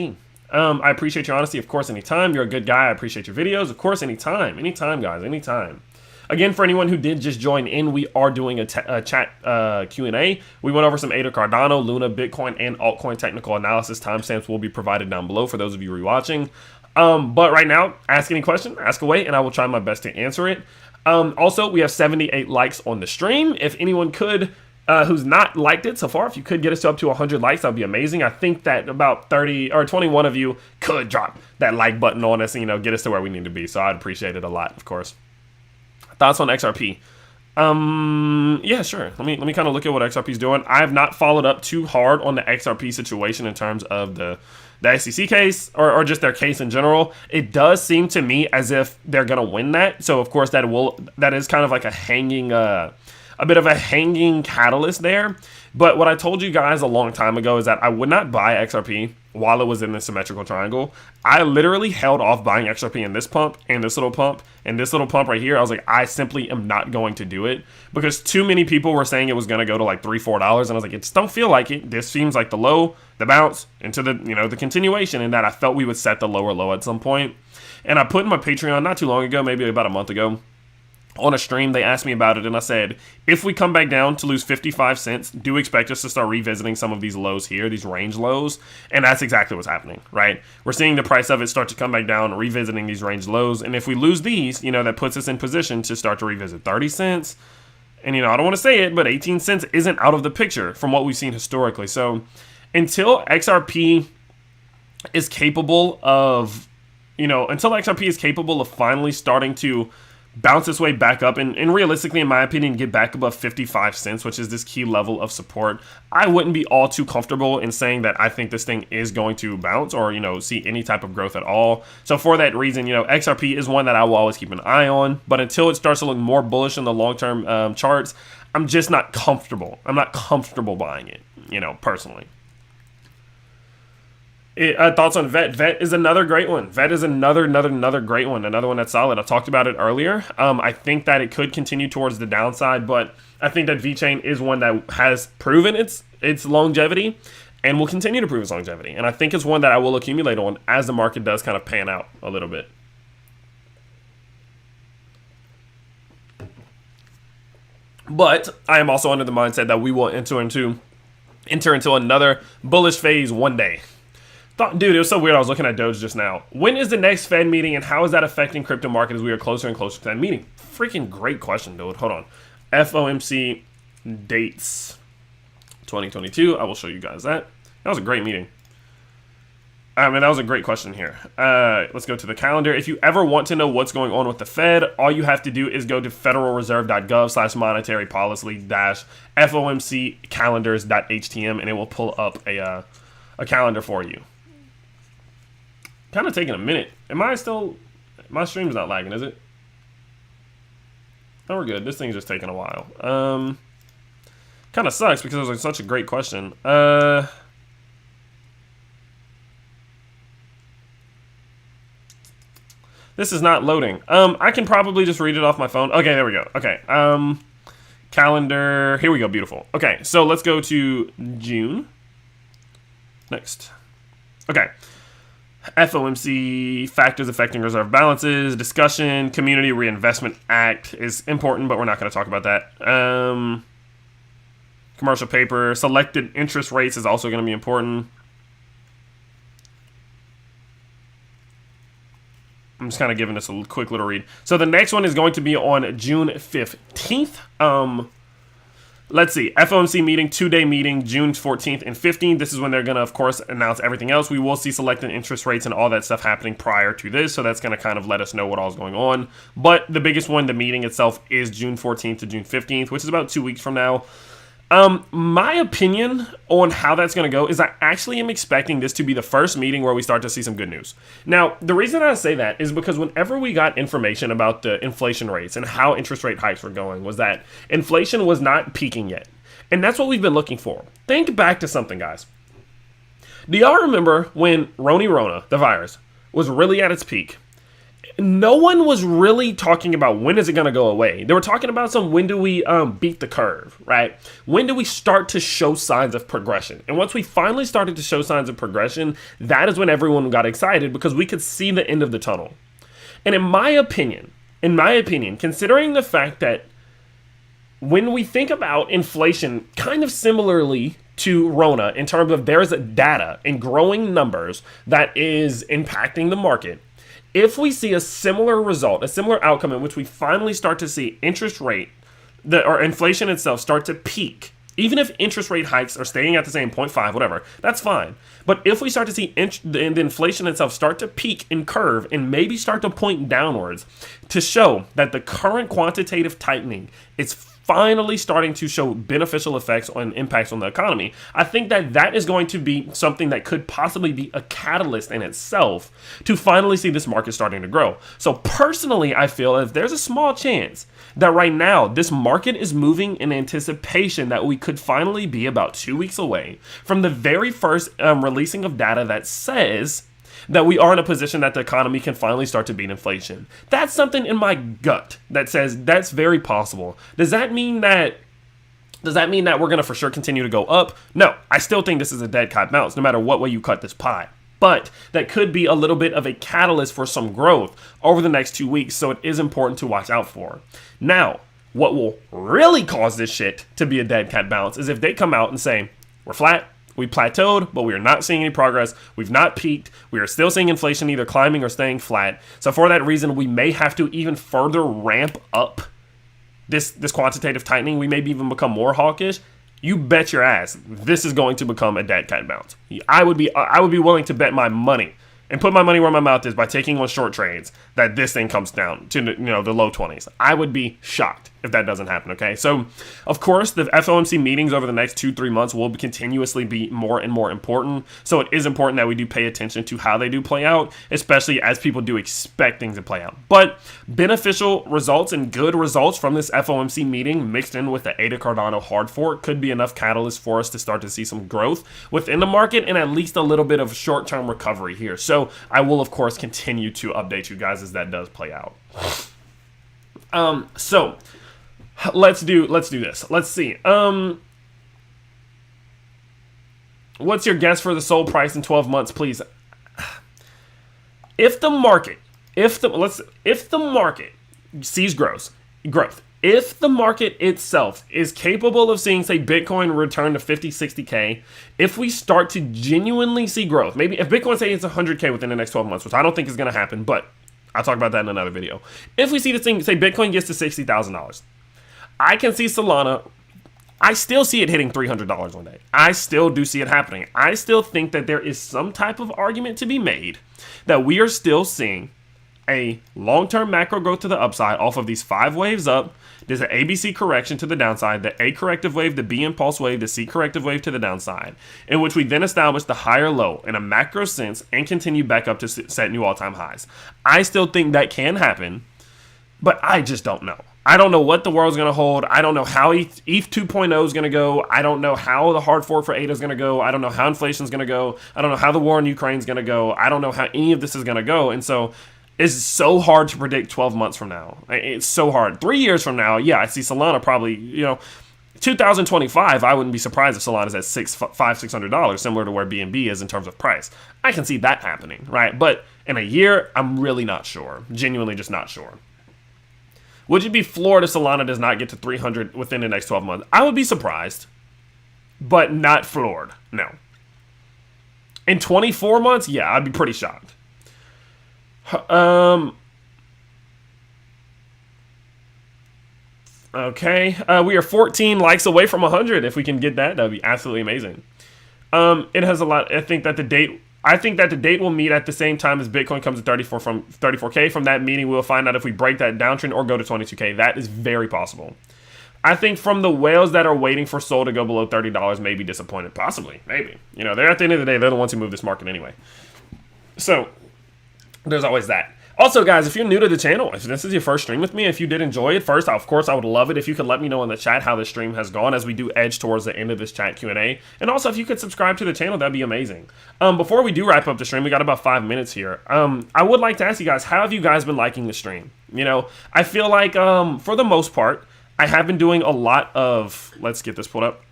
I appreciate your honesty. Of course, anytime. You're a good guy. I appreciate your videos. Of course, anytime. Anytime, guys. Anytime. Again, for anyone who did just join in, we are doing a chat Q&A. We went over some Are Cardano, Luna, Bitcoin, and altcoin technical analysis. Timestamps will be provided down below for those of you rewatching. But right now, ask any question, ask away, and I will try my best to answer it. Also, we have 78 likes on the stream. If anyone could, who's not liked it so far, if you could get us up to 100 likes, that would be amazing. I think that about 30 or 21 of you could drop that like button on us and, get us to where we need to be. So I'd appreciate it a lot, of course. Thoughts on XRP? Yeah, sure. Let me kind of look at what XRP is doing. I have not followed up too hard on the XRP situation in terms of the SEC case or just their case in general. It does seem to me as if they're gonna win that. So of course that is kind of like a bit of a hanging catalyst there. But what I told you guys a long time ago is that I would not buy XRP while it was in the symmetrical triangle. I literally held off buying XRP in this pump and this little pump and this little pump right here. I was like, I simply am not going to do it because too many people were saying it was going to go to like $3-4, and I was like, it just don't feel like it. This seems like the low, the bounce into the the continuation, and that I felt we would set the lower low at some point. And I put in my Patreon not too long ago, maybe about a month ago, on a stream, they asked me about it, and I said, if we come back down to lose 55 cents, do expect us to start revisiting some of these lows here, these range lows, and that's exactly what's happening, right? We're seeing the price of it start to come back down, revisiting these range lows, and if we lose these, that puts us in position to start to revisit 30 cents, and I don't want to say it, but 18 cents isn't out of the picture from what we've seen historically. So until XRP is capable of you know, until XRP is capable of finally starting to bounce its way back up and realistically, in my opinion, get back above 55 cents, which is this key level of support, I wouldn't be all too comfortable in saying that I think this thing is going to bounce or, you know, see any type of growth at all. So for that reason, you know, XRP is one that I will always keep an eye on, but until it starts to look more bullish in the long-term charts, I'm just not comfortable. I'm not comfortable buying it, you know, personally. Thoughts on VET? VET is another great one. VET is another great one. Another one that's solid. I talked about it earlier. I think that it could continue towards the downside, but I think that VeChain is one that has proven its longevity and will continue to prove its longevity. And I think it's one that I will accumulate on as the market does kind of pan out a little bit. But I am also under the mindset that we will enter into another bullish phase one day. Dude, it was so weird. I was looking at Doge just now. When is the next Fed meeting, and how is that affecting crypto market as we are closer and closer to that meeting? Freaking great question, dude. Hold on. FOMC dates 2022. I will show you guys that. That was a great meeting. I mean, that was a great question here. Let's go to the calendar. If you ever want to know what's going on with the Fed, all you have to do is go to federalreserve.gov/monetary-policy-FOMC calendars.htm, and it will pull up a calendar for you. Kind of taking a minute. My stream's not lagging, is it? Oh, we're good. This thing's just taking a while. Kind of sucks because it was like such a great question. This is not loading. I can probably just read it off my phone. Okay, there we go. Okay. Calendar. Here we go. Beautiful. Okay, so let's go to June. Next. Okay. FOMC factors affecting reserve balances, discussion, Community Reinvestment Act is important, but we're not going to talk about that. Commercial paper, selected interest rates is also going to be important. I'm just kind of giving this a quick little read. So the next one is going to be on June 15th. Let's see, FOMC meeting, 2-day meeting, June 14th and 15th. This is when they're going to, of course, announce everything else. We will see selected interest rates and all that stuff happening prior to this, so that's going to kind of let us know what all is going on. But the biggest one, the meeting itself, is June 14th to June 15th, which is about 2 weeks from now. My opinion on how that's going to go is I actually am expecting this to be the first meeting where we start to see some good news. Now, the reason I say that is because whenever we got information about the inflation rates and how interest rate hikes were going was that inflation was not peaking yet. And that's what we've been looking for. Think back to something, guys. Do y'all remember when Rona, the virus, was really at its peak? No one was really talking about when is it going to go away. They were talking about when do we beat the curve, right? When do we start to show signs of progression? And once we finally started to show signs of progression, that is when everyone got excited because we could see the end of the tunnel. And in my opinion, considering the fact that when we think about inflation kind of similarly to Rona in terms of there's data and growing numbers that is impacting the market, if we see a similar result, a similar outcome in which we finally start to see interest rate, or inflation itself start to peak, even if interest rate hikes are staying at the same 0.5, whatever, that's fine. But if we start to see the inflation itself start to peak and curve and maybe start to point downwards to show that the current quantitative tightening is finally starting to show beneficial effects on impacts on the economy, I think that is going to be something that could possibly be a catalyst in itself to finally see this market starting to grow. So personally, I feel if there's a small chance that right now this market is moving in anticipation that we could finally be about 2 weeks away from the very first releasing of data that says that we are in a position that the economy can finally start to beat inflation. That's something in my gut that says that's very possible. Does that mean that we're going to for sure continue to go up? No, I still think this is a dead cat bounce no matter what way you cut this pie. But that could be a little bit of a catalyst for some growth over the next 2 weeks, so it is important to watch out for. Now, what will really cause this shit to be a dead cat bounce is if they come out and say, we're flat, we plateaued, but we are not seeing any progress. We've not peaked. We are still seeing inflation either climbing or staying flat. So for that reason, we may have to even further ramp up this quantitative tightening. We may even become more hawkish. You bet your ass this is going to become a dead cat bounce. I would be willing to bet my money and put my money where my mouth is by taking on short trades that this thing comes down to, you know, the low 20s. I would be shocked if that doesn't happen, okay? So, of course, the FOMC meetings over the next 2-3 months will continuously be more and more important. So it is important that we do pay attention to how they do play out, especially as people do expect things to play out. But beneficial results and good results from this FOMC meeting mixed in with the ADA Cardano hard fork could be enough catalyst for us to start to see some growth within the market and at least a little bit of short-term recovery here. So I will, of course, continue to update you guys as that does play out. So let's do this. Let's see. What's your guess for the SOL price in 12 months, please? If the market sees growth, if the market itself is capable of seeing, say, Bitcoin return to 50, 60K, if we start to genuinely see growth, maybe if Bitcoin say it's 100K within the next 12 months, which I don't think is going to happen, but I'll talk about that in another video. If we see this thing, say Bitcoin gets to $60,000, I can see Solana, I still see it hitting $300 one day. I still do see it happening. I still think that there is some type of argument to be made that we are still seeing a long-term macro growth to the upside off of these 5 waves up. There's an ABC correction to the downside, the A corrective wave, the B impulse wave, the C corrective wave to the downside, in which we then establish the higher low in a macro sense and continue back up to set new all-time highs. I still think that can happen, but I just don't know. I don't know what the world's going to hold. I don't know how ETH 2.0 is going to go. I don't know how the hard fork for ADA is going to go. I don't know how inflation is going to go. I don't know how the war in Ukraine is going to go. I don't know how any of this is going to go. And so it's so hard to predict 12 months from now. It's so hard. 3 years from now, yeah, I see Solana probably, 2025, I wouldn't be surprised if Solana's at $600, similar to where BNB is in terms of price. I can see that happening, right? But in a year, I'm really not sure. Genuinely just not sure. Would you be floored if Solana does not get to 300 within the next 12 months? I would be surprised, but not floored, no. In 24 months, yeah, I'd be pretty shocked. Okay, we are 14 likes away from 100. If we can get that, that'd be absolutely amazing. It has a lot. I think that the date will meet at the same time as Bitcoin comes to 34K. From that meeting, we'll find out if we break that downtrend or go to 22K. That is very possible. I think from the whales that are waiting for SOL to go below $30 may be disappointed. Possibly, maybe. They're at the end of the day, they're the ones who move this market anyway. So there's always that. Also, guys, if you're new to the channel, if this is your first stream with me, if you did enjoy it, first, of course, I would love it if you could let me know in the chat how the stream has gone as we do edge towards the end of this chat Q&A. And also, if you could subscribe to the channel, that'd be amazing. Before we do wrap up the stream, we got about 5 minutes here. I would like to ask you guys, how have you guys been liking the stream? I feel like, for the most part, I have been doing a lot of, let's get this pulled up.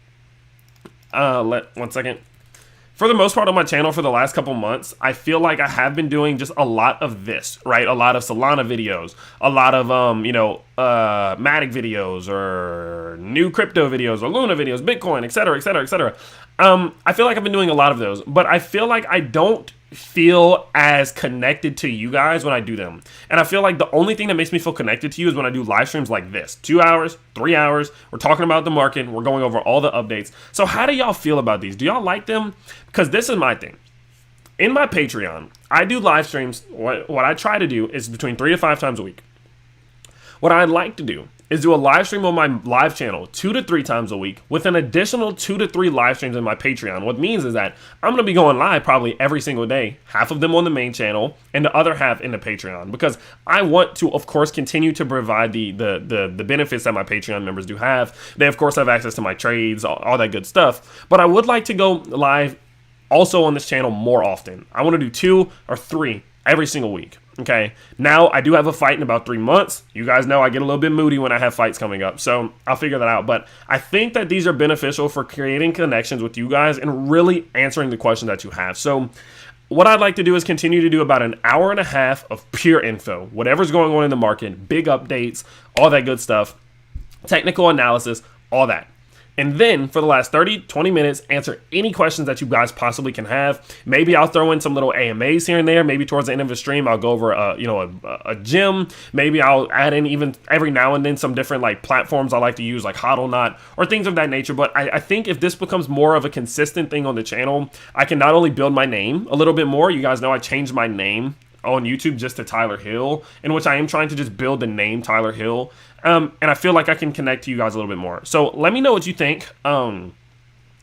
1 second. For the most part on my channel for the last couple months, I feel like I have been doing just a lot of this, right? A lot of Solana videos, a lot of, Matic videos or new crypto videos or Luna videos, Bitcoin, etc., etc., etc. I feel like I've been doing a lot of those, but I feel like I don't feel as connected to you guys when I do them. And I feel like the only thing that makes me feel connected to you is when I do live streams like this. 2 hours, 3 hours, we're talking about the market, we're going over all the updates. So how do y'all feel about these? Do y'all like them? Because this is my thing. In my Patreon, I do live streams. What I try to do is between 3 to 5 times a week. What I'd like to do is do a live stream on my live channel 2 to 3 times a week with an additional 2 to 3 live streams in my Patreon. What means is that I'm going to be going live probably every single day, half of them on the main channel and the other half in the Patreon, because I want to, of course, continue to provide the benefits that my Patreon members do have. They, of course, have access to my trades, all that good stuff, but I would like to go live also on this channel more often. I want to do 2 or 3 every single week. Okay, now I do have a fight in about 3 months. You guys know I get a little bit moody when I have fights coming up, so I'll figure that out. But I think that these are beneficial for creating connections with you guys and really answering the questions that you have. So what I'd like to do is continue to do about an hour and a half of pure info, whatever's going on in the market, big updates, all that good stuff, technical analysis, all that. And then for the last 30, 20 minutes, answer any questions that you guys possibly can have. Maybe I'll throw in some little AMAs here and there. Maybe towards the end of the stream, I'll go over a gym. Maybe I'll add in even every now and then some different like platforms I like to use, like HODL or things of that nature. But I think if this becomes more of a consistent thing on the channel, I can not only build my name a little bit more. You guys know I changed my name on YouTube just to Tyler Hill, in which I am trying to just build the name Tyler Hill. And I feel like I can connect to you guys a little bit more. So let me know what you think. And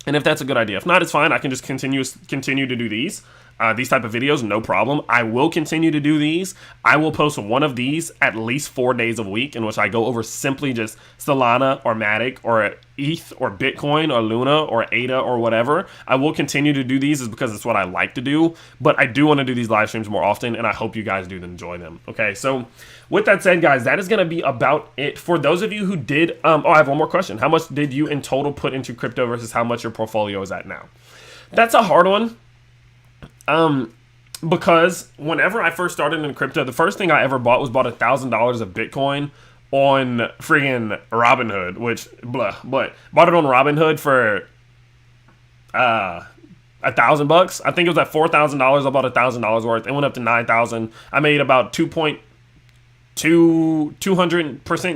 if that's a good idea. If not, it's fine. I can just continue to do these type of videos, no problem. I will continue to do these. I will post one of these at least 4 days a week, in which I go over simply just Solana or Matic or ETH or Bitcoin or Luna or ADA or whatever. I will continue to do these is because it's what I like to do, but I do want to do these live streams more often, and I hope you guys do enjoy them. Okay, so with that said, guys, that is going to be about it. For those of you who did, I have one more question. How much did you in total put into crypto versus how much your portfolio is at now? That's a hard one. Because whenever I first started in crypto, the first thing I ever bought was $1,000 of Bitcoin on friggin' Robinhood, which but bought it on Robinhood for $1,000. I think it was at $4,000. I bought $1,000 worth. It went up to 9,000. I made about 200%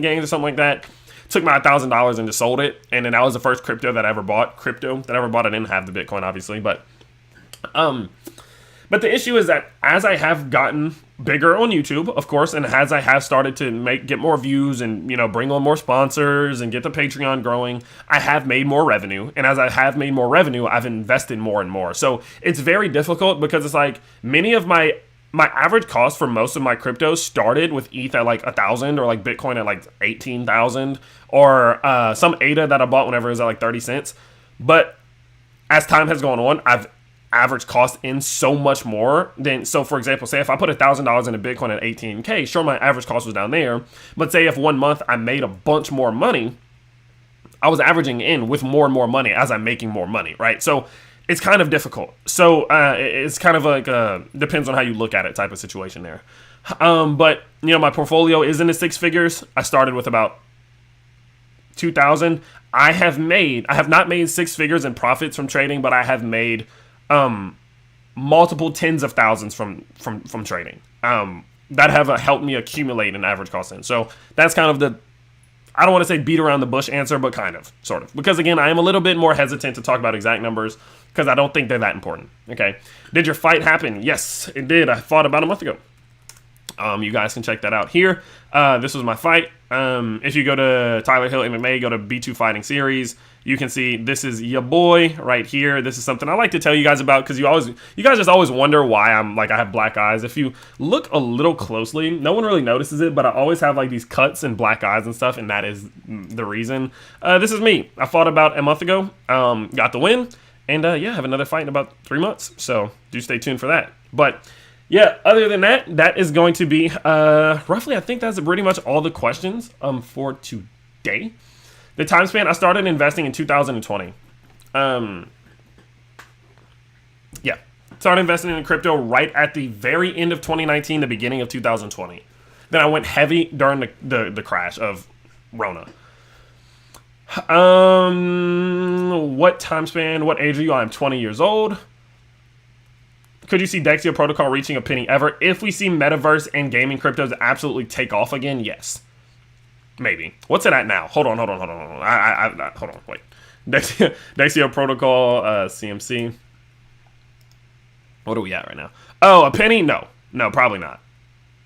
gains or something like that. Took my $1,000 and just sold it, and then that was the first crypto that I ever bought. I didn't have the Bitcoin, obviously, but the issue is that as I have gotten bigger on YouTube, of course, and as I have started to get more views and, bring on more sponsors and get the Patreon growing, I have made more revenue. And as I have made more revenue, I've invested more and more. So it's very difficult because it's like many of my average cost for most of my cryptos started with ETH at like 1,000 or like Bitcoin at like 18,000 or some ADA that I bought whenever it was at like 30 cents. But as time has gone on, I've average cost in so much more than, so for example, say if I put $1,000 into Bitcoin at 18K, sure, my average cost was down there, but say if 1 month I made a bunch more money, I was averaging in with more and more money as I'm making more money, right? So it's kind of difficult. So it's kind of like depends on how you look at it type of situation there. But my portfolio is in the six figures. I started with about 2,000. I have not made six figures in profits from trading, but I have made multiple tens of thousands from trading that have helped me accumulate an average cost in. So that's kind of the, I don't want to say beat around the bush answer, but kind of, sort of. Because again, I am a little bit more hesitant to talk about exact numbers because I don't think they're that important. Okay. Did your fight happen? Yes, it did. I fought about a month ago. You guys can check that out here. This was my fight. If you go to Tyler Hill MMA, go to B2 Fighting Series, you can see this is your boy right here. This is something I like to tell you guys about because you guys just always wonder why I have black eyes. If you look a little closely, no one really notices it, but I always have like these cuts and black eyes and stuff, and that is the reason. This is me. I fought about a month ago, got the win, and I have another fight in about 3 months. So do stay tuned for that. But yeah, other than that, that is going to be roughly, I think that's pretty much all the questions for today. The time span, I started investing in 2020. Started investing in crypto right at the very end of 2019, the beginning of 2020. Then I went heavy during the crash of Rona. What time span, what age are you? I'm 20 years old. Could you see Dexia Protocol reaching a penny ever? If we see metaverse and gaming cryptos absolutely take off again, yes. Maybe. What's it at now? Hold on. Hold on, wait. Dexia Protocol, CMC. What are we at right now? Oh, a penny? No, probably not.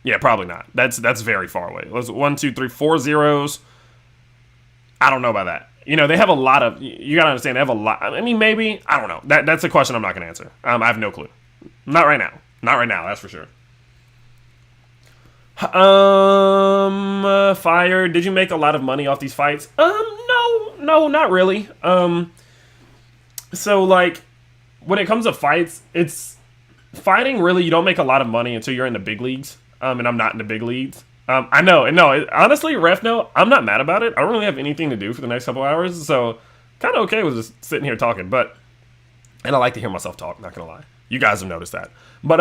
Yeah, probably not. That's very far away. Let's 1, 2, 3, 4 zeros. I don't know about that. They have a lot of, you gotta understand, they have a lot. I mean, maybe, I don't know. That's a question I'm not gonna answer. I have no clue. Not right now. That's for sure. Fire. Did you make a lot of money off these fights? No, not really. So like, when it comes to fights, it's fighting. Really, you don't make a lot of money until you're in the big leagues. And I'm not in the big leagues. I know. Honestly, ref, no, I'm not mad about it. I don't really have anything to do for the next couple hours, so kind of okay with just sitting here talking. And I like to hear myself talk. Not gonna lie. You guys have noticed that. But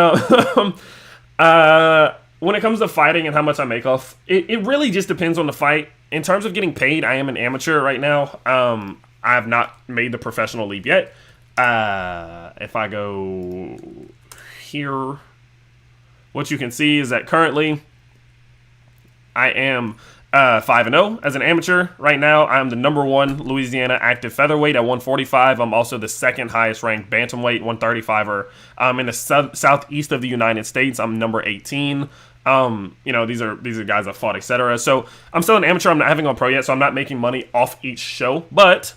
when it comes to fighting and how much I make off, it really just depends on the fight. In terms of getting paid, I am an amateur right now. I have not made the professional leap yet. If I go here, what you can see is that currently I am 5-0 as an amateur. Right now, I'm the #1 Louisiana active featherweight at 145. I'm also the second highest ranked bantamweight, 135er. In the southeast of the United States, I'm number 18. These are guys that fought, etc. So I'm still an amateur. I'm not having on pro yet, so I'm not making money off each show. But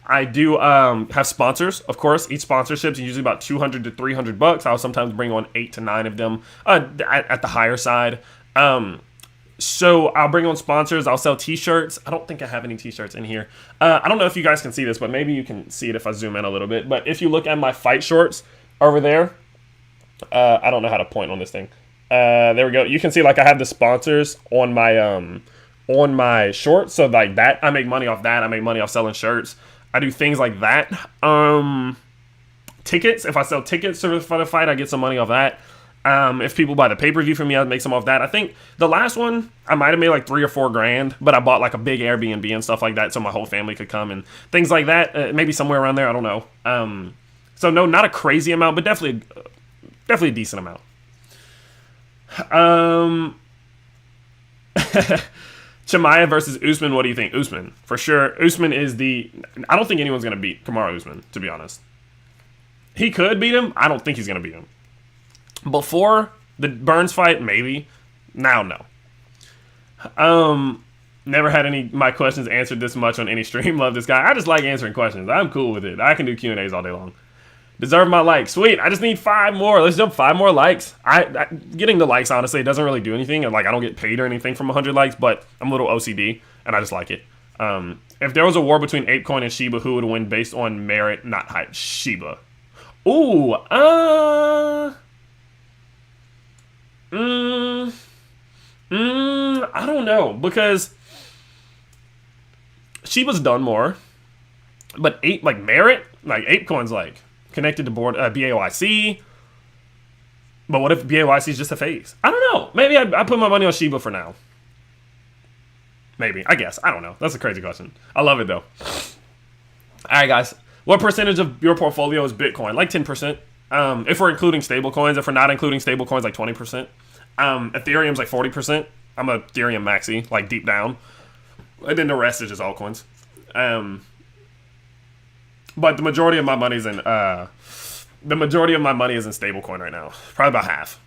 I do have sponsors, of course. Each sponsorship is usually about $200 to $300. I'll sometimes bring on 8 to 9 of them at the higher side. So I'll bring on sponsors. I'll sell t-shirts. I don't think I have any t-shirts in here. I don't know if you guys can see this, but maybe you can see it if I zoom in a little bit. But if you look at my fight shorts over there, I don't know how to point on this thing. There we go. You can see like I have the sponsors on my shorts. So like that, I make money off that. I make money off selling shirts. I do things like that. Tickets. If I sell tickets for the fight, I get some money off that. If people buy the pay-per-view from me, I'd make some off that. I think the last one, I might have made like $3 or $4 grand, but I bought like a big Airbnb and stuff like that so my whole family could come and things like that. Maybe somewhere around there. I don't know. So no, not a crazy amount, but definitely a decent amount. Chimaev versus Usman. What do you think? Usman. For sure. Usman is I don't think anyone's going to beat Kamaru Usman, to be honest. He could beat him. I don't think he's going to beat him. Before the Burns fight, maybe. Now, no. Never had any my questions answered this much on any stream. Love this guy. I just like answering questions. I'm cool with it. I can do Q&As all day long. Deserve my like. Sweet. I just need 5 more. Let's jump 5 more likes. Getting the likes, honestly, it doesn't really do anything. Like, I don't get paid or anything from 100 likes, but I'm a little OCD, and I just like it. If there was a war between ApeCoin and Shiba, who would win based on merit, not hype? Shiba. Ooh, I don't know, because Shiba's done more, but merit, like ApeCoin's like connected to board BAYC. But what if BAYC is just a phase? I don't know. Maybe I put my money on Shiba for now. Maybe, I guess. I don't know. That's a crazy question. I love it though. All right, guys. What percentage of your portfolio is Bitcoin? Like 10%. If we're including stable coins. If we're not including stable coins, like 20%. Ethereum's like 40%. I'm a Ethereum maxi, like deep down. And then the rest is just altcoins. But the majority of my money is in stablecoin right now. Probably about half.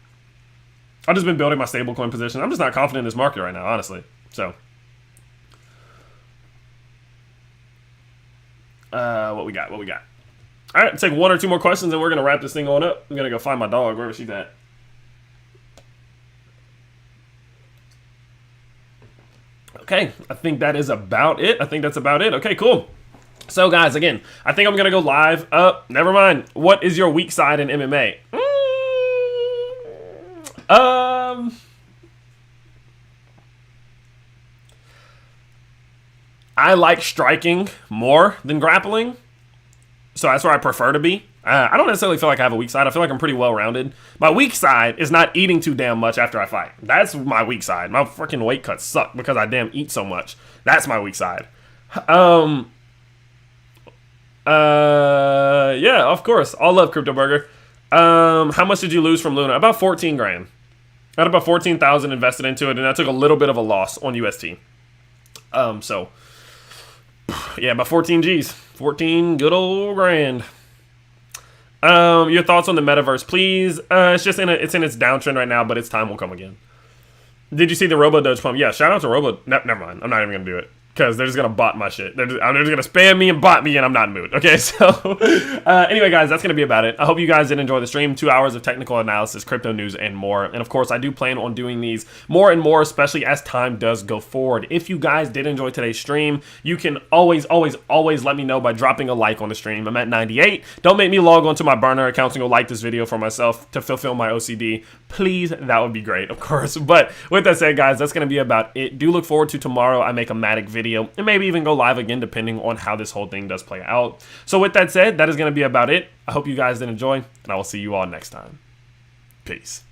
I've just been building my stablecoin position. I'm just not confident in this market right now, honestly. So what we got? All right, take 1 or 2 more questions and we're gonna wrap this thing on up. I'm gonna go find my dog. Where is she at? Okay, I think that is about it. Okay, cool. So, guys, again, I think I'm going to go live. Never mind. What is your weak side in MMA? I like striking more than grappling. So that's where I prefer to be. I don't necessarily feel like I have a weak side. I feel like I'm pretty well-rounded. My weak side is not eating too damn much after I fight. That's my weak side. My freaking weight cuts suck because I damn eat so much. That's my weak side. Yeah, of course. All love Crypto Burger. How much did you lose from Luna? About 14 grand. I had about 14,000 invested into it, and I took a little bit of a loss on UST. So yeah, about 14 G's. 14 good old grand. Your thoughts on the metaverse, please. It's just in its downtrend right now, but its time will come again. Did you see the Robo Doge pump? Yeah, shout out to Robo. Never mind. I'm not even gonna do it. Because they're just going to bot my shit. They're just going to spam me and bot me, and I'm not in the mood. Okay, so anyway, guys, that's going to be about it. I hope you guys did enjoy the stream. 2 hours of technical analysis, crypto news, and more. And, of course, I do plan on doing these more and more, especially as time does go forward. If you guys did enjoy today's stream, you can always let me know by dropping a like on the stream. I'm at 98. Don't make me log on to my burner account and go like this video for myself to fulfill my OCD. Please, that would be great, of course. But with that said, guys, that's going to be about it. Do look forward to tomorrow. I make a Matic video. And maybe even go live again depending on how this whole thing does play out. So with that said, that is going to be about it. I hope you guys did enjoy, and I will see you all next time. Peace.